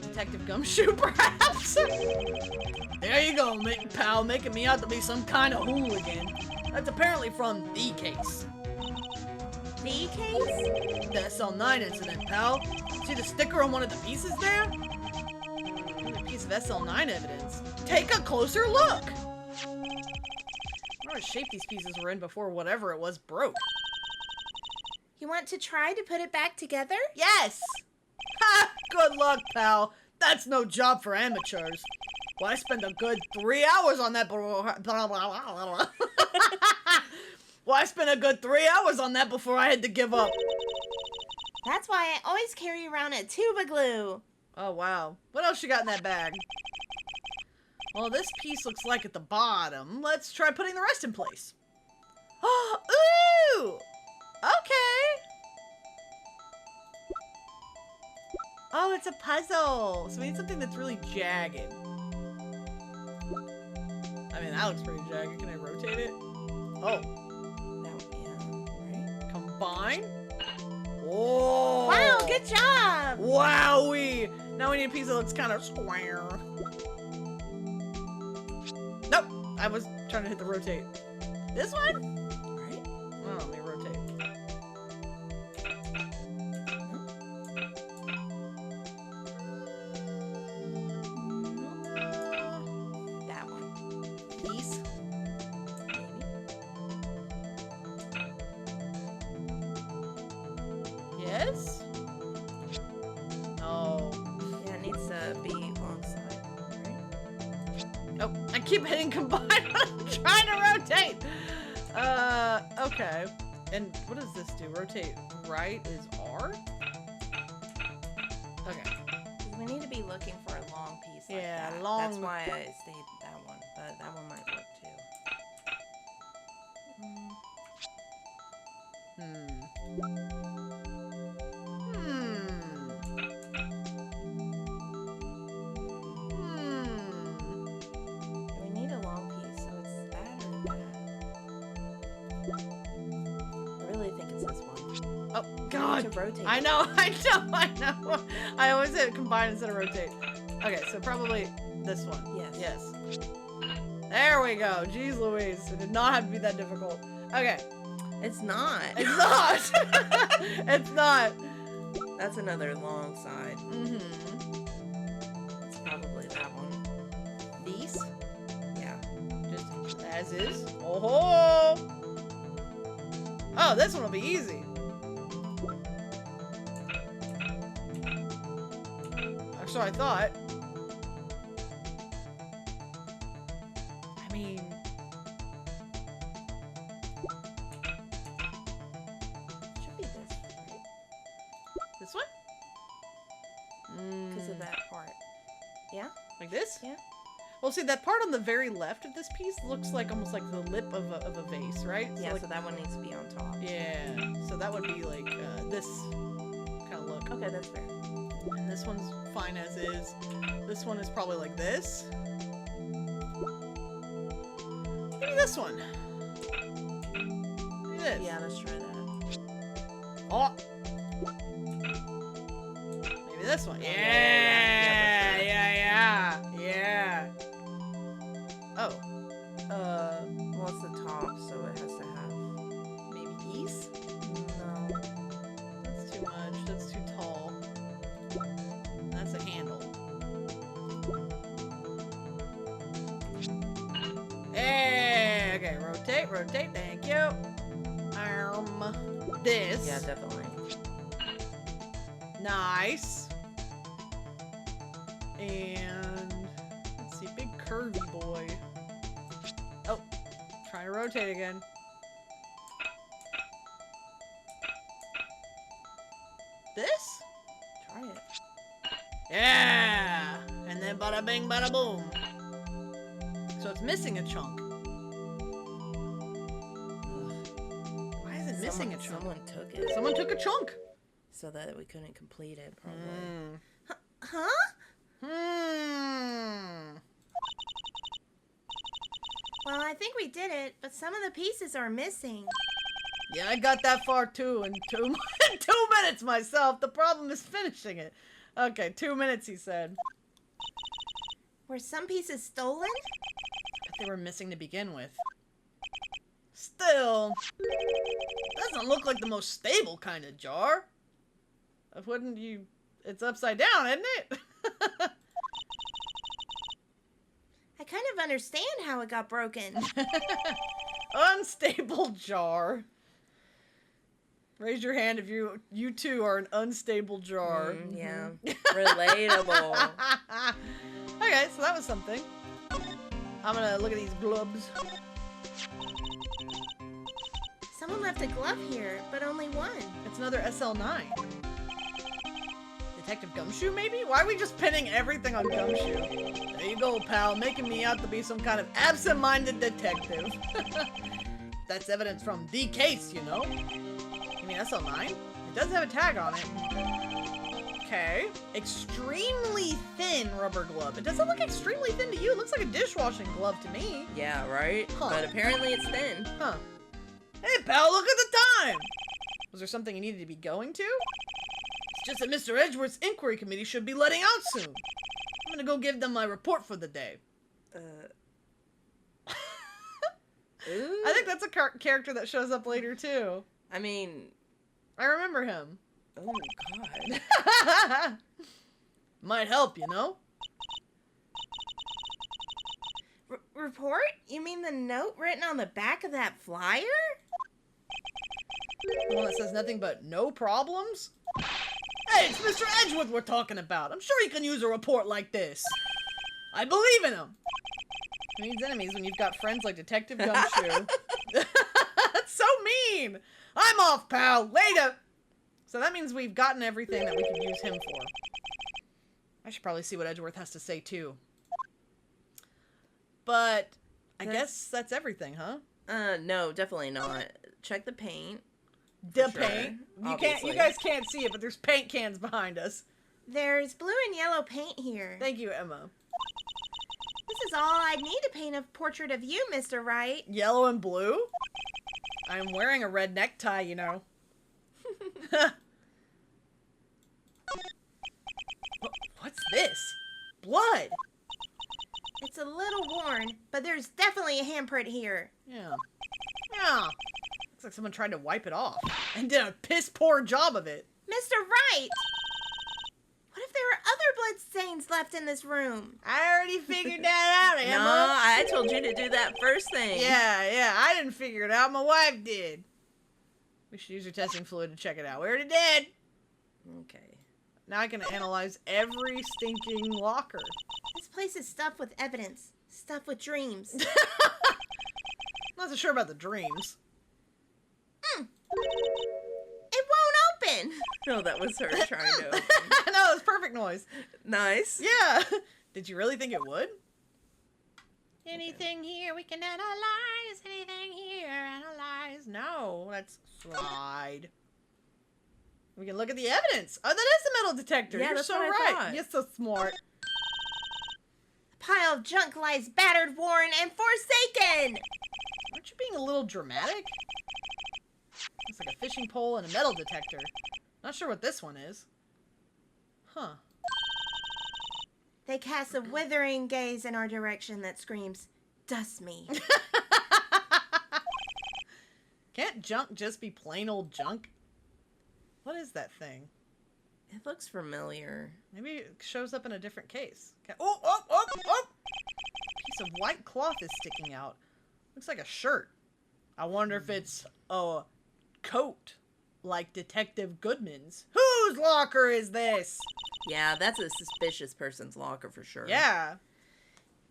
Detective Gumshoe, perhaps? There you go, pal, making me out to be some kind of hooligan. That's apparently from the case. The case? The SL9 incident, pal. See the sticker on one of the pieces there? There's a piece of SL9 evidence. Take a closer look! I wonder what shape these pieces were in before whatever it was broke. You want to try to put it back together? Yes! Ha! Good luck, pal. That's no job for amateurs. Well, I spent a good 3 hours on that. Well, I spent a good 3 hours on that before I had to give up. That's why I always carry around a tube of glue. Oh, wow. What else you got in that bag? Well, this piece looks like at the bottom. Let's try putting the rest in place. Ooh! Okay. Oh, it's a puzzle. So we need something that's really jagged. I mean, that looks pretty jagged. Can I rotate it? Oh. Yeah, right? Combine? Whoa! Wow, good job! Wowee! Now we need a piece that looks kind of square. Nope! I was trying to hit the rotate. This one? Right? Oh, let me rotate. That one. These? Maybe. Yes? No. Yeah, it needs to be alongside, right? Oh, I keep hitting combine when I'm trying to rotate! Okay. And what does this do? Rotate right is R? Okay. We need to be looking for a long piece like Yeah, that. long- That's why I stayed that one, but that one might work too. We need a long piece, so it's that or that. I really think it's this one. Oh, We need God. to rotate. I know. I always hit combine instead of rotate. Okay, so probably this one. Yes. Yes. There we go. Jeez Louise. It did not have to be that difficult. Okay. It's not. It's not. It's not. That's another long side. Mm-hmm. It's probably that one. These? Yeah. Just as is. Oh. Oh, this one will be easy. Or so I thought. I mean, Should be this, right? this one? Because of that part. Yeah? Like this? Yeah. Well, see, that part on the very left of this piece looks like almost like the lip of a vase, right? Yeah, like, so that one needs to be on top. yeah. So that would be like this kind of look. Okay, that's fair. And this one's fine as is. This one is probably like this. Maybe this one. Maybe this. Yeah, let's try that. Oh. Maybe this one. Yeah, Yeah, yeah, yeah, yeah, yeah. rotate, rotate. Thank you. This. Yeah, definitely. Nice. And let's see, big curvy boy. Oh, try to rotate again. This? Try it. Yeah! And then bada bing, bada boom. So it's missing a chunk. Why is it missing a chunk? Someone took it. Someone took a chunk. So that we couldn't complete it, probably. Huh? Well, I think we did it, but some of the pieces are missing. Yeah, I got that far too in 2 minutes myself. The problem is finishing it. Okay, 2 minutes, he said. Were some pieces stolen? But they were missing to begin with. Still, doesn't look like the most stable kind of jar. Wouldn't you? It's upside down, isn't it? I kind of understand how it got broken. Unstable jar. Raise your hand if you too are an unstable jar. Yeah. Relatable. Okay, so that was something. I'm gonna look at these globs. Someone left a glove here, but only one. It's another SL9. Detective Gumshoe, maybe? Why are we just pinning everything on Gumshoe? There you go, pal, making me out to be some kind of absent-minded detective. That's evidence from the case, you know? You mean SL9? It does have a tag on it. Okay. Extremely thin rubber glove. It doesn't look extremely thin to you. It looks like a dishwashing glove to me. Yeah, right? Huh. But apparently it's thin. Huh. Hey, pal, look at the time! Was there something you needed to be going to? It's just that Mr. Edgeworth's inquiry committee should be letting out soon. I'm gonna go give them my report for the day. Ooh. I think that's a character that shows up later, too. I mean, I remember him. oh god. Might help, you know? Report? You mean the note written on the back of that flyer? The one that says nothing but no problems? Hey, it's Mr. Edgeworth we're talking about. I'm sure he can use a report like this. I believe in him. Who needs enemies when you've got friends like Detective Gumshoe? That's so mean. I'm off, pal. Later. So that means we've gotten everything that we could use him for. I should probably see what Edgeworth has to say, too. But I guess that's everything, huh? No, definitely not. Check the paint. The sure, paint. You obviously. guys can't see it, but there's paint cans behind us. There's blue and yellow paint here. Thank you, Emma. This is all I'd need to paint a portrait of you, Mr. Wright. Yellow and blue? I'm wearing a red necktie, you know. What's this? Blood! It's a little worn, but there's definitely a handprint here. Yeah. Yeah. Looks like someone tried to wipe it off. And did a piss poor job of it. Mr. Wright! What if there are other blood stains left in this room? I already figured that out, No, Emma. I told you to do that first thing. Yeah, I didn't figure it out. My wife did. We should use her testing fluid to check it out. We already did. Okay. Now I can analyze every stinking locker. This place is stuffed with evidence. Stuffed with dreams. Not so sure about the dreams. It won't open! No, that was her trying to open. No, it was perfect noise. Nice. Yeah. Did you really think it would? Anything here we can analyze. Anything here, analyze. No, let's slide. We can look at the evidence. Oh, that is the metal detector. Yeah, You're that's so what I right. thought. You're so smart. A pile of junk lies battered, worn, and forsaken! Aren't you being a little dramatic? It's like a fishing pole and a metal detector. Not sure what this one is. Huh. They cast a withering gaze in our direction that screams, "Dust me." Can't junk just be plain old junk? What is that thing? It looks familiar. Maybe it shows up in a different case. Oh! Piece of white cloth is sticking out. Looks like a shirt. I wonder if it's a coat, like Detective Goodman's. Whose locker is this? Yeah, that's a suspicious person's locker for sure. Yeah.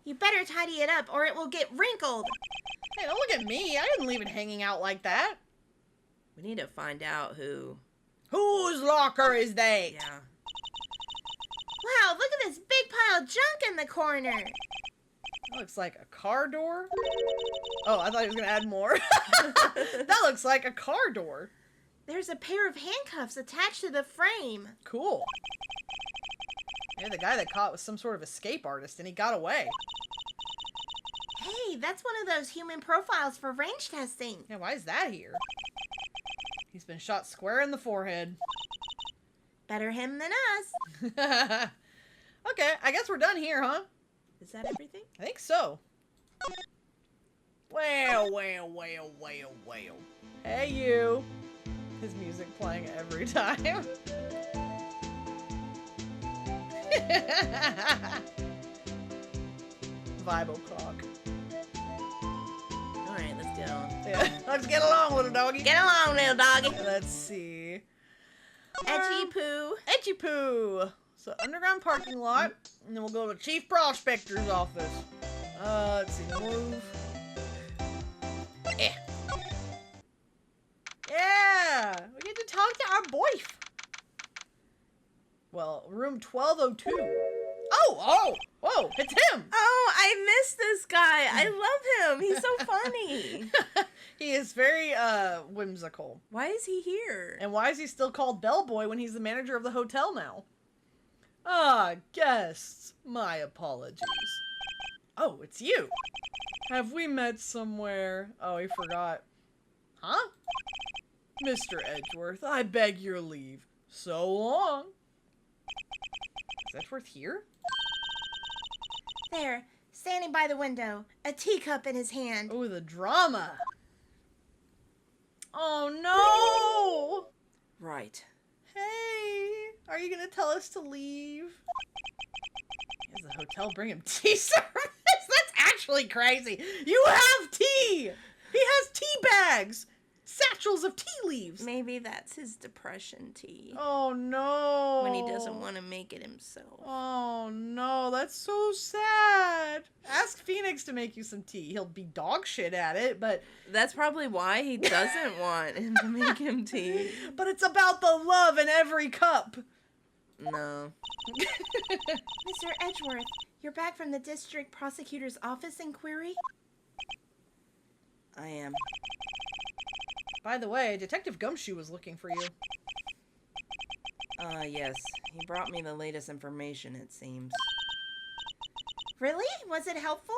You better tidy it up or it will get wrinkled. Hey, don't look at me. I didn't leave it hanging out like that. We need to find out who. Whose locker is that? Yeah. Wow, look at this big pile of junk in the corner. That looks like a car door. Oh, I thought he was going to add more. That looks like a car door. There's a pair of handcuffs attached to the frame. Cool. Maybe the guy that caught was some sort of escape artist and he got away. Hey, that's one of those human profiles for range testing. Yeah, why is that here? He's been shot square in the forehead. Better him than us. Okay, I guess we're done here, huh? Is that everything? I think so. Well. Hey, you. His music playing every time. Vibe o'clock. Alright, let's get on. Yeah, let's get along, little doggy. Get along, little doggy. Let's see. Etchy poo. Etchy poo. So, underground parking lot, and then we'll go to Chief Prospector's office. Let's see, move. Yeah. Yeah! We get to talk to our boyf. Well, room 1202. Oh! Whoa, it's him! Oh, I miss this guy. I love him. He's so funny. He is very, whimsical. Why is he here? And why is he still called Bellboy when he's the manager of the hotel now? Ah, guests. My apologies. Oh, it's you. Have we met somewhere? Oh, he forgot. Huh? Mr. Edgeworth, I beg your leave. So long. Is Edgeworth here? There, standing by the window, a teacup in his hand. Oh, the drama. Oh, no! Right. Hey, are you gonna tell us to leave? Does the hotel bring him tea service? That's actually crazy. You have tea! He has tea bags! Satchels of tea leaves! Maybe that's his depression tea. Oh no! When he doesn't want to make it himself. Oh no, that's so sad. Ask Phoenix to make you some tea. He'll be dog shit at it, but... That's probably why he doesn't want him to make him tea. But it's about the love in every cup. No. Mr. Edgeworth, you're back from the district prosecutor's office inquiry? I am. By the way, Detective Gumshoe was looking for you. Yes. He brought me the latest information, it seems. Really? Was it helpful?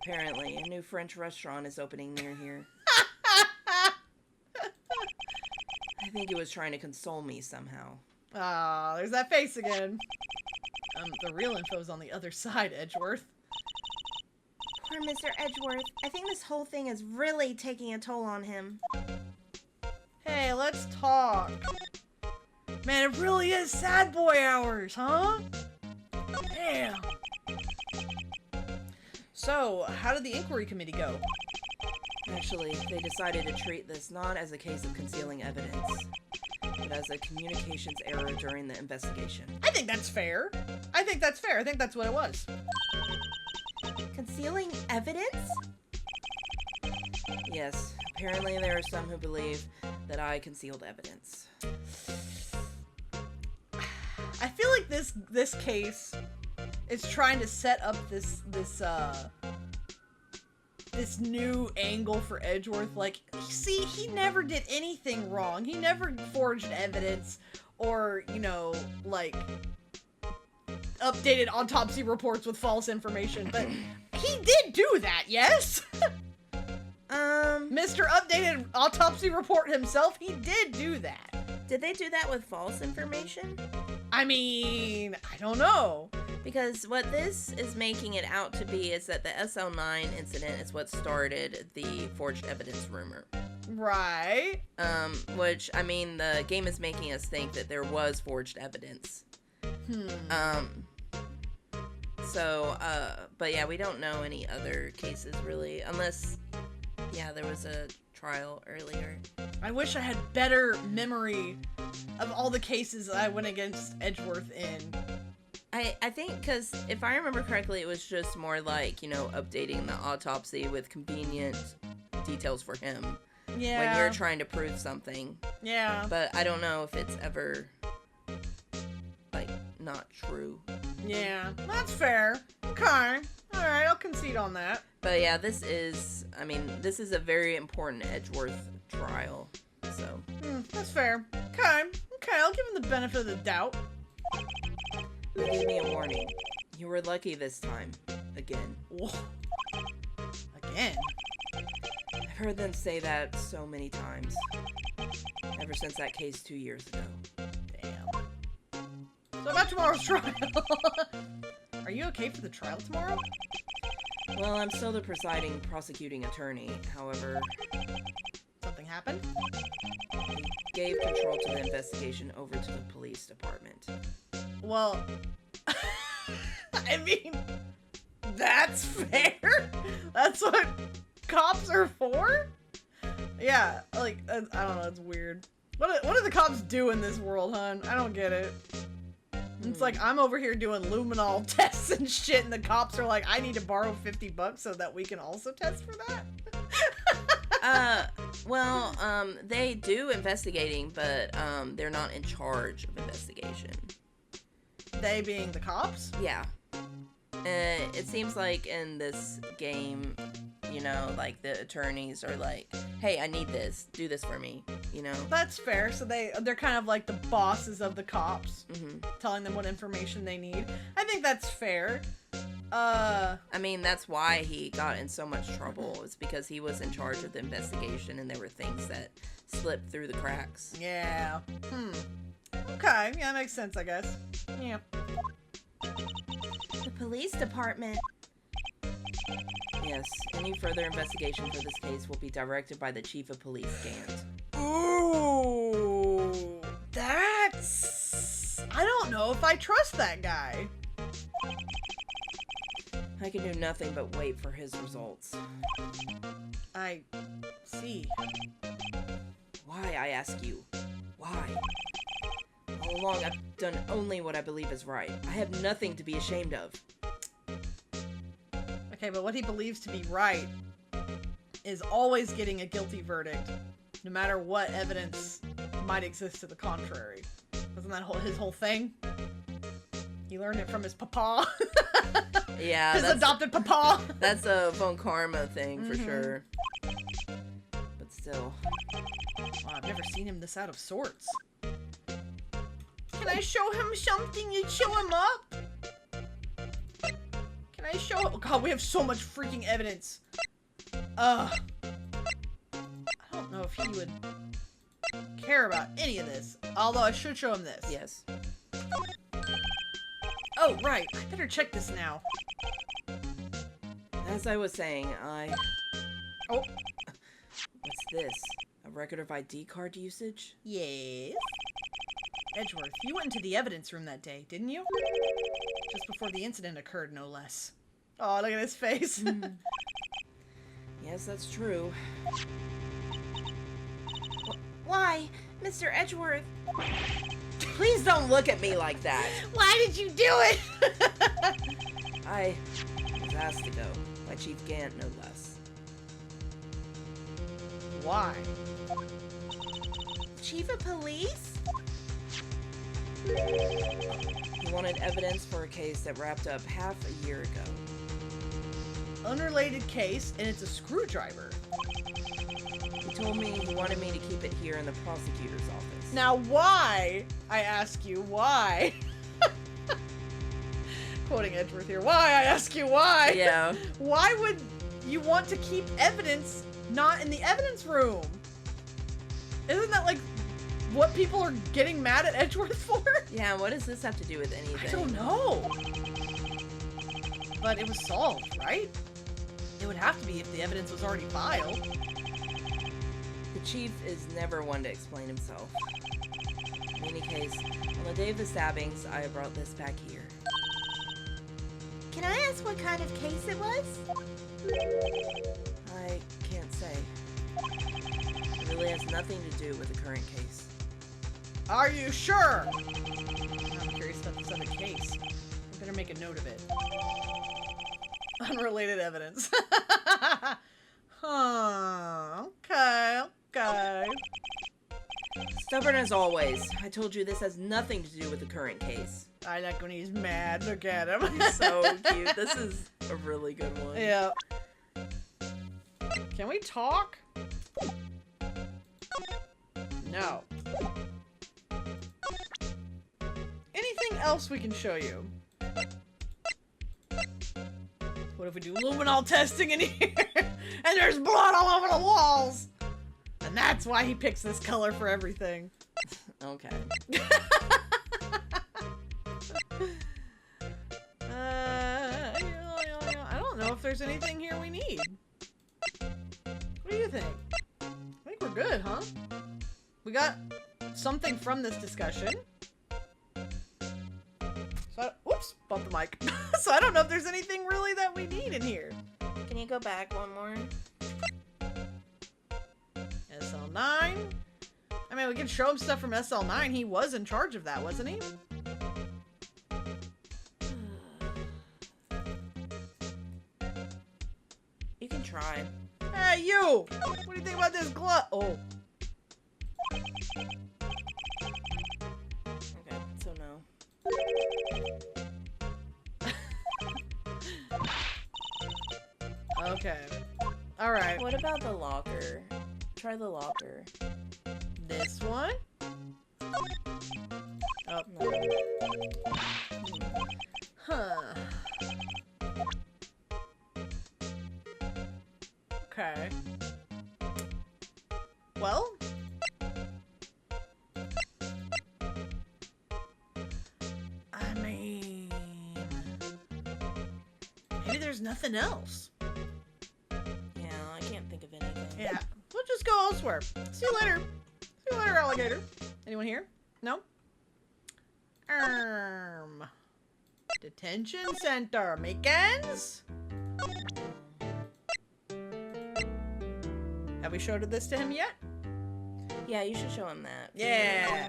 Apparently, a new French restaurant is opening near here. I think he was trying to console me somehow. Ah, there's that face again. The real info's on the other side, Edgeworth. Poor Mr. Edgeworth. I think this whole thing is really taking a toll on him. Hey, let's talk. Man, it really is sad boy hours, huh? Damn. So, how did the inquiry committee go? Actually, they decided to treat this not as a case of concealing evidence, but as a communications error during the investigation. I think that's fair. I think that's fair. I think that's what it was. Concealing evidence? Yes, apparently there are some who believe that I concealed evidence. I feel like this case is trying to set up this new angle for Edgeworth. Like, see, he never did anything wrong. He never forged evidence or, you know, like, updated autopsy reports with false information. But he did do that, yes? Mr. Updated Autopsy Report himself, he did do that. Did they do that with false information? I mean, I don't know. Because what this is making it out to be is that the SL9 incident is what started the forged evidence rumor. Right. Which, I mean, the game is making us think that there was forged evidence. But yeah, we don't know any other cases, really, unless Yeah, there was a trial earlier. I wish I had better memory of all the cases that I went against Edgeworth in. I think because if I remember correctly, it was just more like, you know, updating the autopsy with convenient details for him Yeah. when you're trying to prove something. Yeah. But I don't know if it's ever, like, not true. Yeah. That's fair. Okay. Alright, I'll concede on that. But yeah, this is a very important Edgeworth trial. So, That's fair. Okay. Okay, I'll give him the benefit of the doubt. they gave me a warning. You were lucky this time. Again. Whoa. Again? I've heard them say that so many times. Ever since that case 2 years ago. Damn. So about tomorrow's trial. Are you okay for the trial tomorrow? Well, I'm still the presiding prosecuting attorney. However, Something happened? they gave control to the investigation over to the police department. Well, I mean, that's fair. That's what cops are for? Yeah, like, I don't know, it's weird. What do the cops do in this world, hun? I don't get it. It's like, I'm over here doing luminol tests and shit, and the cops are like, I need to borrow $50 so that we can also test for that? They do investigating, but, they're not in charge of investigation. They being the cops? Yeah. It seems like in this game, you know, like, the attorneys are like, hey, I need this. Do this for me, you know? That's fair. So they're kind of like the bosses of the cops, Mm-hmm. telling them what information they need. I think that's fair. I mean, that's why he got in so much trouble. It's because he was in charge of the investigation and there were things that slipped through the cracks. Yeah. Okay, yeah, that makes sense, I guess. Yeah. The police department. Yes, any further investigation for this case will be directed by the chief of police, Gant. Ooh, that's... I don't know if I trust that guy. I can do nothing but wait for his results. I see. Why, I ask you? Why? All along, I've done only what I believe is right. I have nothing to be ashamed of. Okay, but what he believes to be right is always getting a guilty verdict, no matter what evidence might exist to the contrary. Wasn't that his whole thing? He learned it from his papa. Yeah, his adopted papa. That's a Von Karma thing for sure. But still. Wow, I've never seen him this out of sorts. Can I show him something? You show him up? Can I show him? Oh god, we have so much freaking evidence. I don't know if he would care about any of this. Although I should show him this. Yes. Oh, right. I better check this now. As I was saying, Oh. What's this? A record of ID card usage? Yes? Edgeworth, you went into the evidence room that day, didn't you? Just before the incident occurred, no less. Oh, look at his face. Yes, that's true. Why, Mr. Edgeworth? Please don't look at me like that. Why did you do it? I was asked to go by Chief Gant, no less. Why? Chief of police? He wanted evidence for a case that wrapped up half a year ago. Unrelated case, and it's a screwdriver. He told me he wanted me to keep it here in the prosecutor's office. Now why, I ask you, why? Quoting Edgeworth here. Why, I ask you, why? Yeah. Why would you want to keep evidence not in the evidence room? Isn't that like what people are getting mad at Edgeworth for? Yeah, what does this have to do with anything? I don't know. But it was solved, right? It would have to be if the evidence was already filed. The chief is never one to explain himself. In any case, on the day of the stabbings, I brought this back here. Can I ask what kind of case it was? I can't say. really has nothing to do with the current case. Are you sure? I'm curious about this other case. I better make a note of it. Unrelated evidence. Huh. Okay. Okay. Stubborn as always. I told you this has nothing to do with the current case. I like when he's mad. Look at him. He's so cute. This is a really good one. Yeah. Can we talk? No. Anything else we can show you? What if we do luminol testing in here? And there's blood all over the walls! And that's why he picks this color for everything. Okay. I don't know if there's anything here we need. What do you think? I think we're good, huh? We got something from this discussion. So, whoops, bumped the mic. So I don't know if there's anything really that we need in here. Can you go back one more? SL9. I mean, we can show him stuff from SL9. He was in charge of that, wasn't he? You can try. Hey, you! What do you think about this glove? Oh. Okay, so no. Okay. Alright. What about the locker? Try the locker. This one? Oh. No. Huh. Okay. Well. I mean... maybe there's nothing else. Yeah, I can't think of anything. Yeah. We'll just go elsewhere. See you later. See you later, alligator. Anyone here? No? Detention center. Makens? Have we showed this to him yet? Yeah, you should show him that. Yeah.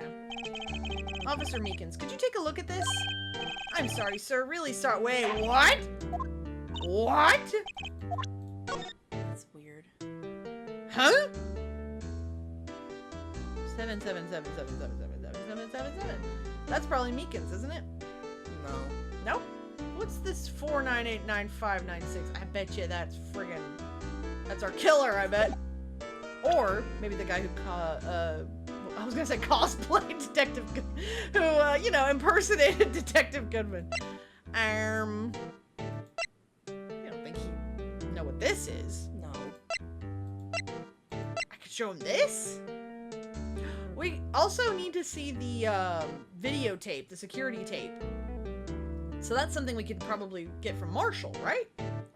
Officer Meekins, could you take a look at this? I'm sorry, sir. Really sorry. Wait, what? What? That's weird. Huh? 77777777777. That's probably Meekins, isn't it? No. Nope. What's this 4989596? I bet you that's friggin'... that's our killer, I bet. Or maybe the guy who I was gonna say cosplayed Detective who you know, impersonated Detective Goodman. You don't think he'd know what this is? No. I could show him this? We also need to see the videotape, the security tape. So that's something we could probably get from Marshall, right?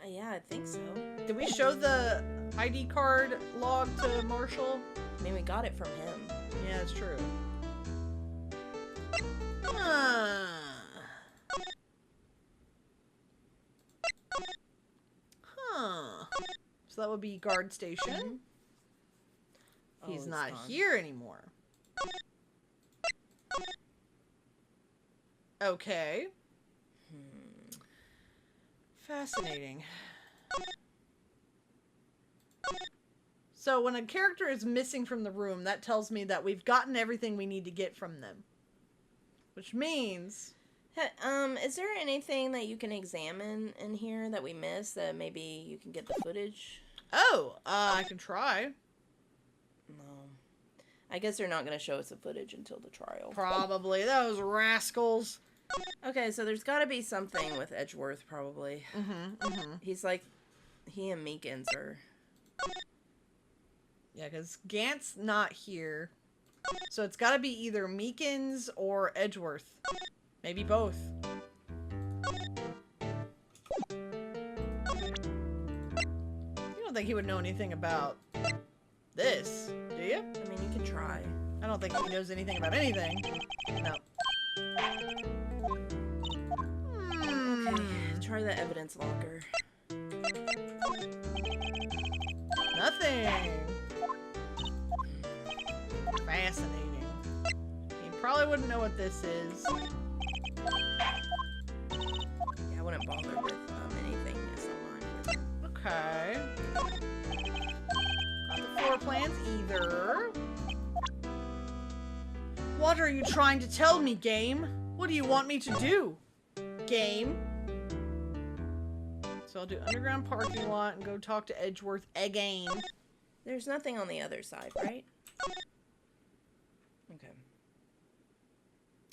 Yeah, I think so. Did we show the ID card log to Marshall? I mean, we got it from him. Yeah, that's true. Huh. Huh. So that would be guard station. Oh, He's it's not gone. here anymore. Okay. Fascinating. So when a character is missing from the room, that tells me that we've gotten everything we need to get from them. Which means... Is there anything that you can examine in here that we missed that maybe you can get the footage? Oh, I can try. No. I guess they're not going to show us the footage until the trial. Probably. Those rascals. Okay, so there's got to be something with Edgeworth, probably. He's like... he and Meekins are... Yeah, because Gant's not here. So it's got to be either Meekins or Edgeworth. Maybe both. You don't think he would know anything about this, do you? I mean, you can try. I don't think he knows anything about anything. No. Okay, try the evidence locker. Nothing. Fascinating. You probably wouldn't know what this is. Yeah, I wouldn't bother with anything that's online. Okay. Not the floor plans either. What are you trying to tell me, game? What do you want me to do? Game. So I'll do underground parking lot and go talk to Edgeworth again. There's nothing on the other side, right? Okay.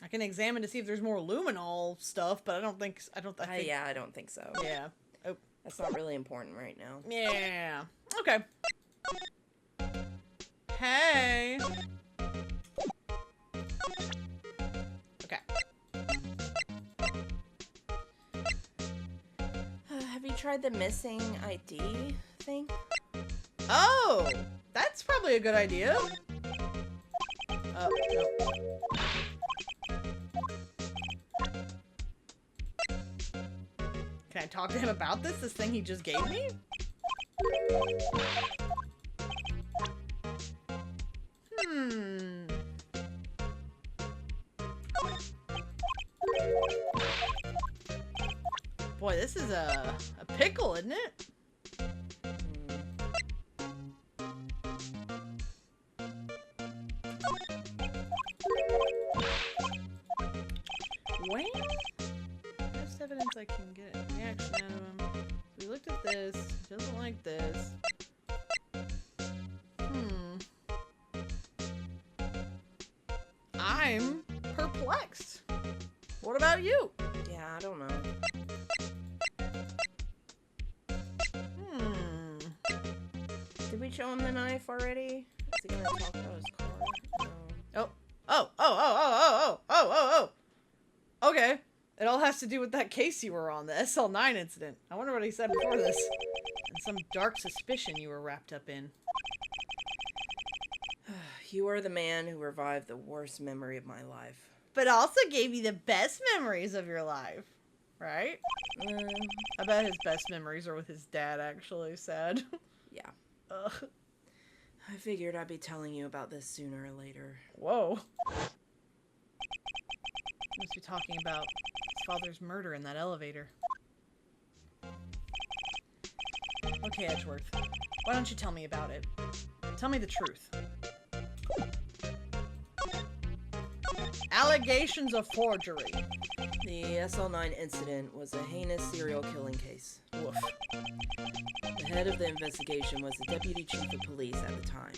I can examine to see if there's more luminol stuff, but I don't think. Yeah, I don't think so. Yeah. Oh. That's not really important right now. Yeah. Okay. Hey. Okay. Have you tried the missing ID thing? Oh, that's probably a good idea. No. Can I talk to him about this? This thing he just gave me? Boy, this is a pickle, isn't it? Well, best evidence I can get reaction out of him. We looked at this. He doesn't like this. I'm perplexed. What about you? Yeah, I don't know. Did we show him the knife already? Is he gonna talk about his car? No. Oh. Okay. It all has to do with that case you were on, the SL9 incident. I wonder what he said before this. And some dark suspicion you were wrapped up in. You are the man who revived the worst memory of my life. But also gave you the best memories of your life. Right? I bet his best memories are with his dad, actually. Sad. Yeah. Ugh. I figured I'd be telling you about this sooner or later. Whoa. Must be talking about his father's murder in that elevator. Okay, Edgeworth. Why don't you tell me about it? Tell me the truth. Allegations of forgery. The SL9 incident was a heinous serial killing case. Woof. The head of the investigation was the deputy chief of police at the time,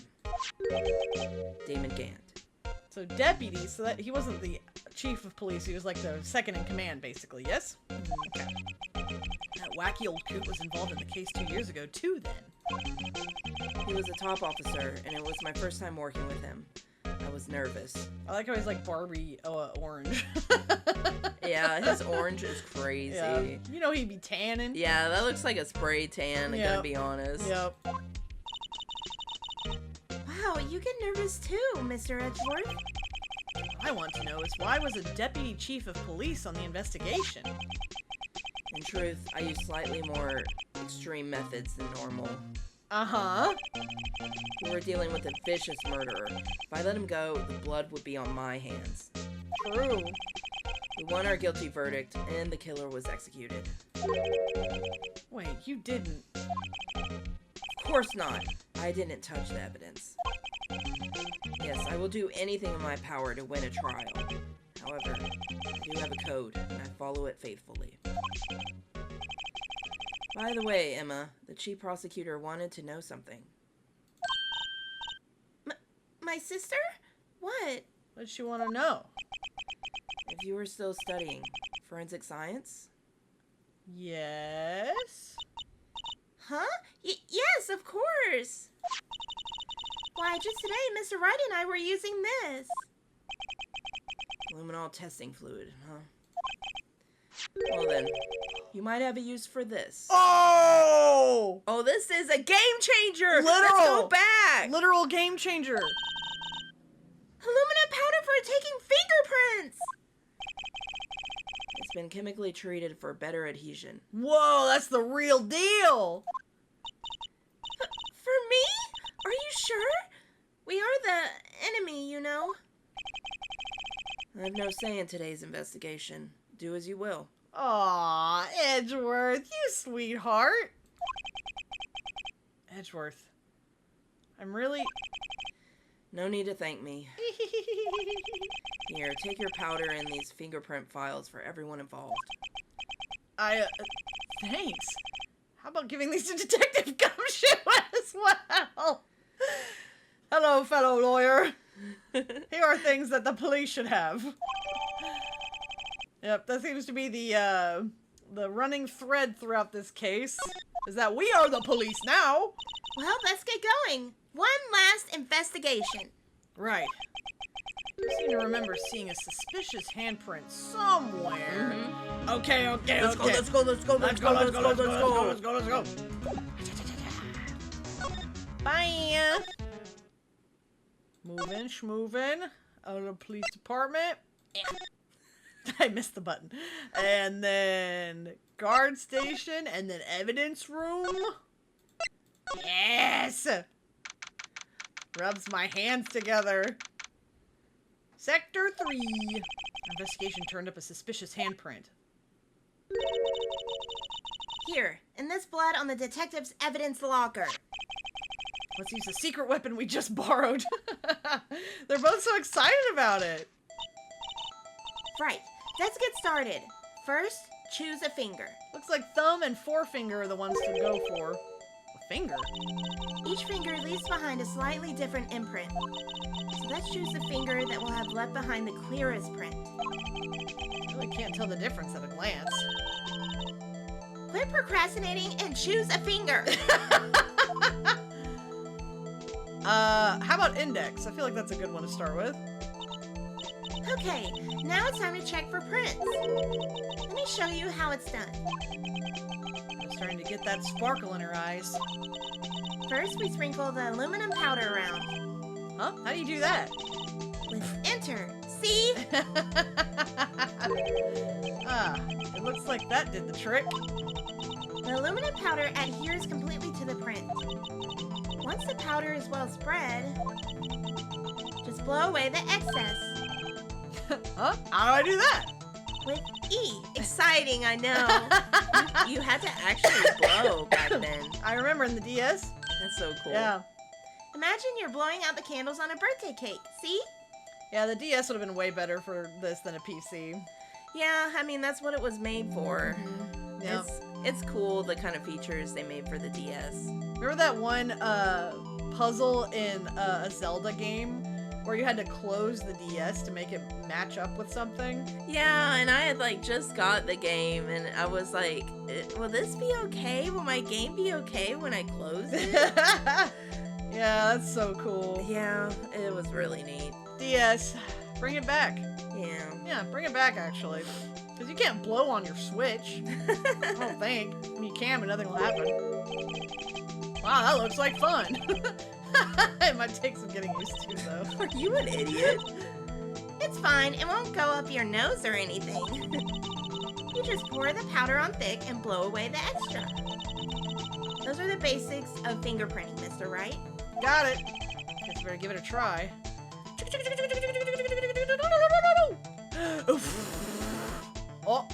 Damon Gant. So deputy, so that he wasn't the chief of police, he was like the second in command, basically, yes? Okay. That wacky old coot was involved in the case 2 years ago, too, then. He was a top officer, and it was my first time working with him. I was nervous. I like how he's like Barbie orange. Yeah, his orange is crazy. Yeah. You know he'd be tanning. Yeah, that looks like a spray tan, I Yep. gotta be honest. Yep. Wow, you get nervous too, Mr. Edgeworth. I want to know is why was a deputy chief of police on the investigation? In truth, I used slightly more extreme methods than normal. Uh-huh. We were dealing with a vicious murderer. If I let him go, the blood would be on my hands. True. We won our guilty verdict, and the killer was executed. Wait, you didn't. Of course not. I didn't touch the evidence. Yes, I will do anything in my power to win a trial. However, I do have a code, and I follow it faithfully. By the way, Emma, the chief prosecutor wanted to know something. My sister? What? What does she want to know? If you were still studying forensic science? Yes? Huh? Yes, of course. Why, just today, Mr. Wright and I were using this. Luminol testing fluid, huh? Well then, you might have a use for this. Oh! Oh, this is a game changer! Literal! Let's go back! Literal game changer. Aluminum powder for taking fingerprints! It's been chemically treated for better adhesion. Whoa, that's the real deal. For me? Are you sure? We are the enemy, you I have no say in today's investigation. Do as you will. Aw, Edgeworth, you sweetheart. Edgeworth. I'm really... No need to thank me. Here, take your powder and these fingerprint files for everyone involved. Thanks. How about giving these to Detective Gumshoe as well? Hello, fellow lawyer. Here are things that the police should have. Yep, that seems to be the running thread throughout this case. Is that we are the police now. Well, let's get going. One last investigation. Right. I seem to remember seeing a suspicious handprint somewhere. Mm-hmm. Okay. Let's go, let's go, let's go, let's go, let's go, let's go. Let's go. Bye. Moving, schmoving. Out of the police department. I missed the button. And then guard station, and then evidence room. Yes! Rubs my hands together. Sector 3. Investigation turned up a suspicious handprint. Here, and this blood on the detective's evidence locker. Let's use the secret weapon we just borrowed. They're both so excited about it. Right, let's get started. First, choose a finger. Looks like thumb and forefinger are the ones to go for. A finger? Each finger leaves behind a slightly different imprint. So let's choose the finger that will have left behind the clearest print. I really can't tell the difference at a glance. Quit procrastinating and choose a finger. How about index? I feel like that's a good one to start with. Okay, now it's time to check for prints. Let me show you how it's done. I'm starting to get that sparkle in her eyes. First, we sprinkle the aluminum powder around. Huh? How do you do that? With enter. See? It looks like that did the trick. The aluminum powder adheres completely to the print. Once the powder is well spread, just blow away the excess. Huh? How do I do that? With E. Exciting, I know. You had to actually blow back then. I remember in the DS. That's so cool. Yeah. Imagine you're blowing out the candles on a birthday cake. See? Yeah, the DS would have been way better for this than a PC. Yeah, I mean, that's what it was made for. Yeah. It's cool, the kind of features they made for the DS. Remember that one puzzle in a Zelda game where you had to close the DS to make it match up with something? Yeah, and I had just got the game, and I was like, will this be okay? Will my game be okay when I close it? Yeah, that's so cool. Yeah, it was really neat. DS, bring it back. Yeah. Yeah, bring it back, actually. Because you can't blow on your Switch. I don't think. I mean, you can, but nothing will happen. Wow, that looks like fun. It might take some getting used to, though. Are you an idiot? It's fine. It won't go up your nose or anything. You just pour the powder on thick and blow away the extra. Those are the basics of fingerprinting, Mr. Wright. Got it. Guess better give it a try. Oh.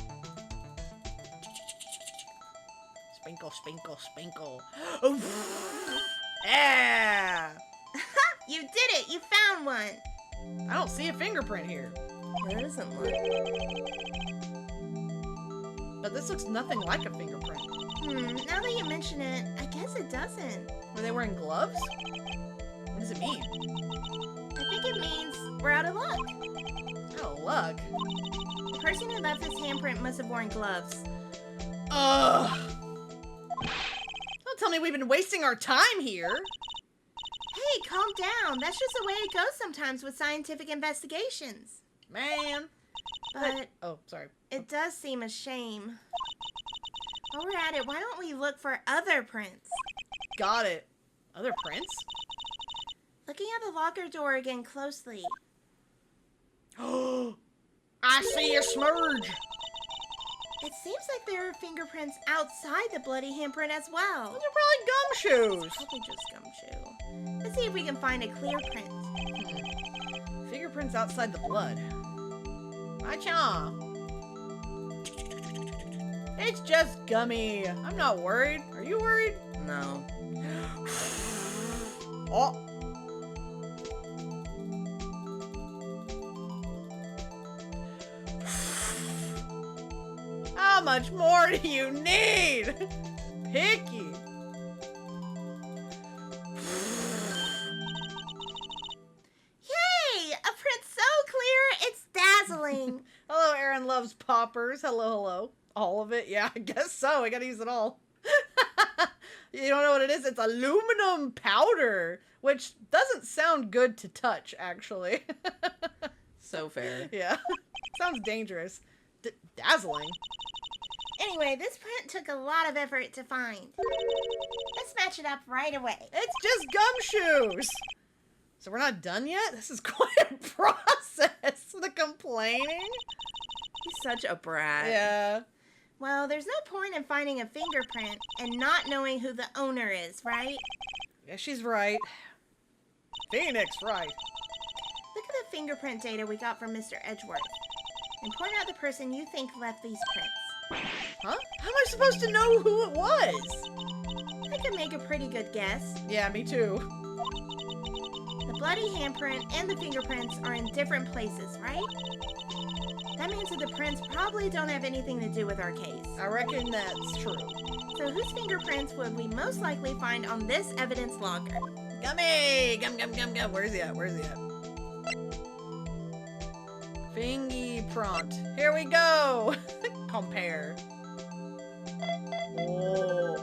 Sprinkle, sprinkle, sprinkle. Yeah. You did it! You found one! I don't see a fingerprint here. There isn't one. But this looks nothing like a fingerprint. Now that you mention it, I guess it doesn't. Were they wearing gloves? What does it mean? I think it means we're out of luck. Out of luck. The person who left this handprint must have worn gloves. Ugh. Don't tell me we've been wasting our time here. Hey, calm down. That's just the way it goes sometimes with scientific investigations. Man. But Oh, sorry. it does seem a shame. While we're at it, why don't we look for other prints? Got it. Other prints? Looking at the locker door again closely. Oh, I see a smudge. It seems like there are fingerprints outside the bloody handprint as well. Those are probably gumshoes. Probably just gumshoe. Let's see if we can find a clear print. Fingerprints outside the blood. Acha. It's just gummy. I'm not worried. Are you worried? No. Oh. How much more do you need? Picky. Yay! A print so clear, it's dazzling. Hello, Aaron loves poppers. Hello, hello. All of it? Yeah, I guess so. I gotta use it all. You don't know what it is? It's aluminum powder, which doesn't sound good to touch, actually. So fair. Yeah. Sounds dangerous. Dazzling. Anyway, this print took a lot of effort to find. Let's match it up right away. It's just gumshoes. So we're not done yet? This is quite a process. The complaining. He's such a brat. Yeah. Well, there's no point in finding a fingerprint and not knowing who the owner is, right? Yeah, she's right. Phoenix, right. Look at the fingerprint data we got from Mr. Edgeworth. And point out the person you think left these prints. Huh? How am I supposed to know who it was? I can make a pretty good guess. Yeah, me too. The bloody handprint and the fingerprints are in different places, right? That means that the prints probably don't have anything to do with our case. I reckon that's true. So whose fingerprints would we most likely find on this evidence logger? Gummy! Gum, gum, gum, gum. Where's he at? Where's he at? Fingy prompt. Here we go! Compare. Whoa.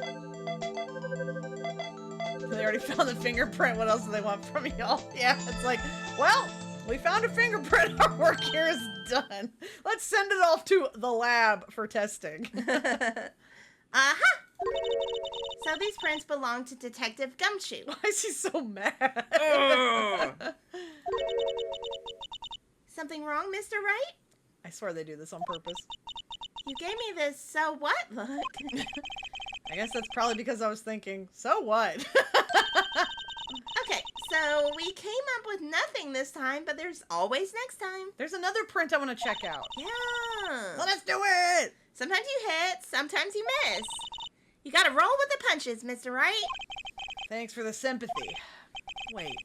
They already found the fingerprint. What else do they want from y'all? Yeah, it's like, well, we found a fingerprint. Our work here is done. Let's send it off to the lab for testing. Aha! So these prints belong to Detective Gumshoe. Why is he so mad? Something wrong, Mr. Wright? I swear they do this on purpose. You gave me this so what look. I guess that's probably because I was thinking, so what? Okay, so we came up with nothing this time, but there's always next time. There's another print I want to check out. Yeah. Let's do it! Sometimes you hit, sometimes you miss. You gotta roll with the punches, Mr. Wright. Thanks for the sympathy. Wait,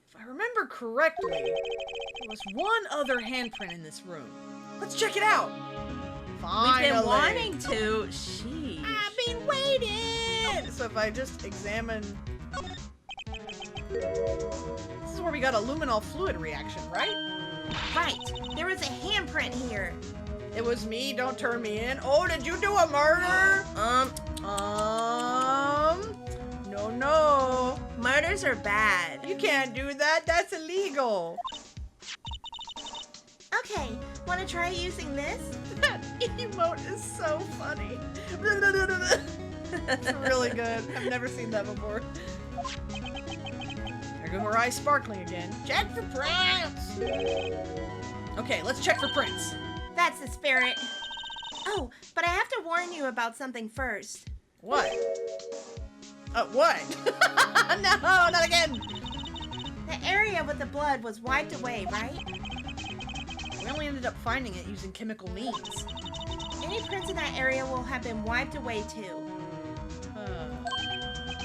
if I remember correctly, there was one other handprint in this room. Let's check it out. Finally. We've been wanting to. Sheesh. I've been waiting. So if I just examine, this is where we got a luminol fluid reaction, right? Right, there was a handprint here. It was me. Don't turn me in. Oh, did you do a murder? No. Murders are bad. You can't do that. That's illegal. Okay, wanna try using this? That emote is so funny. It's really good. I've never seen that before. There go her eyes sparkling again. Check for prints! Okay, let's check for prints. That's the spirit. Oh, but I have to warn you about something first. What? What? No, not again! The area with the blood was wiped away, right? We only ended up finding it using chemical means. Any prints in that area will have been wiped away too.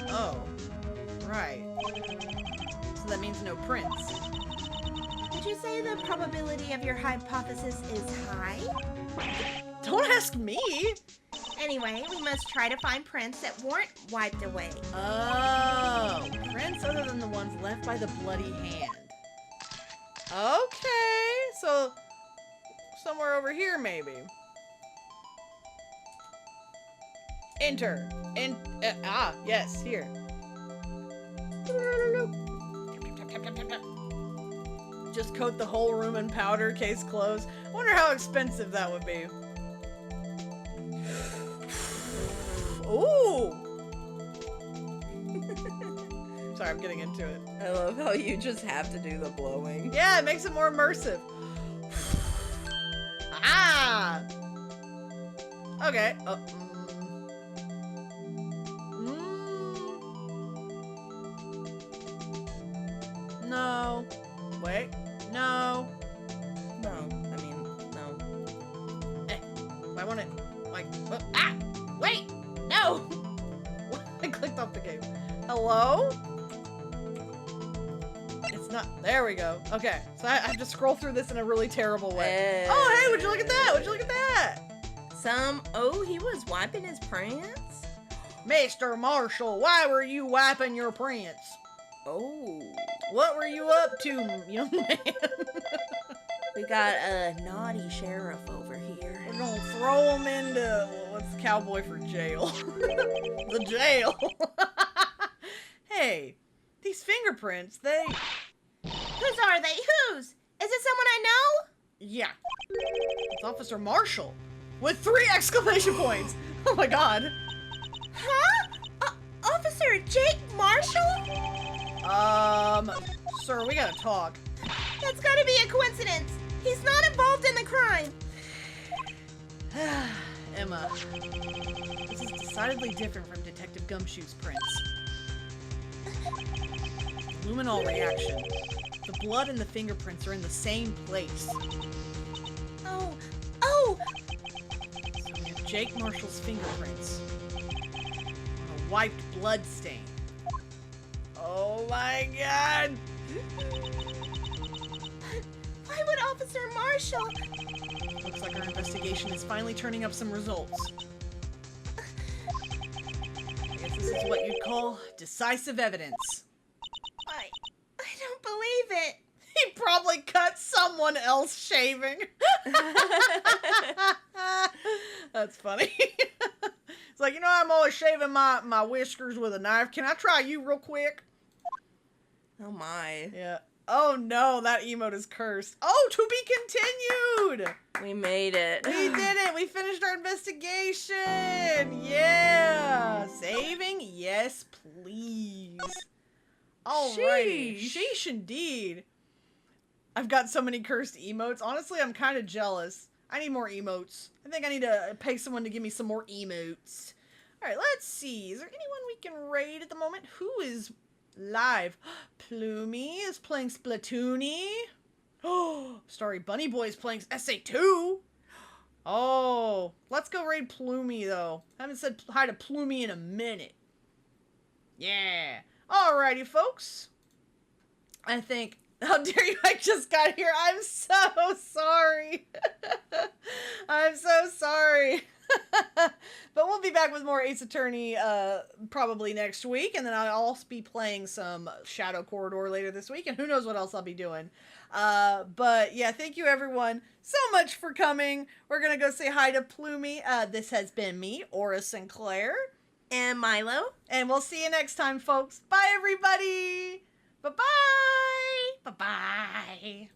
Oh. Right. So that means no prints. Would you say the probability of your hypothesis is high? Don't ask me! Anyway, we must try to find prints that weren't wiped away. Oh. Prints other than the ones left by the bloody hand. Okay. So, somewhere over here, maybe. Enter. Yes, here. Just coat the whole room in powder, case closed. I wonder how expensive that would be. Ooh! Sorry, I'm getting into it. I love how you just have to do the blowing. Yeah, it makes it more immersive. Ah! Okay. No. Wait. No. No, I mean, no. Stop the game. Hello? It's not. There we go. Okay, so I have to scroll through this in a really terrible way. Oh, hey, would you look at that? Would you look at that? Oh, he was wiping his prints? Mr. Marshall, why were you wiping your prints? Oh. What were you up to, young man? We got a naughty sheriff over here. We're gonna throw him into, what's cowboy for jail? The jail. Hey, these fingerprints, they... Whose are they? Whose? Is it someone I know? Yeah. It's Officer Marshall. With 3 exclamation points. Oh my god. Huh? Officer Jake Marshall? Sir, we gotta talk. That's gotta be a coincidence. He's not involved in the crime. Emma, this is decidedly different from Detective Gumshoe's prints. Luminol reaction. The blood and the fingerprints are in the same place. Oh. So we have Jake Marshall's fingerprints on a wiped blood stain. Oh my god! Why would Officer Marshall? Looks like our investigation is finally turning up some results. I guess this is what you'd call decisive evidence. I don't believe it. He probably cut someone else shaving. That's funny. It's like, I'm always shaving my whiskers with a knife. Can I try you real quick? Oh my. Yeah. Oh no, that emote is cursed. Oh, to be continued! We made it. We did it! We finished our investigation! Yeah! Saving? Yes, please. Alrighty. Sheesh indeed. I've got so many cursed emotes. Honestly, I'm kind of jealous. I need more emotes. I think I need to pay someone to give me some more emotes. Alright, let's see. Is there anyone we can raid at the moment? Who is live? Plumie is playing Splatoony. Oh, Starry Bunny Boy is playing SA2. Oh, let's go raid Plumie, though. I haven't said hi to Plumie in a minute. Yeah. Alrighty, folks. I think... How dare you, I just got here. I'm so sorry. I'm so sorry. But we'll be back with more Ace Attorney probably next week. And then I'll also be playing some Shadow Corridor later this week. And who knows what else I'll be doing. But yeah, thank you everyone so much for coming. We're going to go say hi to Plumie. This has been me, Aura Sinclair. And Milo. And we'll see you next time, folks. Bye, everybody. Bye-bye. Bye-bye.